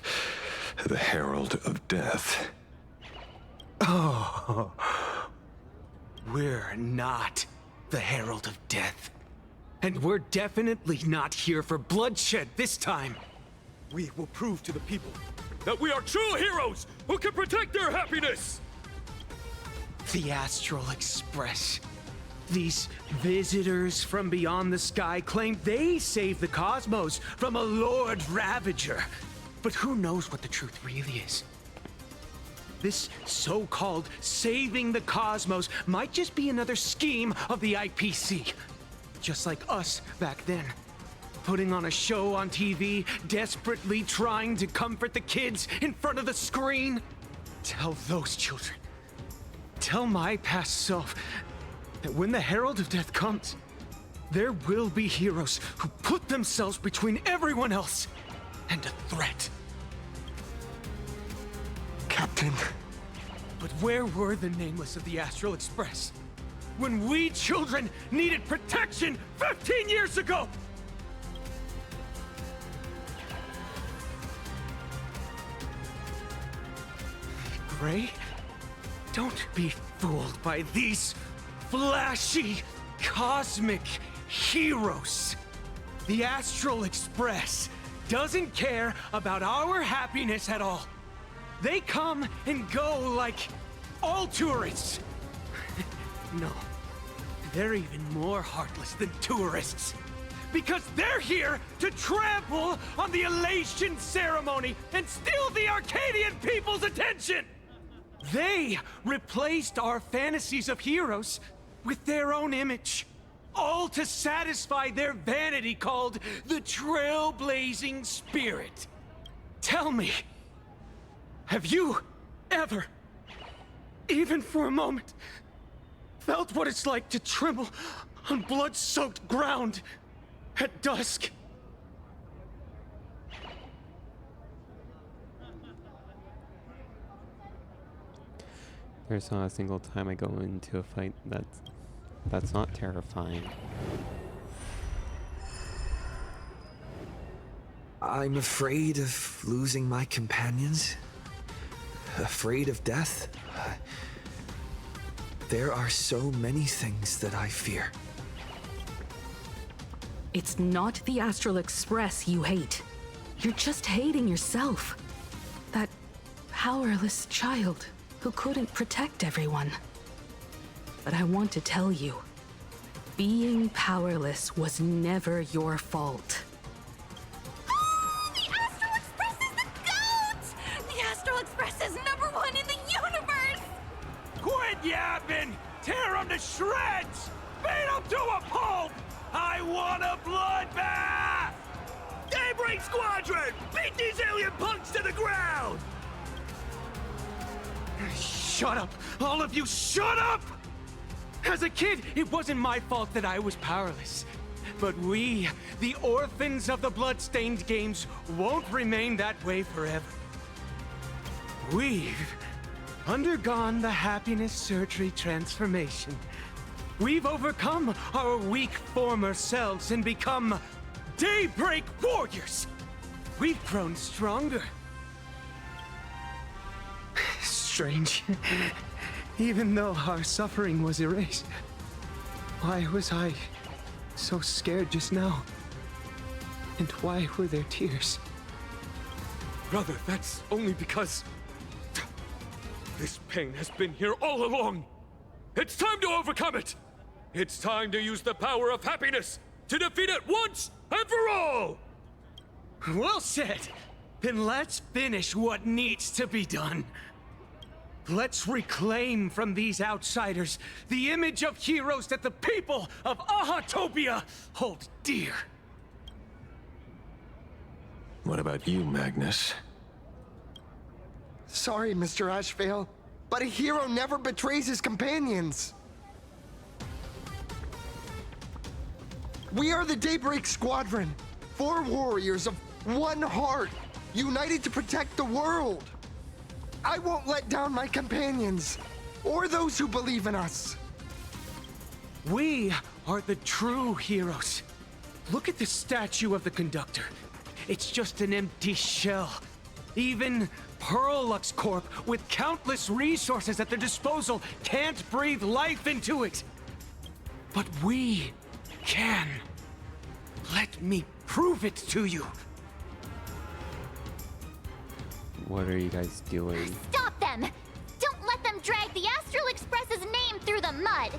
the Herald of Death. Oh, we're not the Herald of Death. And we're definitely not here for bloodshed this time. We will prove to the people that we are true heroes who can protect their happiness! The Astral Express. These visitors from beyond the sky claim they saved the cosmos from a Lord Ravager. But who knows what the truth really is? This so-called saving the cosmos might just be another scheme of the IPC. Just like us back then. Putting on a show on TV, desperately trying to comfort the kids in front of the screen. Tell those children. Tell my past self that when the Herald of Death comes, there will be heroes who put themselves between everyone else and a threat. Captain. But where were the nameless of the Astral Express when we children needed protection 15 years ago? Gray, don't be fooled by these flashy, cosmic heroes. The Astral Express doesn't care about our happiness at all. They come and go like all tourists. No, they're even more heartless than tourists. Because they're here to trample on the elation ceremony and steal the Arcadian people's attention! They replaced our fantasies of heroes with their own image, all to satisfy their vanity called the Trailblazing Spirit. Tell me, have you ever, even for a moment, felt what it's like to tremble on blood-soaked ground at dusk? There's not a single time I go into a fight that's not terrifying. I'm afraid of losing my companions. Afraid of death. There are so many things that I fear. It's not the Astral Express you hate. You're just hating yourself. That powerless child who couldn't protect everyone. But I want to tell you, being powerless was never your fault. The Astral Express is the GOAT! The Astral Express is #1 in the universe! Quit yapping! Tear them to shreds! Beat them to a pulp! I want a bloodbath! Daybreak Squadron! Beat these alien punks to the ground! Shut up! All of you, shut up! As a kid, it wasn't my fault that I was powerless. But we, the orphans of the Bloodstained Games, won't remain that way forever. We've undergone the happiness surgery transformation. We've overcome our weak former selves and become Daybreak Warriors. We've grown stronger. Strange. Even though our suffering was erased, why was I so scared just now? And why were there tears? Brother, that's only because this pain has been here all along. It's time to overcome it. It's time to use the power of happiness to defeat it once and for all. Well said. Then let's finish what needs to be done. Let's reclaim from these outsiders the image of heroes that the people of Ahatopia hold dear. What about you, Magnus? Sorry, Mr. Ashvale, but a hero never betrays his companions. We are the Daybreak Squadron, 4 warriors of one heart, united to protect the world. I won't let down my companions, or those who believe in us. We are the true heroes. Look at the statue of the conductor. It's just an empty shell. Even Pearl-Lux Corp, with countless resources at their disposal, can't breathe life into it. But we can. Let me prove it to you. What are you guys doing? Stop them! Don't let them drag the Astral Express's name through the mud!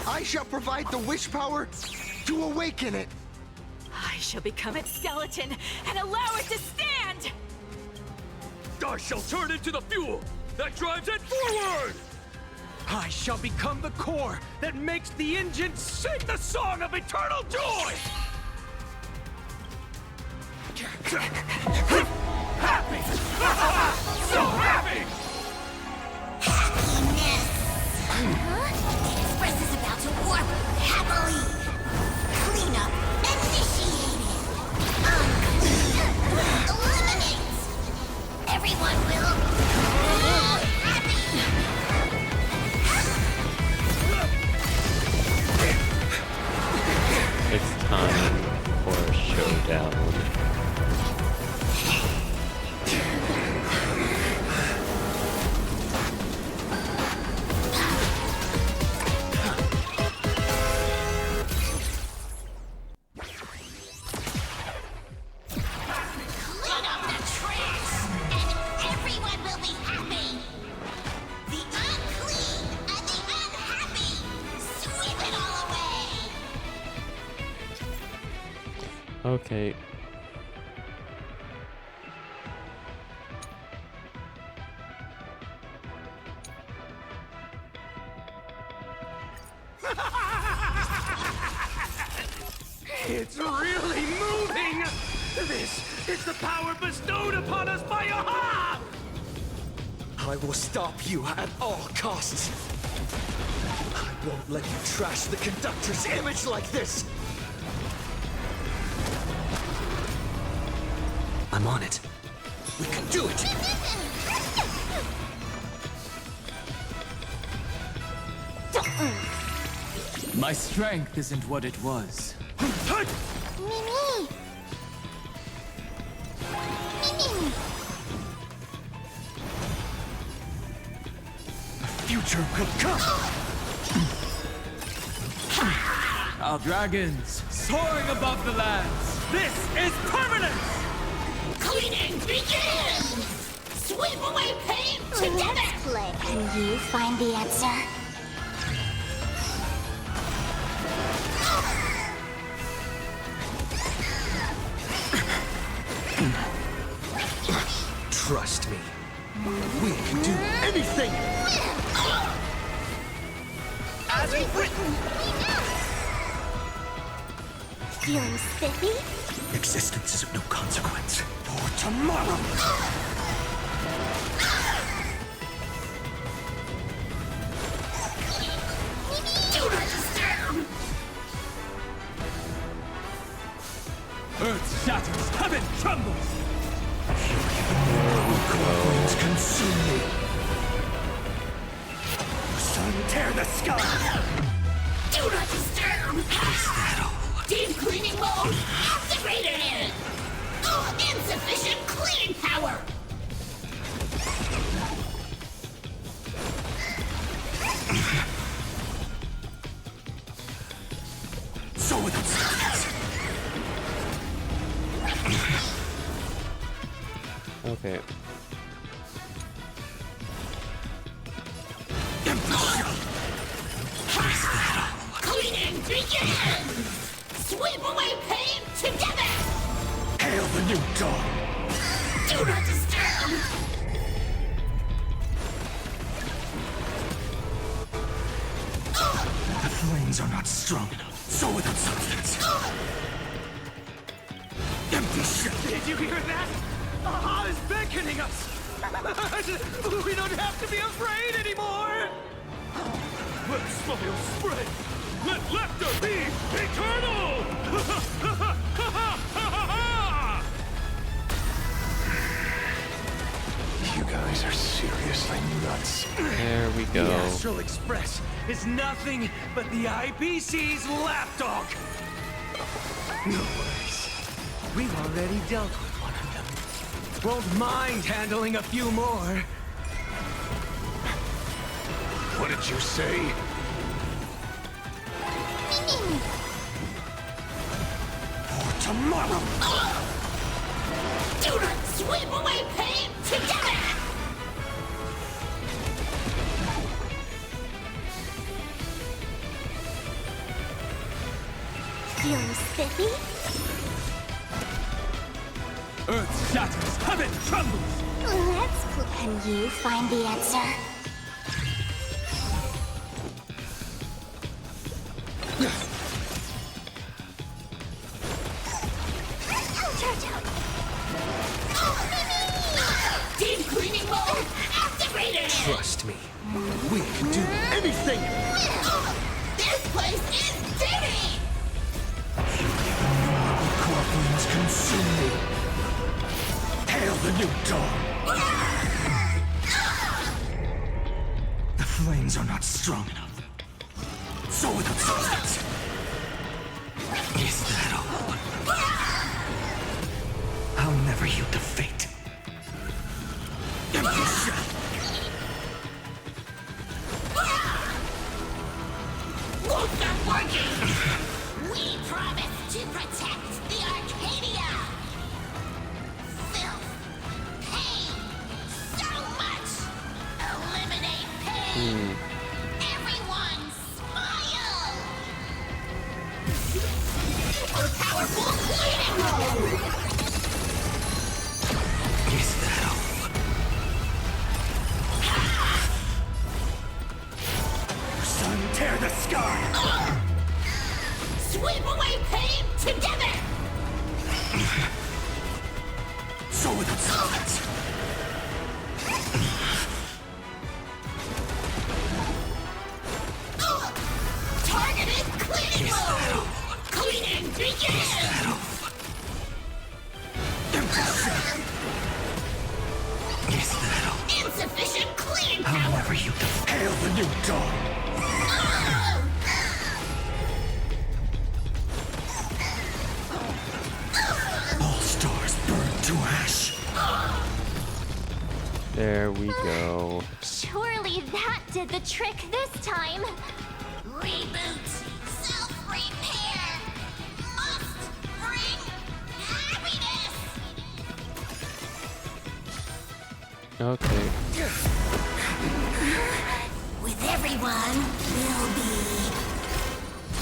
I shall provide the wish power to awaken it. I shall become its skeleton and allow it to stand! I shall turn into the fuel that drives it forward! I shall become the core that makes the engine sing the song of eternal joy! Happy! So happy! Happiness! The Express is about to warp happily! Cleanup initiated! Eliminate! Everyone will be happy! It's time for a showdown. Okay. It's really moving! This is the power bestowed upon us by Aha! I will stop you at all costs. I won't let you trash the conductor's image like this! I'm on it. We can do it! My strength isn't what it was. Mimi! Mimi! Future will come! Our dragons, soaring above the lands. This is permanence! Cleaning begins! Sweep away pain together! Let's play. Can you find the answer? Trust me. We can do anything! As we've written! Feeling spiffy? Existence is of no consequence. For tomorrow! Do not disturb! Earth shatters, heaven trembles! Flames consume me! Sun, tear the sky! Do not disturb! Is that all? Deep cleaning mode activated! Insufficient cleaning power! So without substance! Okay. Cleaning begins! Sweep away pain together! Hail the new dawn! Do not disturb! The flames are not strong enough. So without substance! Empty shell! Did you hear that? Aha is beckoning us! We don't have to be afraid anymore! Let smile spread! Let laughter be eternal! You guys are seriously nuts. There we go. The Astral Express is nothing but the IPC's lapdog! No worries. We've already dealt with one of them. Won't mind handling a few more. What did you say? For tomorrow! Do not sweep away pain together! Feeling spiffy? Earth shatters, heaven trembles! Can you find the answer? Deep cleaning mode activated! Trust me. We can do anything! This place is dirty! Core flames consume me! Hail the new dawn! The flames are not strong enough. So without substance! Is that all? I'll never yield to fate. Empty shell! Won't that working? We promise to protect the Arcadia! Filth! Pain! So much! Eliminate pain! Everyone smile! super powerful cleaning mode! Is that all? Son, tear the sky! Sweep away pain together! So with its silence. Targeted cleaning mode! Cleaning begins! Is that all? Insufficient cleaning How power! ever you hail the new dawn! All stars burn to ash! There we go. Surely that did the trick this time. Reboot. Self-repair. Must bring happiness. Okay. With everyone, we'll be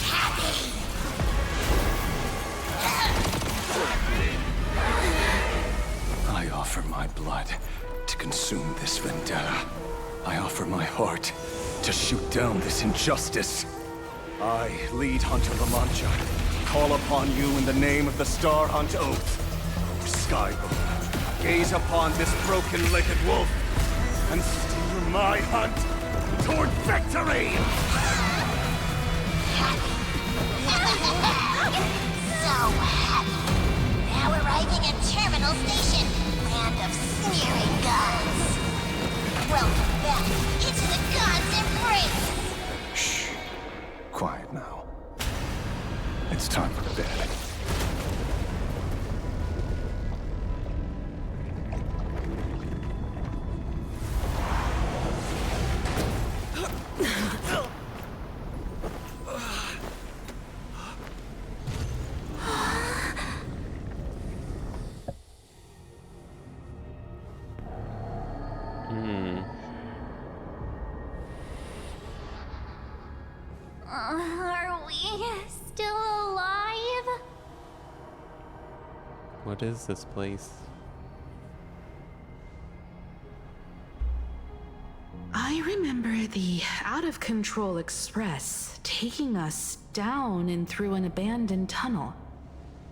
happy. I offer my blood to consume this vendetta. I offer my heart to shoot down this injustice. I, lead Hunter La Mancha, call upon you in the name of the Star Hunt Oath. O Skybow, gaze upon this broken-legged wolf and steer my hunt toward victory! So happy. Now arriving at Terminal Station, land of sneering gods. Welcome back into the gods' embrace. Shh. Quiet now. It's time for bed. Are we still alive? What is this place? I remember the out-of-control express taking us down and through an abandoned tunnel.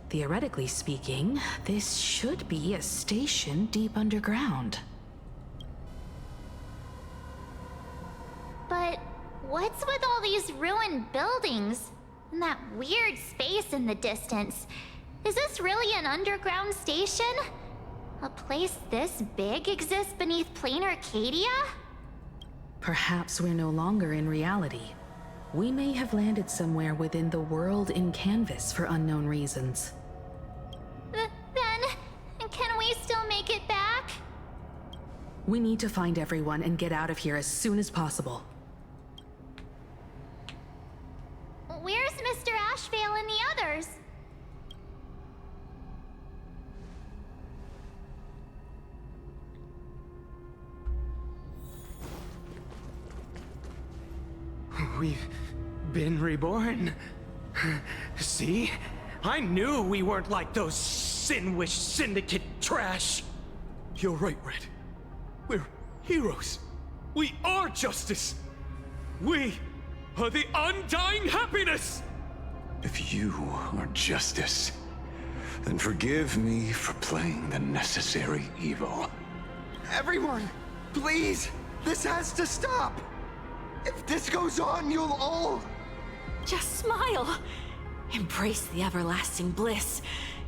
Theoretically speaking, this should be a station deep underground. But what's with all these ruined buildings? And that weird space in the distance? Is this really an underground station? A place this big exists beneath plain Arcadia? Perhaps we're no longer in reality. We may have landed somewhere within the world in canvas for unknown reasons. Then, can we still make it back? We need to find everyone and get out of here as soon as possible. Where's Mr. Ashvale and the others? We've been reborn. See? I knew we weren't like those Sin-Wish Syndicate trash. You're right, Red. We're heroes. We are justice. We are the undying happiness! If you are justice, then forgive me for playing the necessary evil. Everyone, please, this has to stop. If this goes on, you'll all... Just smile. Embrace the everlasting bliss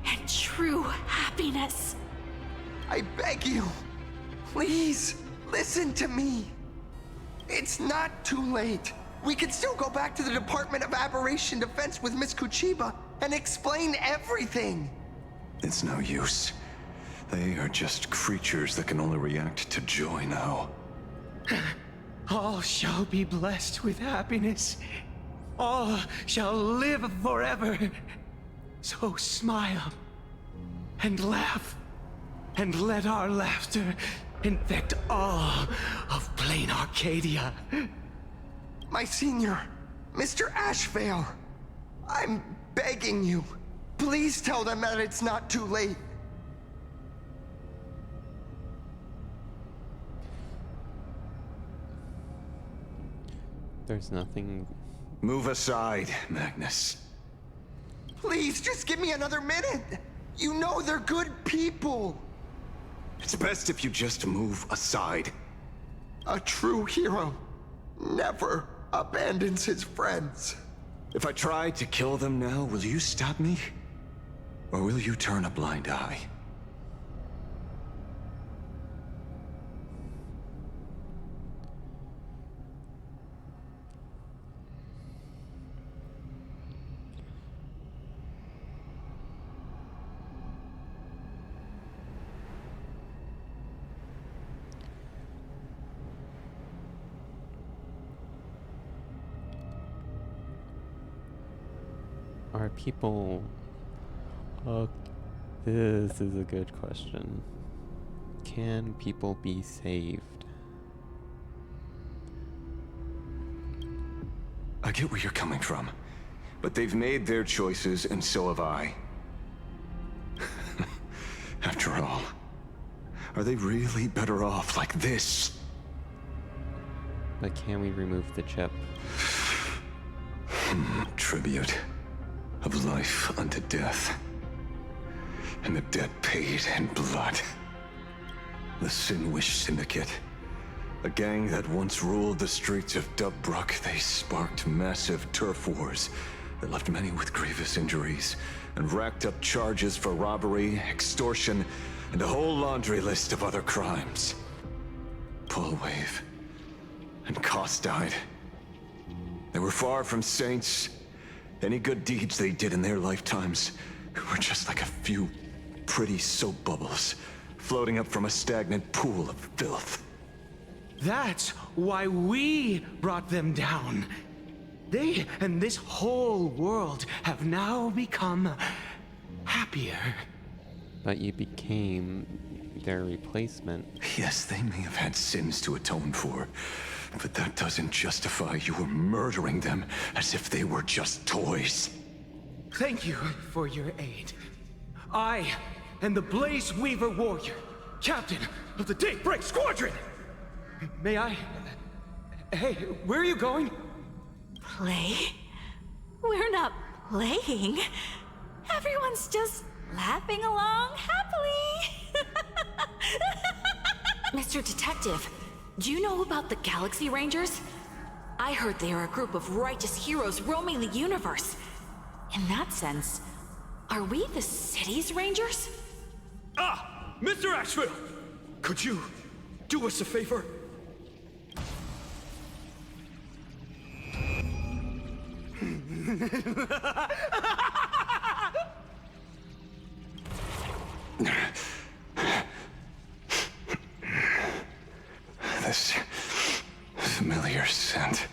and true happiness. I beg you, please, listen to me. It's not too late. We can still go back to the Department of Aberration Defense with Miss Kuchiba and explain everything. It's no use. They are just creatures that can only react to joy now. All shall be blessed with happiness. All shall live forever. So smile and laugh, and let our laughter infect all of plain Arcadia. My senior, Mr. Ashvale, I'm begging you. Please tell them that it's not too late. There's nothing. Move aside, Magnus. Please, just give me another minute. You know they're good people. It's best if you just move aside. A true hero never abandons his friends. If I try to kill them now, will you stop me? Or will you turn a blind eye? Are people... this is a good question. Can people be saved? I get where you're coming from, but they've made their choices, and so have I. After all, are they really better off like this? But can we remove the chip? Tribute of life unto death, and the debt paid in blood. The Sinwish Syndicate, a gang that once ruled the streets of Dubbrook. They sparked massive turf wars that left many with grievous injuries and racked up charges for robbery, extortion, and a whole laundry list of other crimes. Pullwave and Koss died. They were far from saints. Any good deeds they did in their lifetimes were just like a few pretty soap bubbles floating up from a stagnant pool of filth. That's why we brought them down. They and this whole world have now become happier. But you became their replacement. Yes, they may have had sins to atone for, but that doesn't justify your murdering them as if they were just toys. Thank you for your aid. I am the Blaze Weaver Warrior, captain of the Daybreak Squadron! May I... Hey, where are you going? Play? We're not playing. Everyone's just laughing along happily. Mr. Detective, do you know about the Galaxy Rangers? I heard they are a group of righteous heroes roaming the universe. In that sense, are we the city's Rangers? Ah! Mr. Asheville! Could you do us a favor? This familiar scent.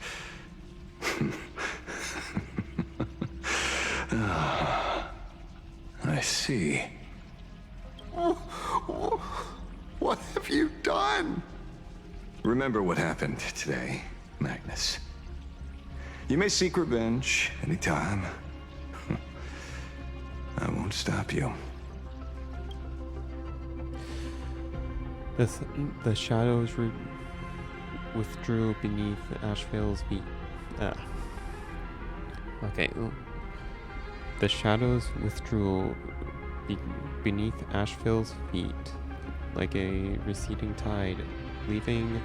I see. What have you done? Remember what happened today, Magnus. You may seek revenge anytime. I won't stop you. The shadows withdrew beneath Asheville's feet. Okay. The shadows withdrew beneath Asheville's feet like a receding tide, leaving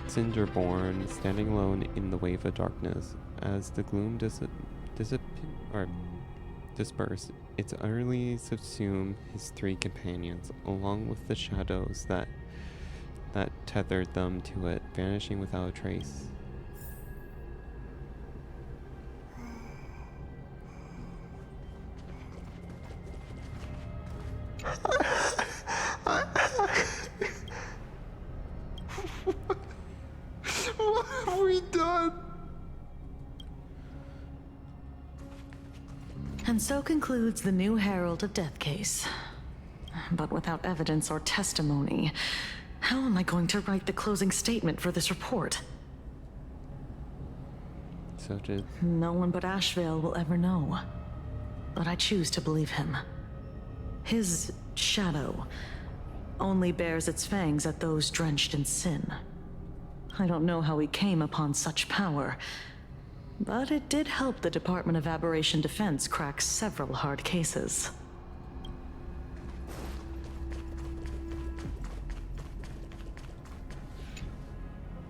Cinderborn standing alone in the wave of darkness. As the gloom dispersed, it utterly subsumed his three companions, along with the shadows that tethered them to it, vanishing without a trace. What have we done? And so concludes the new Herald of Death case. But without evidence or testimony, how am I going to write the closing statement for this report? So did... No one but Asheville will ever know. but I choose to believe him. His shadow only bears its fangs at those drenched in sin. I don't know how he came upon such power, but it did help the Department of Aberration Defense crack several hard cases.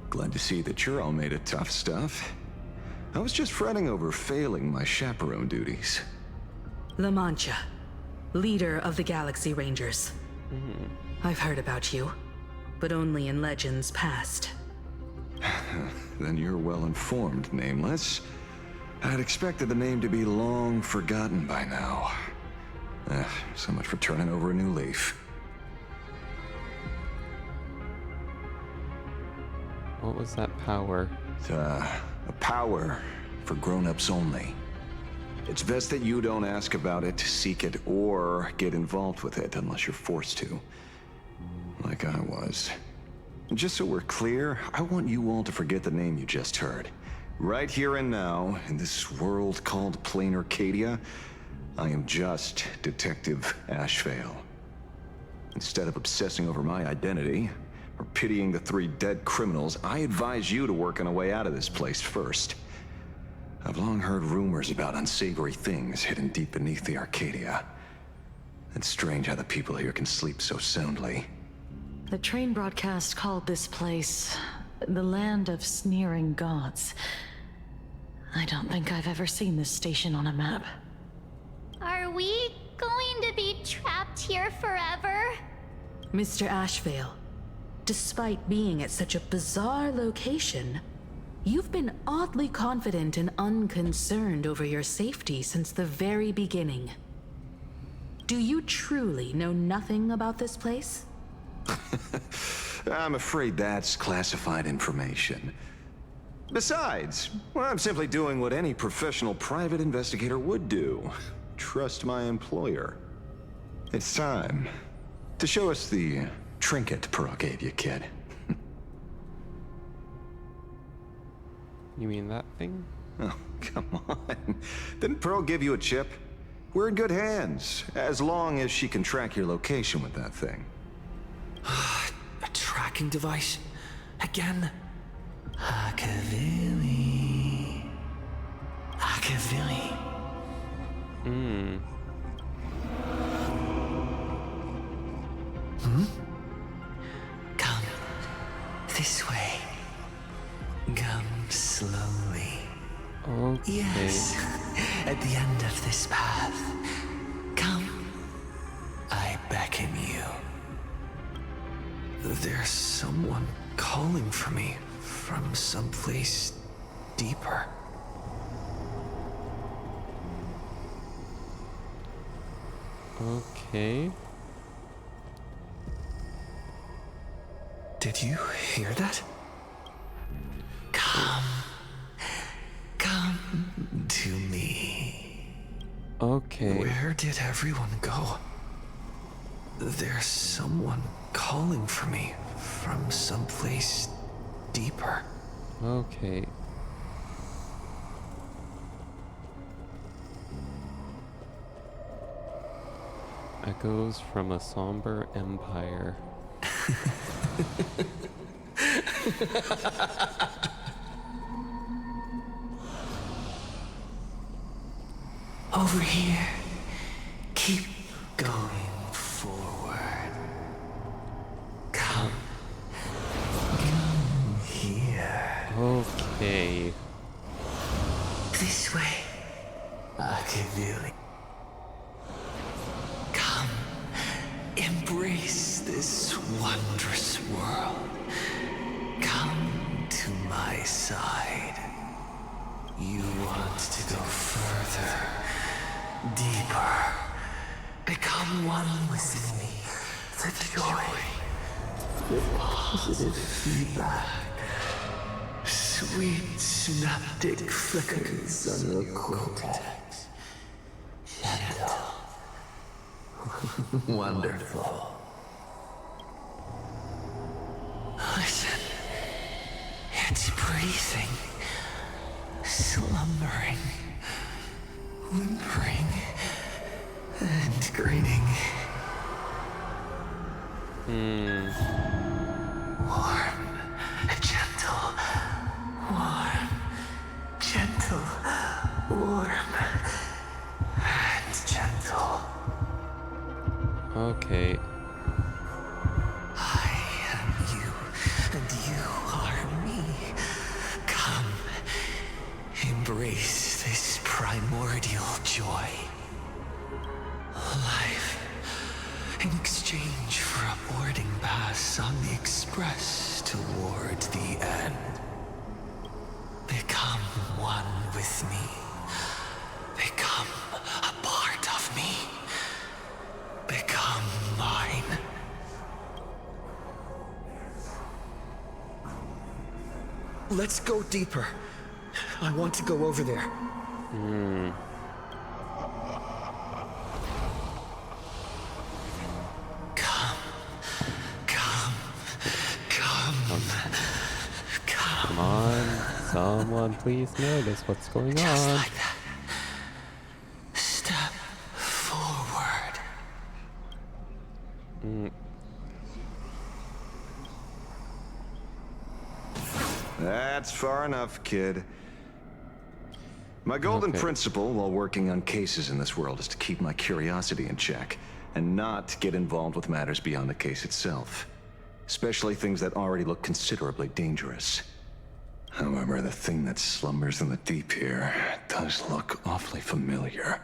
Glad to see that you're all made of tough stuff. I was just fretting over failing my chaperone duties. La Mancha, leader of the Galaxy Rangers. I've heard about you, but only in legends past. Then you're well informed, Nameless. I'd expected the name to be long forgotten by now. So much for turning over a new leaf. What was that power? It's a power for grown-ups only. It's best that you don't ask about it, seek it, or get involved with it unless you're forced to. Like I was. And just so we're clear, I want you all to forget the name you just heard. Right here and now, in this world called Plain Arcadia, I am just Detective Ashvale. Instead of obsessing over my identity, or pitying the 3 dead criminals, I advise you to work on a way out of this place first. I've long heard rumors about unsavory things hidden deep beneath the Arcadia. It's strange how the people here can sleep so soundly. The train broadcast called this place the Land of Sneering Gods. I don't think I've ever seen this station on a map. Are we going to be trapped here forever? Mr. Ashvale, despite being at such a bizarre location, you've been oddly confident and unconcerned over your safety since the very beginning. Do you truly know nothing about this place? I'm afraid that's classified information. Besides, well, I'm simply doing what any professional private investigator would do. Trust my employer. It's time to show us the trinket Pearl gave you, kid. You mean that thing? Oh, come on. Didn't Pearl give you a chip? We're in good hands, as long as she can track your location with that thing. A tracking device? Again? Akavili. Akavili. Come. This way. Come slowly. Okay. Yes. At the end of this path. Come. I beckon you. There's someone calling for me from someplace deeper. Okay. Did you hear that? Come. Come to me. Okay. Where did everyone go? There's someone calling for me from someplace deeper. Okay. Echoes from a somber empire. Over here. Keep going forward. Come. Come here. Okay. This way. Akavili. Come. Embrace this wondrous world. Come to my side. You want to go further, deeper. Become one with me. The joy, the positive feedback, sweet synaptic flickers on your cortex. Gentle. Wonderful. Listen. It's breathing. Slumbering. whimpering and grating. Warm, gentle, warm, gentle, warm, and gentle. Okay. I am you, and you are me. Come, embrace this primordial joy. Life, in exchange for a boarding pass on the Express toward the end. Become one with me. Become a part of me. Become mine. Let's go deeper. I want to go over there. Come on, someone please notice what's going on. Like that. Step forward. That's far enough, kid. My golden principle while working on cases in this world is to keep my curiosity in check and not get involved with matters beyond the case itself, especially things that already look considerably dangerous. However, the thing that slumbers in the deep here does look awfully familiar.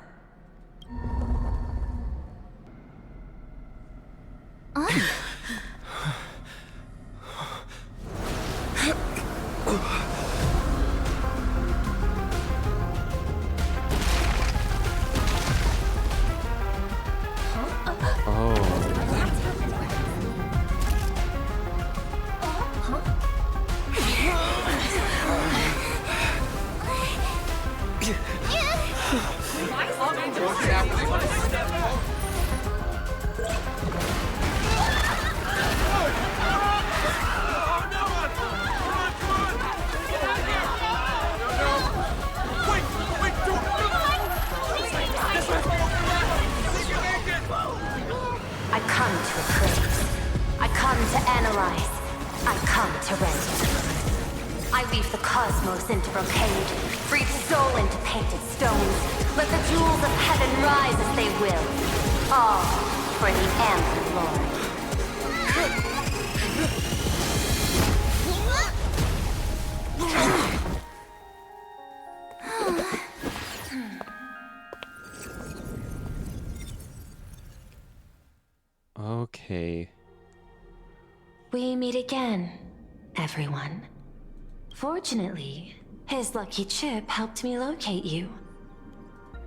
I come to appraise. I come to analyze. I come to render. I weave the cosmos into brocade, breathe soul into painted stones. Let the jewels of heaven rise as they will. All for the Amber Lord. Okay. We meet again, everyone. Fortunately, his lucky chip helped me locate you.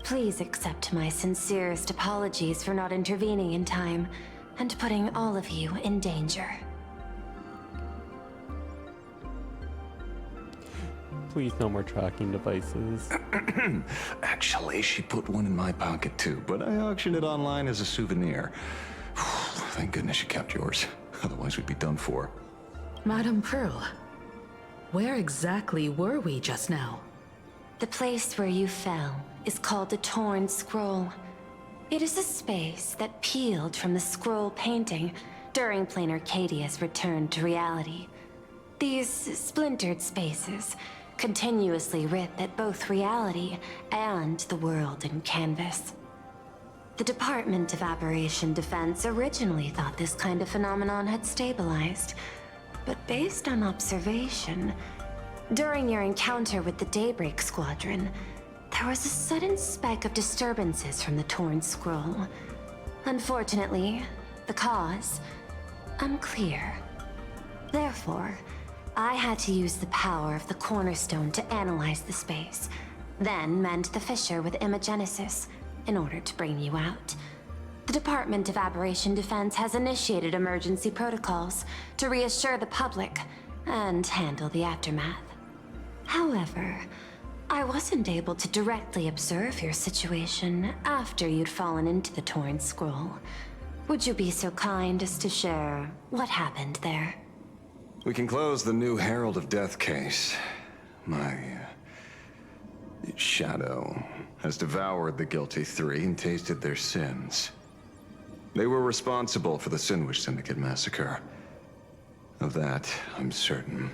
Please accept my sincerest apologies for not intervening in time and putting all of you in danger. Please, no more tracking devices. Actually, she put one in my pocket too, but I auctioned it online as a souvenir. Thank goodness you kept yours. Otherwise, we'd be done for. Madame Pearl, where exactly were we just now? The place where you fell is called the Torn Scroll. It is a space that peeled from the scroll painting during Plain Arcadia's return to reality. These splintered spaces continuously rip at both reality and the world in canvas. The Department of Aberration Defense originally thought this kind of phenomenon had stabilized, but based on observation, during your encounter with the Daybreak Squadron, there was a sudden spike of disturbances from the Torn Scroll. Unfortunately, the cause, unclear. Therefore, I had to use the power of the Cornerstone to analyze the space, then mend the fissure with Imagenesis in order to bring you out. The Department of Aberration Defense has initiated emergency protocols to reassure the public and handle the aftermath. However, I wasn't able to directly observe your situation after you'd fallen into the Torn Scroll. Would you be so kind as to share what happened there? We can close the new Herald of Death case. My shadow has devoured the guilty three and tasted their sins. They were responsible for the Sinwish Syndicate massacre. Of that, I'm certain.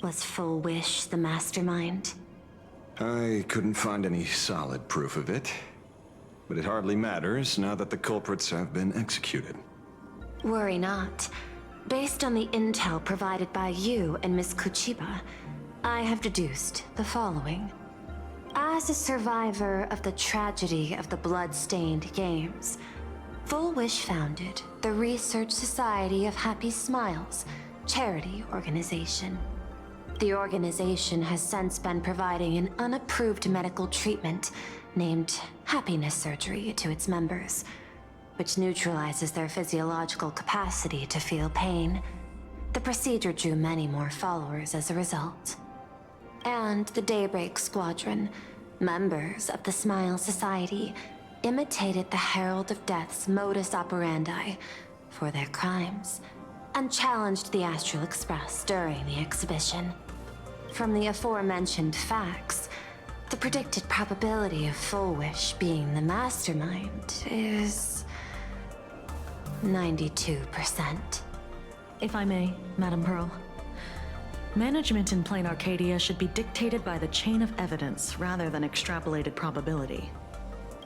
Was Full Wish the mastermind? I couldn't find any solid proof of it, but it hardly matters now that the culprits have been executed. Worry not. Based on the intel provided by you and Miss Kuchiba, I have deduced the following. As a survivor of the tragedy of the Blood-Stained Games, Full Wish founded the Research Society of Happy Smiles, charity organization. The organization has since been providing an unapproved medical treatment named happiness surgery to its members, which neutralizes their physiological capacity to feel pain. The procedure drew many more followers as a result. And the Daybreak Squadron, members of the Smile Society, imitated the Herald of Death's modus operandi for their crimes, and challenged the Astral Express during the exhibition. From the aforementioned facts, the predicted probability of Full Wish being the mastermind is 92%. If I may, Madam Pearl. Management in Plain Arcadia should be dictated by the chain of evidence rather than extrapolated probability.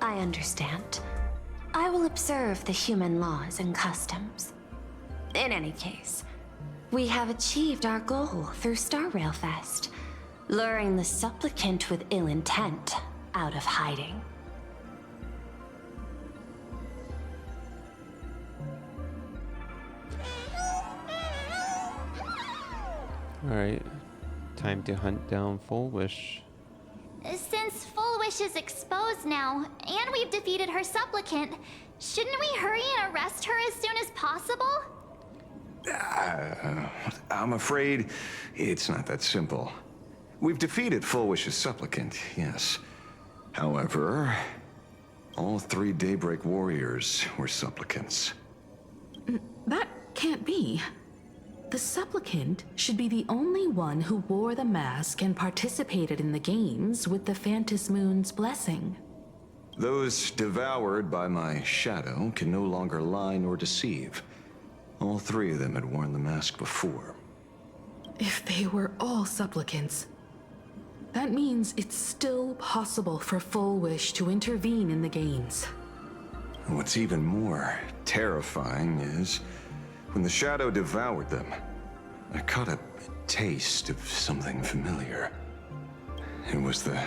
I understand. I will observe the human laws and customs. In any case, we have achieved our goal through Star Rail Fest, luring the supplicant with ill intent out of hiding. Alright, time to hunt down Full Wish. Since Full Wish is exposed now, and we've defeated her supplicant, shouldn't we hurry and arrest her as soon as possible? I'm afraid it's not that simple. We've defeated Full Wish's supplicant, yes. However, all three Daybreak warriors were supplicants. That can't be. The supplicant should be the only one who wore the mask and participated in the games with the Phantasmoon's blessing. Those devoured by my shadow can no longer lie nor deceive. All three of them had worn the mask before. If they were all supplicants, that means it's still possible for Full Wish to intervene in the games. What's even more terrifying is, when the shadow devoured them, I caught a taste of something familiar. It was the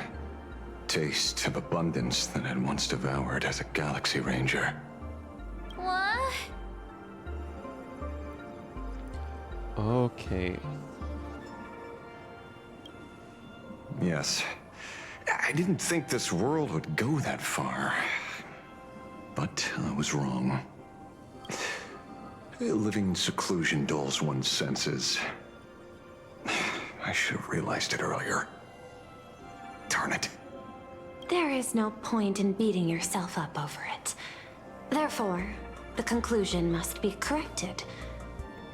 taste of abundance that I'd once devoured as a Galaxy Ranger. What? Okay. Yes. I didn't think this world would go that far. But I was wrong. Living in seclusion dulls one's senses. I should have realized it earlier. Darn it. There is no point in beating yourself up over it. Therefore, the conclusion must be corrected.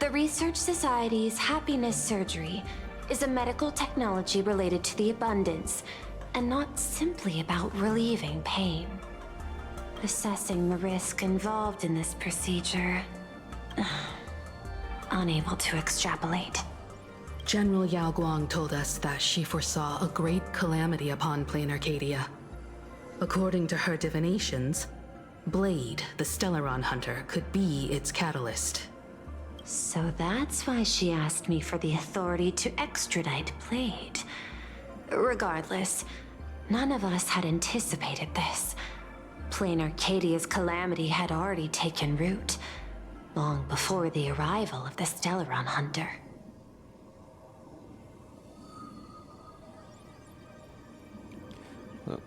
The Research Society's happiness surgery is a medical technology related to the abundance, and not simply about relieving pain. Assessing the risk involved in this procedure, unable to extrapolate. General Yao Guang told us that she foresaw a great calamity upon Plain Arcadia. According to her divinations, Blade, the Stellaron hunter, could be its catalyst. So that's why she asked me for the authority to extradite Blade. Regardless, none of us had anticipated this. Plain Arcadia's calamity had already taken root, long before the arrival of the Stellaron hunter.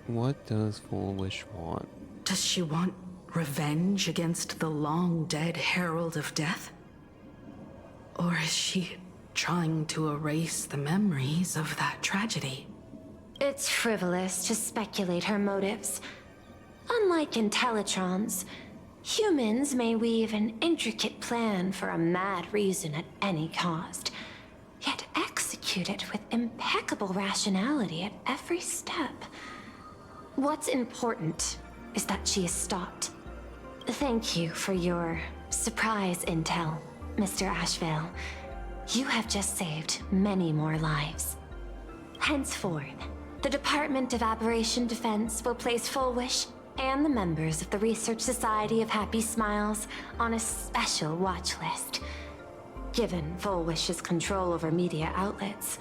What does Full Wish want? Does she want revenge against the long-dead Herald of Death? Or is she trying to erase the memories of that tragedy? It's frivolous to speculate her motives. Unlike Intellitrons, humans may weave an intricate plan for a mad reason at any cost, yet execute it with impeccable rationality at every step. What's important is that she is stopped. Thank you for your surprise intel, Mr. Ashvale. You have just saved many more lives. Henceforth, the Department of Aberration Defense will place Full Wish and the members of the Research Society of Happy Smiles on a special watch list. Given Full Wish's control over media outlets,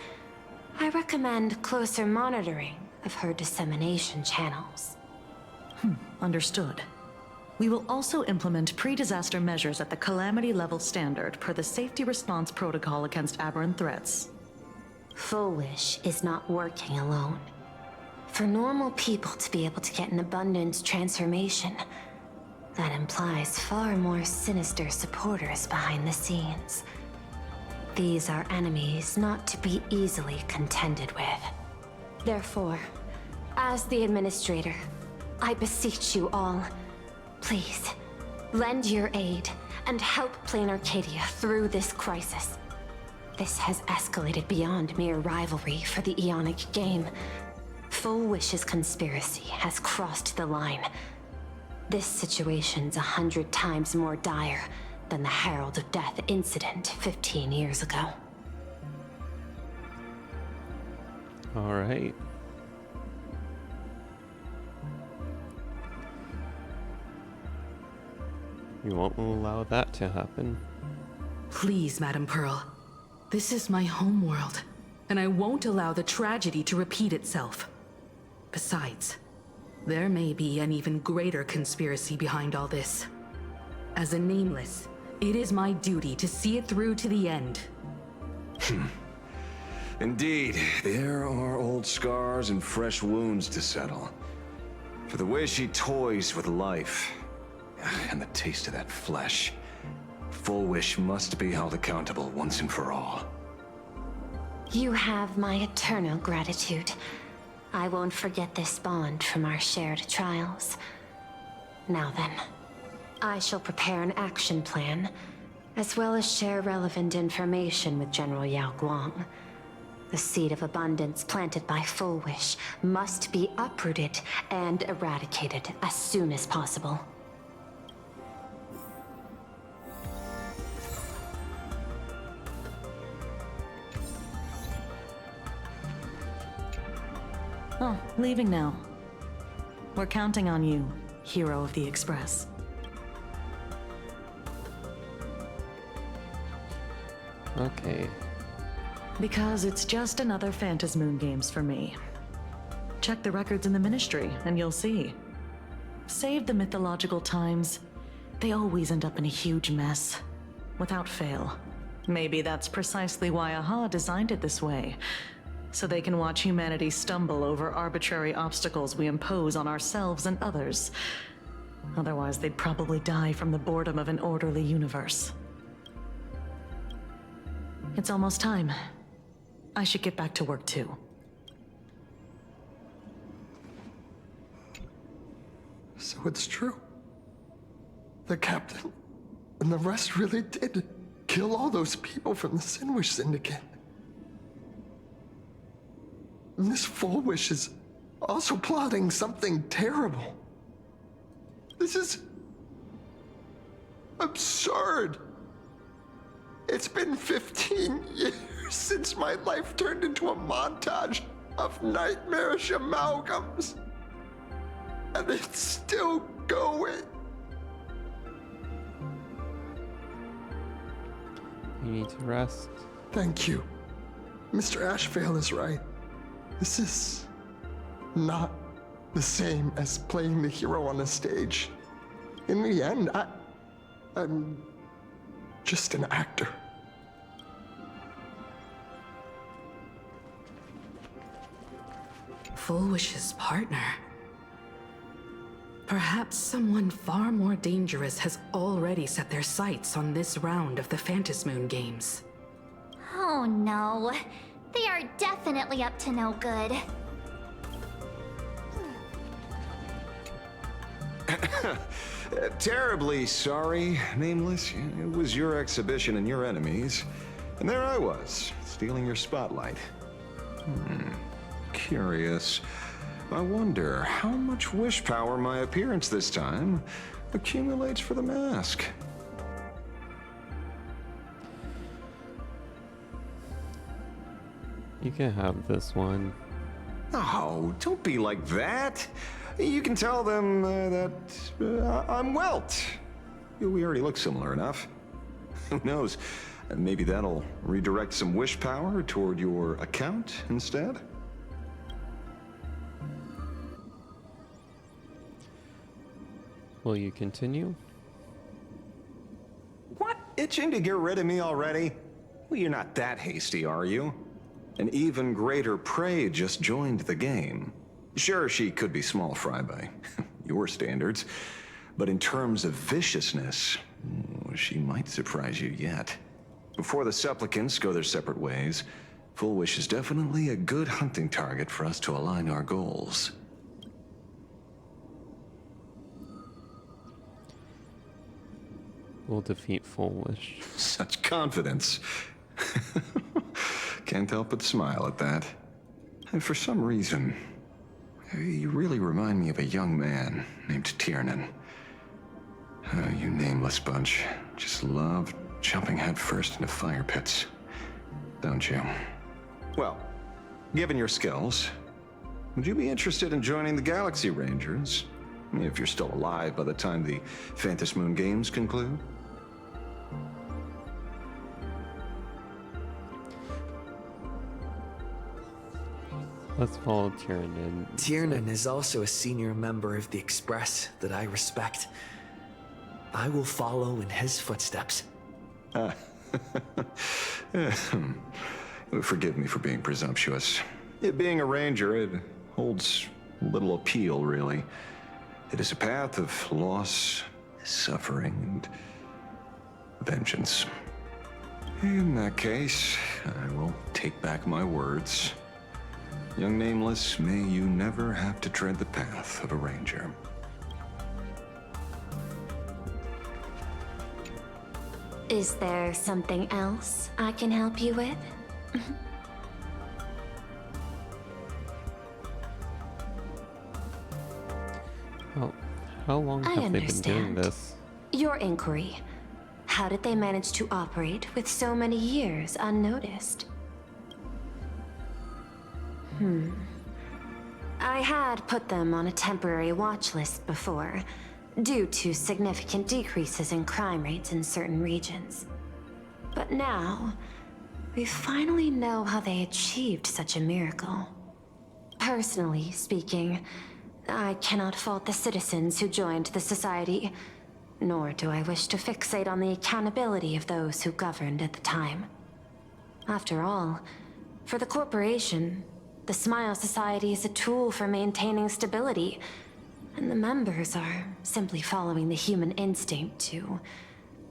I recommend closer monitoring of her dissemination channels. Understood. We will also implement pre-disaster measures at the calamity level standard per the Safety Response Protocol against aberrant threats. Full Wish is not working alone. For normal people to be able to get an abundance transformation, that implies far more sinister supporters behind the scenes. These are enemies not to be easily contended with. Therefore, as the Administrator, I beseech you all, please, lend your aid and help Plain Arcadia through this crisis. This has escalated beyond mere rivalry for the Ionic game. Full Wish's conspiracy has crossed the line. This situation's 100 times more dire than the Herald of Death incident 15 years ago. All right. We won't allow that to happen. Please, Madam Pearl. This is my homeworld, and I won't allow the tragedy to repeat itself. Besides, there may be an even greater conspiracy behind all this. As a Nameless, it is my duty to see it through to the end. Indeed, there are old scars and fresh wounds to settle. For the way she toys with life, and the taste of that flesh, Full Wish must be held accountable once and for all. You have my eternal gratitude. I won't forget this bond from our shared trials. Now then, I shall prepare an action plan, as well as share relevant information with General Yao Guang. The seed of abundance planted by Full Wish must be uprooted and eradicated as soon as possible. Oh, leaving now. We're counting on you, Hero of the Express. Okay. Because it's just another Phantasmoon Games for me. Check the records in the Ministry, and you'll see. Save the mythological times. They always end up in a huge mess. Without fail. Maybe that's precisely why AHA designed it this way. So they can watch humanity stumble over arbitrary obstacles we impose on ourselves and others. Otherwise, they'd probably die from the boredom of an orderly universe. It's almost time. I should get back to work too. So it's true. The captain and the rest really did kill all those people from the Sinwish Syndicate. And this Full Wish is also plotting something terrible. This is absurd. It's been 15 years since my life turned into a montage of nightmarish amalgams. And it's still going. You need to rest. Thank you. Mr. Ashvale is right. This is not the same as playing the hero on a stage. In the end, I'm just an actor. Full Wish's partner. Perhaps someone far more dangerous has already set their sights on this round of the Phantasmoon Games. Oh no. They are definitely up to no good. Terribly sorry, Nameless. It was your exhibition and your enemies. And there I was, stealing your spotlight. Curious. I wonder how much wish power my appearance this time accumulates for the mask. You can have this one. Oh, don't be like that. You can tell them that I'm Welt. We already look similar enough. Who knows? Maybe that'll redirect some wish power toward your account instead? Will you continue? What? Itching to get rid of me already? Well, you're not that hasty, are you? An even greater prey just joined the game. Sure, she could be small fry by your standards, but in terms of viciousness, she might surprise you yet. Before the supplicants go their separate ways, Full Wish is definitely a good hunting target for us to align our goals. We'll defeat Full Wish. Such confidence. Can't help but smile at that. And for some reason, you really remind me of a young man named Tiernan. You nameless bunch just love jumping headfirst into fire pits, don't you? Well, given your skills, would you be interested in joining the Galaxy Rangers? If you're still alive by the time the Phantasmoon Games conclude? Let's follow Tiernan. Tiernan is also a senior member of the Express that I respect. I will follow in his footsteps. Forgive me for being presumptuous. Being a ranger, it holds little appeal, really. It is a path of loss, suffering, and vengeance. In that case, I will take back my words. Young Nameless, may you never have to tread the path of a ranger. Is there something else I can help you with? How long I have they been doing understand. this? Your inquiry. How did they manage to operate with so many years unnoticed? I had put them on a temporary watch list before, due to significant decreases in crime rates in certain regions. But now, we finally know how they achieved such a miracle. Personally speaking, I cannot fault the citizens who joined the Society, nor do I wish to fixate on the accountability of those who governed at the time. After all, for the corporation, the Smile Society is a tool for maintaining stability, and the members are simply following the human instinct to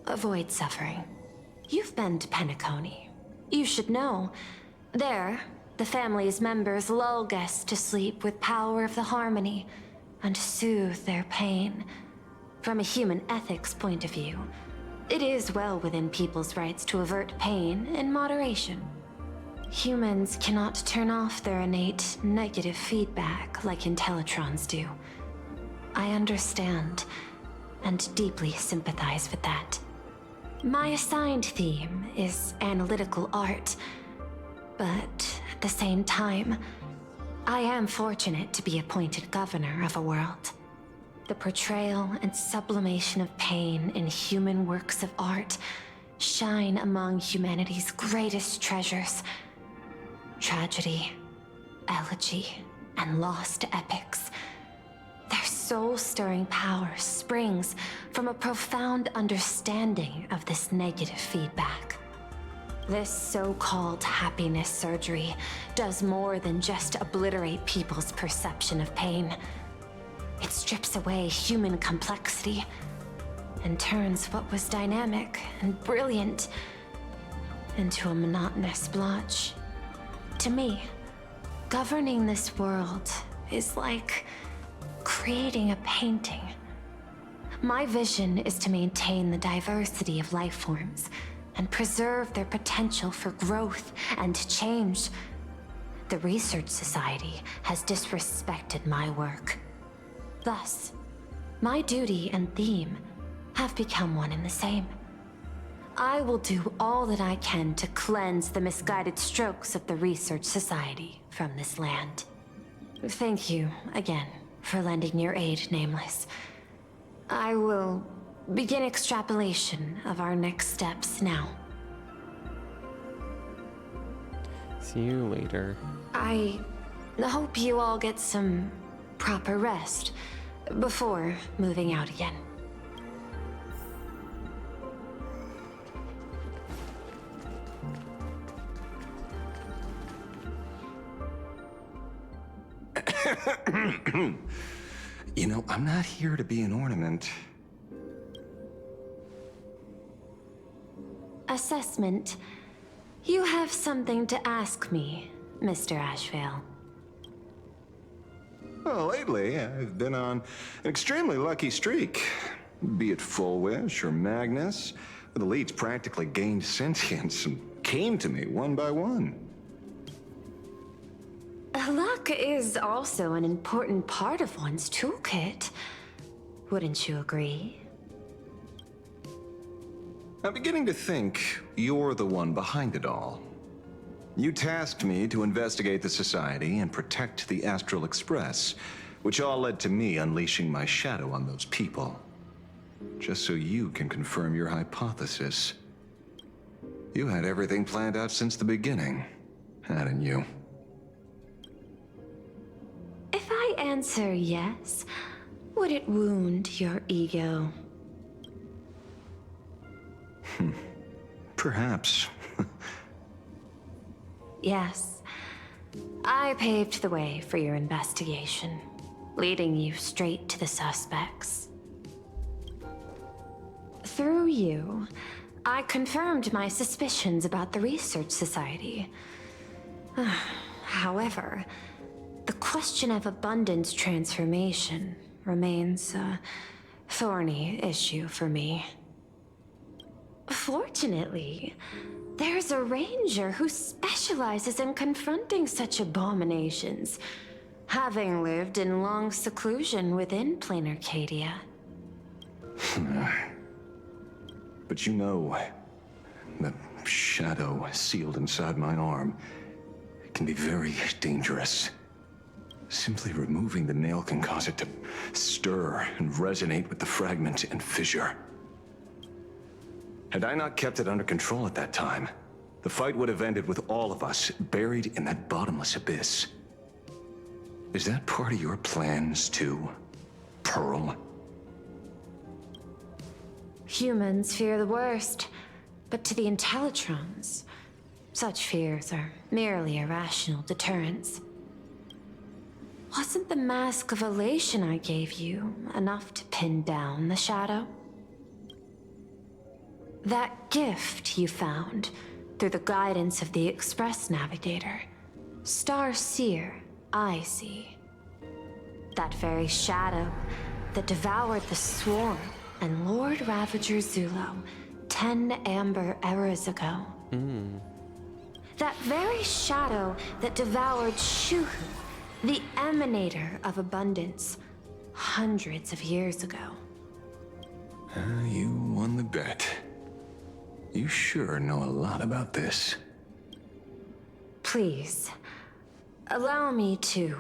avoid suffering. You've been to Penacony. You should know. There, the family's members lull guests to sleep with power of the harmony and soothe their pain. From a human ethics point of view, it is well within people's rights to avert pain in moderation. Humans cannot turn off their innate negative feedback like Intellitrons do. I understand and deeply sympathize with that. My assigned theme is analytical art, but at the same time, I am fortunate to be appointed governor of a world. The portrayal and sublimation of pain in human works of art shine among humanity's greatest treasures. Tragedy, elegy, and lost epics. Their soul-stirring power springs from a profound understanding of this negative feedback. This so-called happiness surgery does more than just obliterate people's perception of pain. It strips away human complexity and turns what was dynamic and brilliant into a monotonous blotch. To me, governing this world is like creating a painting. My vision is to maintain the diversity of life forms and preserve their potential for growth and change. The Research Society has disrespected my work. Thus, my duty and theme have become one and the same. I will do all that I can to cleanse the misguided strokes of the Research Society from this land. Thank you again for lending your aid, Nameless. I will begin extrapolation of our next steps now. See you later. I hope you all get some proper rest before moving out again. You know, I'm not here to be an ornament. Assessment. You have something to ask me, Mr. Ashvale. Well, lately, I've been on an extremely lucky streak. Be it Full Wish or Magnus, the leads practically gained sentience and came to me one by one. Luck is also an important part of one's toolkit. Wouldn't you agree? I'm beginning to think you're the one behind it all. You tasked me to investigate the Society and protect the Astral Express, which all led to me unleashing my shadow on those people. Just so you can confirm your hypothesis. You had everything planned out since the beginning, hadn't you? If I answer yes, would it wound your ego? Perhaps. Yes. I paved the way for your investigation, leading you straight to the suspects. Through you, I confirmed my suspicions about the Research Society. However, the question of abundance transformation remains a thorny issue for me. Fortunately, there's a ranger who specializes in confronting such abominations, having lived in long seclusion within Plain Arcadia. But you know, the shadow sealed inside my arm can be very dangerous. Simply removing the nail can cause it to stir and resonate with the fragment and fissure. Had I not kept it under control at that time, the fight would have ended with all of us buried in that bottomless abyss. Is that part of your plans too, Pearl? Humans fear the worst, but to the Intellitrons, such fears are merely irrational deterrents. Wasn't the Mask of Elation I gave you enough to pin down the shadow? That gift you found through the guidance of the Express Navigator, Star Seer, I see. That very shadow that devoured the Swarm and Lord Ravager Zulo 10 amber eras ago. That very shadow that devoured Shuhu, the Emanator of Abundance, hundreds of years ago. You won the bet. You sure know a lot about this. Please, allow me to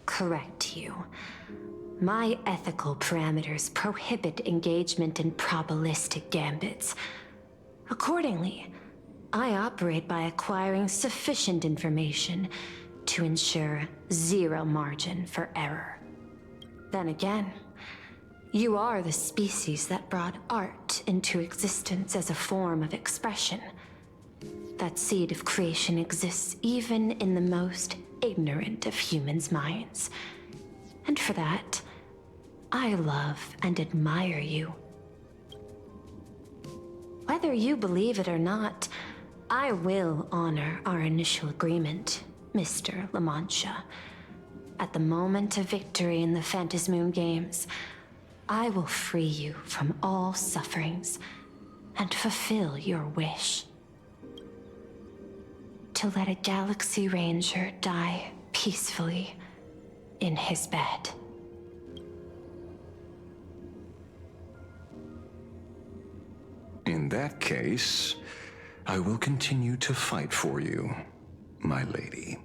correct you. My ethical parameters prohibit engagement in probabilistic gambits. Accordingly, I operate by acquiring sufficient information to ensure zero margin for error. Then again, you are the species that brought art into existence as a form of expression. That seed of creation exists even in the most ignorant of humans' minds. And for that, I love and admire you. Whether you believe it or not, I will honor our initial agreement, Mr. La Mancha. At the moment of victory in the Phantasmoon Games, I will free you from all sufferings and fulfill your wish. to let a Galaxy Ranger die peacefully in his bed. In that case, I will continue to fight for you, my lady.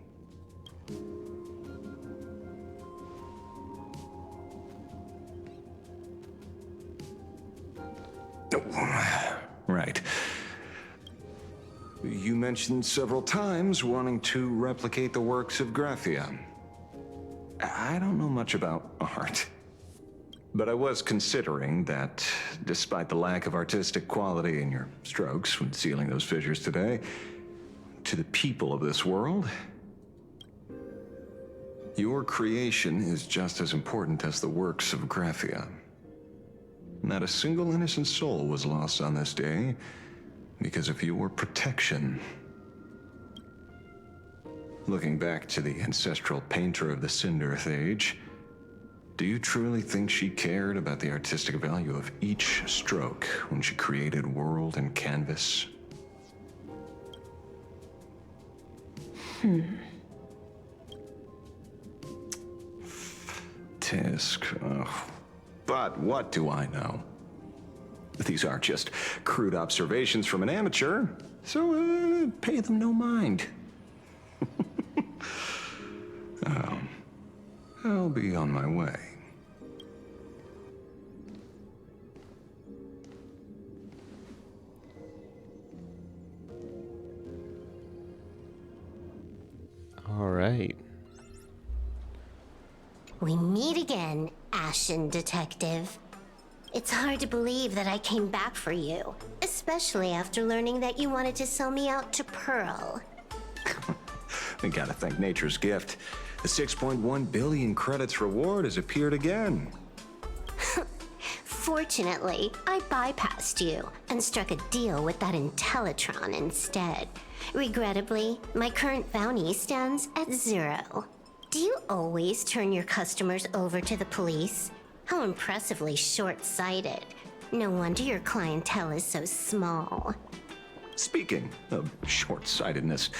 Right. You mentioned several times wanting to replicate the works of Graphia. I don't know much about art, but I was considering that despite the lack of artistic quality in your strokes when sealing those fissures today, to the people of this world, your creation is just as important as the works of Graphia. Not a single innocent soul was lost on this day because of your protection. Looking back to the ancestral painter of the Cinderth Age, do you truly think she cared about the artistic value of each stroke when she created world and canvas? Tisk, but what do I know? These are just crude observations from an amateur, so pay them no mind. I'll be on my way. All right. We meet again, Ashen Detective. It's hard to believe that I came back for you, especially after learning that you wanted to sell me out to Pearl. I gotta thank nature's gift. The 6.1 billion credits reward has appeared again. Fortunately, I bypassed you and struck a deal with that Intellitron instead. Regrettably, my current bounty stands at 0. Do you always turn your customers over to the police? How impressively short-sighted. No wonder your clientele is so small. Speaking of short-sightedness,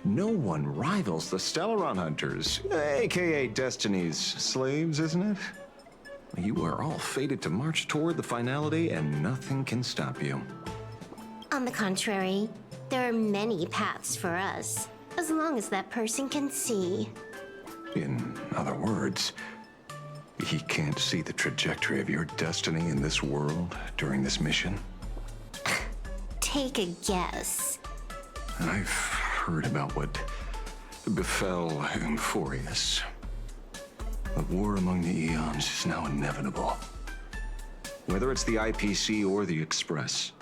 no one rivals the Stellaron Hunters, aka Destiny's slaves, isn't it? You are all fated to march toward the finality, and nothing can stop you. On the contrary, there are many paths for us, as long as that person can see. In other words, he can't see the trajectory of your destiny in this world during this mission? Take a guess. I've heard about what befell Euphorius. The war among the Eons is now inevitable. Whether it's the IPC or the Express,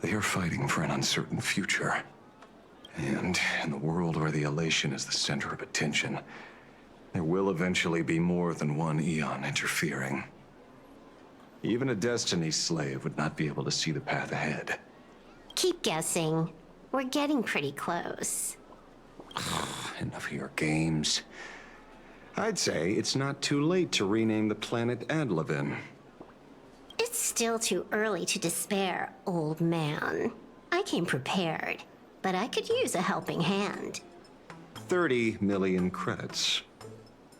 they are fighting for an uncertain future. And in the world where the Elation is the center of attention, there will eventually be more than one Eon interfering. Even a Destiny slave would not be able to see the path ahead. Keep guessing. We're getting pretty close. Enough of your games. I'd say it's not too late to rename the planet Adlevin. It's still too early to despair, old man. I came prepared, but I could use a helping hand. 30 million credits.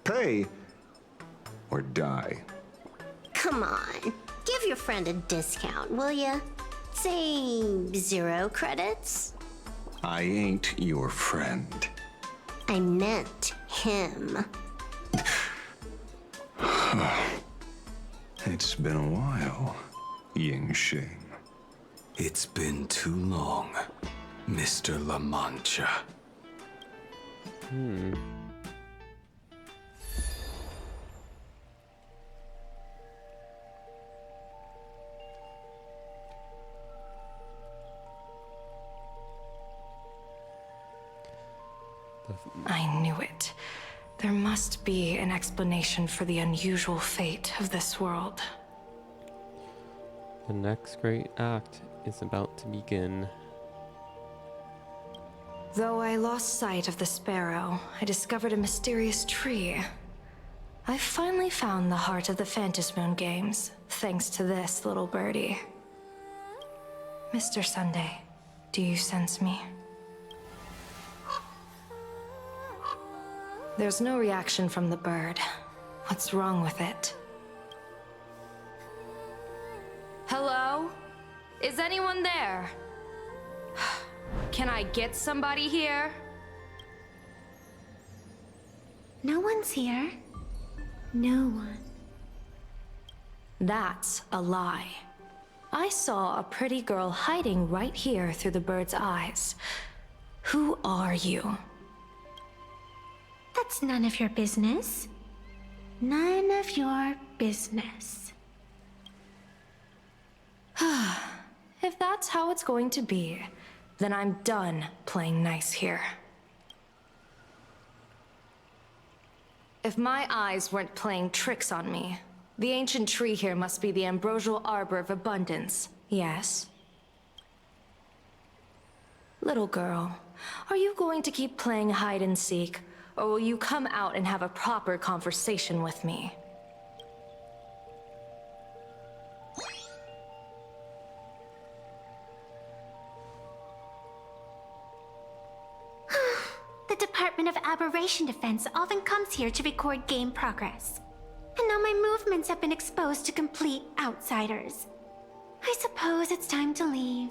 Pay or die. Come on, give your friend a discount, will ya? Say 0 credits? I ain't your friend. I meant him. It's been a while, Yingxing. It's been too long, Mr. La Mancha. I knew it. There must be an explanation for the unusual fate of this world. The next great act is about to begin. Though I lost sight of the sparrow, I discovered a mysterious tree. I finally found the heart of the Phantasmoon games, thanks to this little birdie. Mr. Sunday, do you sense me? There's no reaction from the bird. What's wrong with it? Hello? Is anyone there? Can I get somebody here? No one's here. No one. That's a lie. I saw a pretty girl hiding right here through the bird's eyes. Who are you? That's none of your business. None of your business. If that's how it's going to be, then I'm done playing nice here. If my eyes weren't playing tricks on me, the ancient tree here must be the Ambrosial Arbor of Abundance, yes? Little girl, are you going to keep playing hide and seek, or will you come out and have a proper conversation with me? The Department of Aberration Defense often comes here to record game progress. And now my movements have been exposed to complete outsiders. I suppose it's time to leave.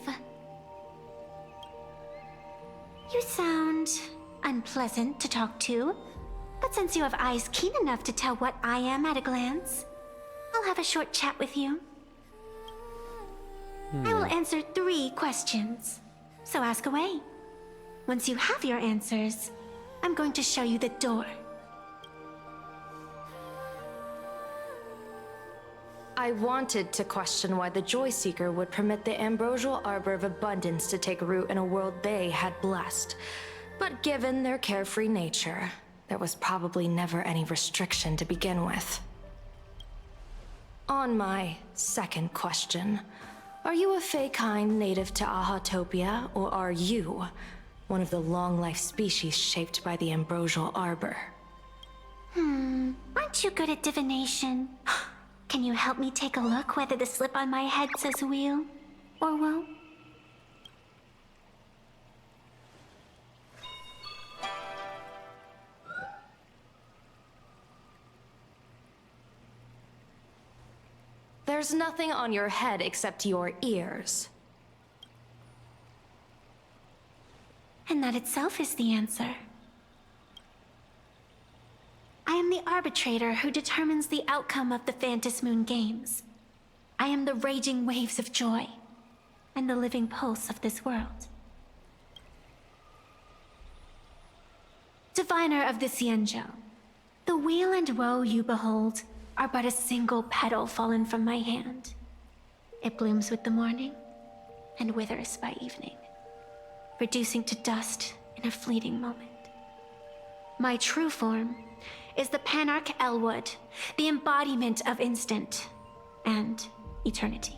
You sound unpleasant to talk to, but since you have eyes keen enough to tell what I am at a glance, I'll have a short chat with you. I will answer 3 questions, so ask away. Once you have your answers, I'm going to show you the door. I wanted to question why the Joyseeker would permit the Ambrosial Arbor of Abundance to take root in a world they had blessed. But given their carefree nature, there was probably never any restriction to begin with. On my second question, are you a Feykind native to Ahatopia, or are you one of the long-life species shaped by the Ambrosial Arbor? Aren't you good at divination? Can you help me take a look whether the slip on my head says wheel or woe? There's nothing on your head except your ears. And that itself is the answer. I am the arbitrator who determines the outcome of the Phantasmoon Games. I am the raging waves of joy, and the living pulse of this world. Diviner of the Xianzhou, the weal and woe you behold are but a single petal fallen from my hand. It blooms with the morning, and withers by evening, reducing to dust in a fleeting moment. My true form is the Panarch Elwood, the embodiment of instant and eternity.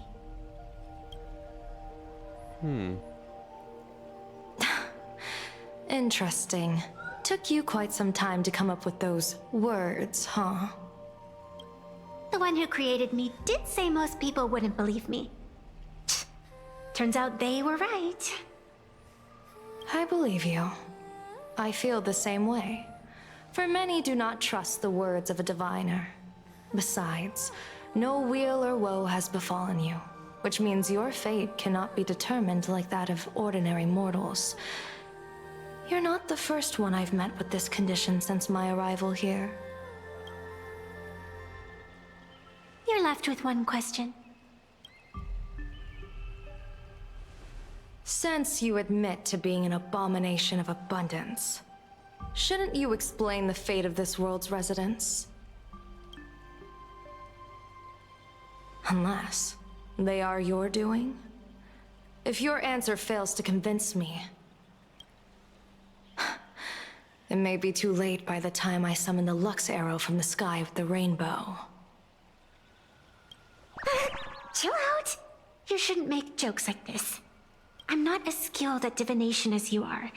Interesting. Took you quite some time to come up with those words, huh? The one who created me did say most people wouldn't believe me. Turns out they were right. I believe you. I feel the same way. For many do not trust the words of a diviner. Besides, no weal or woe has befallen you, which means your fate cannot be determined like that of ordinary mortals. You're not the first one I've met with this condition since my arrival here. You're left with one question. Since you admit to being an abomination of abundance, shouldn't you explain the fate of this world's residents? Unless they are your doing? If your answer fails to convince me, it may be too late by the time I summon the Lux Arrow from the sky with the rainbow. Chill out! You shouldn't make jokes like this. I'm not as skilled at divination as you are.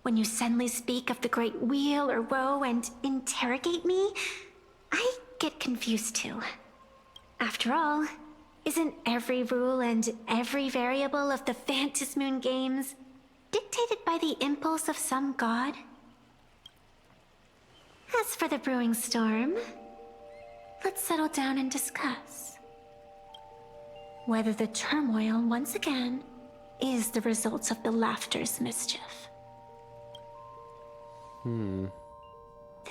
When you suddenly speak of the great wheel or woe and interrogate me, I get confused too. After all, isn't every rule and every variable of the Phantasmoon Games dictated by the impulse of some god? As for the brewing storm, let's settle down and discuss whether the turmoil once again is the result of the Laughter's mischief.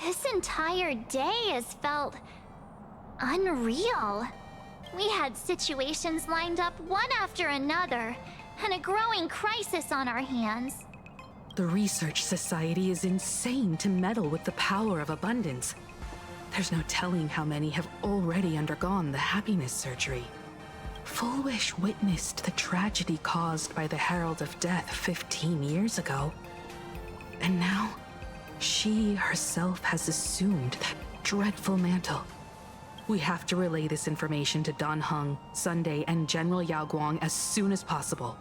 This entire day has felt unreal. We had situations lined up one after another, and a growing crisis on our hands. The Research Society is insane to meddle with the power of abundance. There's no telling how many have already undergone the happiness surgery. Full Wish witnessed the tragedy caused by the Herald of Death 15 years ago. And now, she herself has assumed that dreadful mantle. We have to relay this information to Dan Heng, Sunday, and General Yao Guang as soon as possible.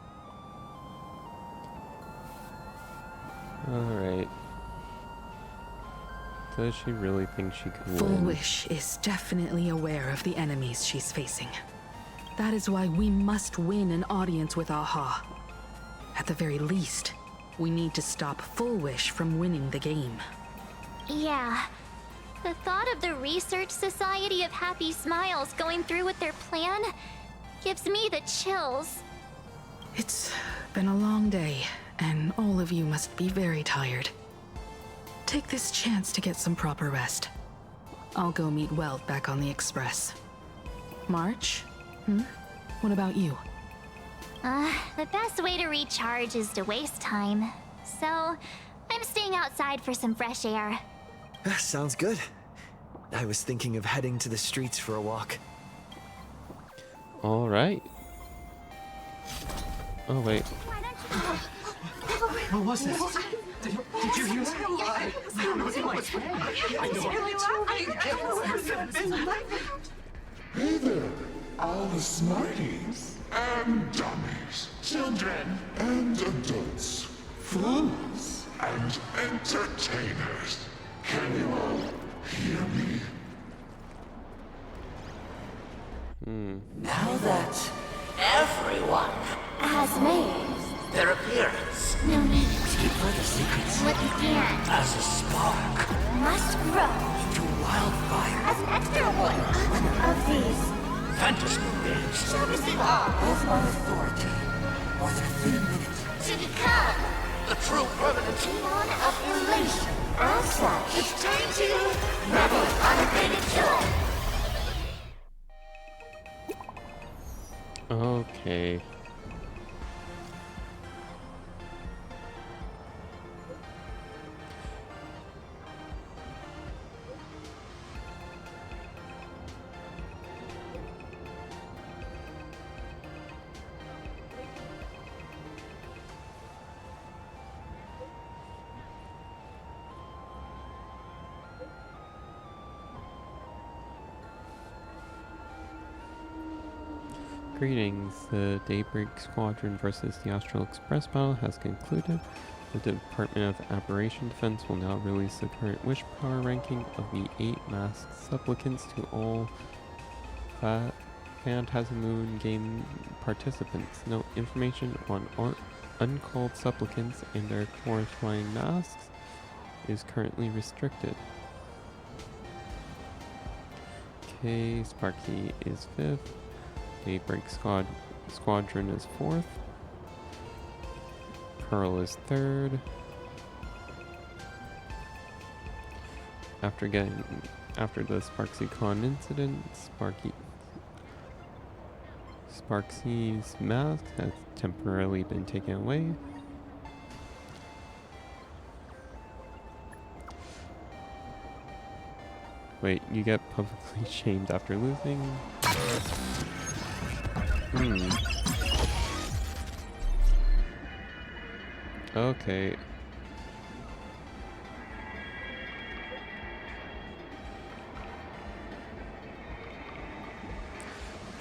Alright. Does she really think she can Full win? Wish is definitely aware of the enemies she's facing. That is why we must win an audience with Aha. At the very least, we need to stop Full Wish from winning the game. Yeah. The thought of the Research Society of Happy Smiles going through with their plan gives me the chills. It's been a long day, and all of you must be very tired. Take this chance to get some proper rest. I'll go meet Weld back on the Express. March? What about you? The best way to recharge is to waste time. So, I'm staying outside for some fresh air. Sounds good. I was thinking of heading to the streets for a walk. Alright. Oh, wait. What was that? Did you hear that? I don't know. Hey there, all the smarties and dummies, children and adults, fools and entertainers. Can you all hear me? Now that everyone has made their appearance, no need to keep further secrets what you can as a spark must grow into wildfire as an extra one of these fantasy games shall receive all of my authority within minutes to become the true permanent Eon of Elation. As such, it's time to revel in unabated joy. Okay. Greetings. The Daybreak Squadron versus the Astral Express battle has concluded. The Department of Aberration Defense will now release the current wish power ranking of the 8 masked supplicants to all Phantasm Moon game participants. Note: information on uncalled supplicants and their corresponding masks is currently restricted. Okay, Sparky is 5th. Daybreak Squadron is 4th. Pearl is 3rd. After the SparksyCon incident, Sparksy's mask has temporarily been taken away. Wait, you get publicly shamed after losing? Okay.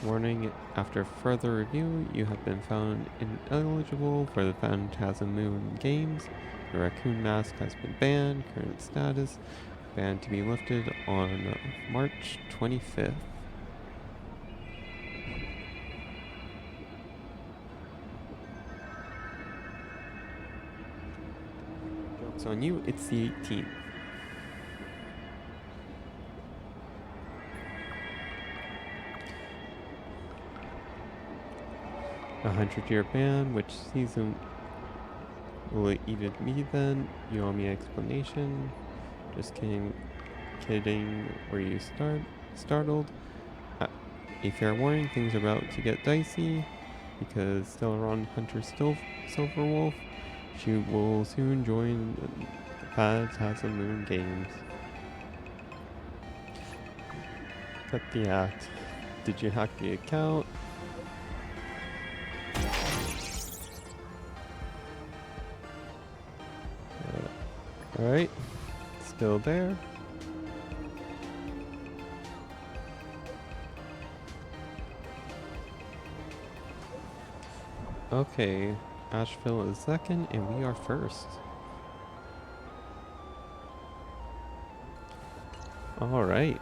Warning, after further review, you have been found ineligible for the Phantasm Moon games. The raccoon mask has been banned. Current status, ban to be lifted on March 25th. On you, it's the 18th. 100-year ban. Which season will it even be then? You owe me an explanation. Just kidding. Were you startled? A fair warning, things are about to get dicey, because Stellaron Hunter Silverwolf, she will soon join the Phantasm Moon Games. Cut the act. Did you hack the account? Alright, still there. Okay, Asheville is second and we are first. Alright.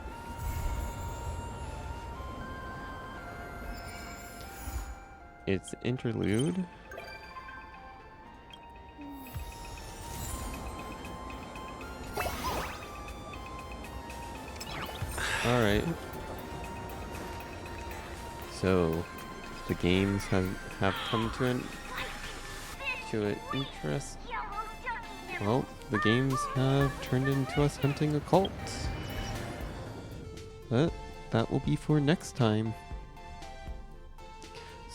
It's interlude. Alright. So the games have come to an interest. Well, the games have turned into us hunting a cult. But that will be for next time.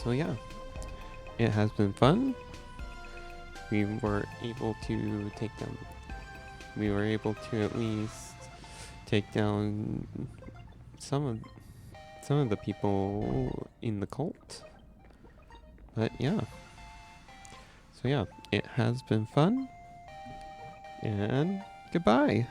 So yeah, it has been fun. We were able to take them. We were able to at least take down some of the people in the cult. But yeah. So yeah, it has been fun. And goodbye.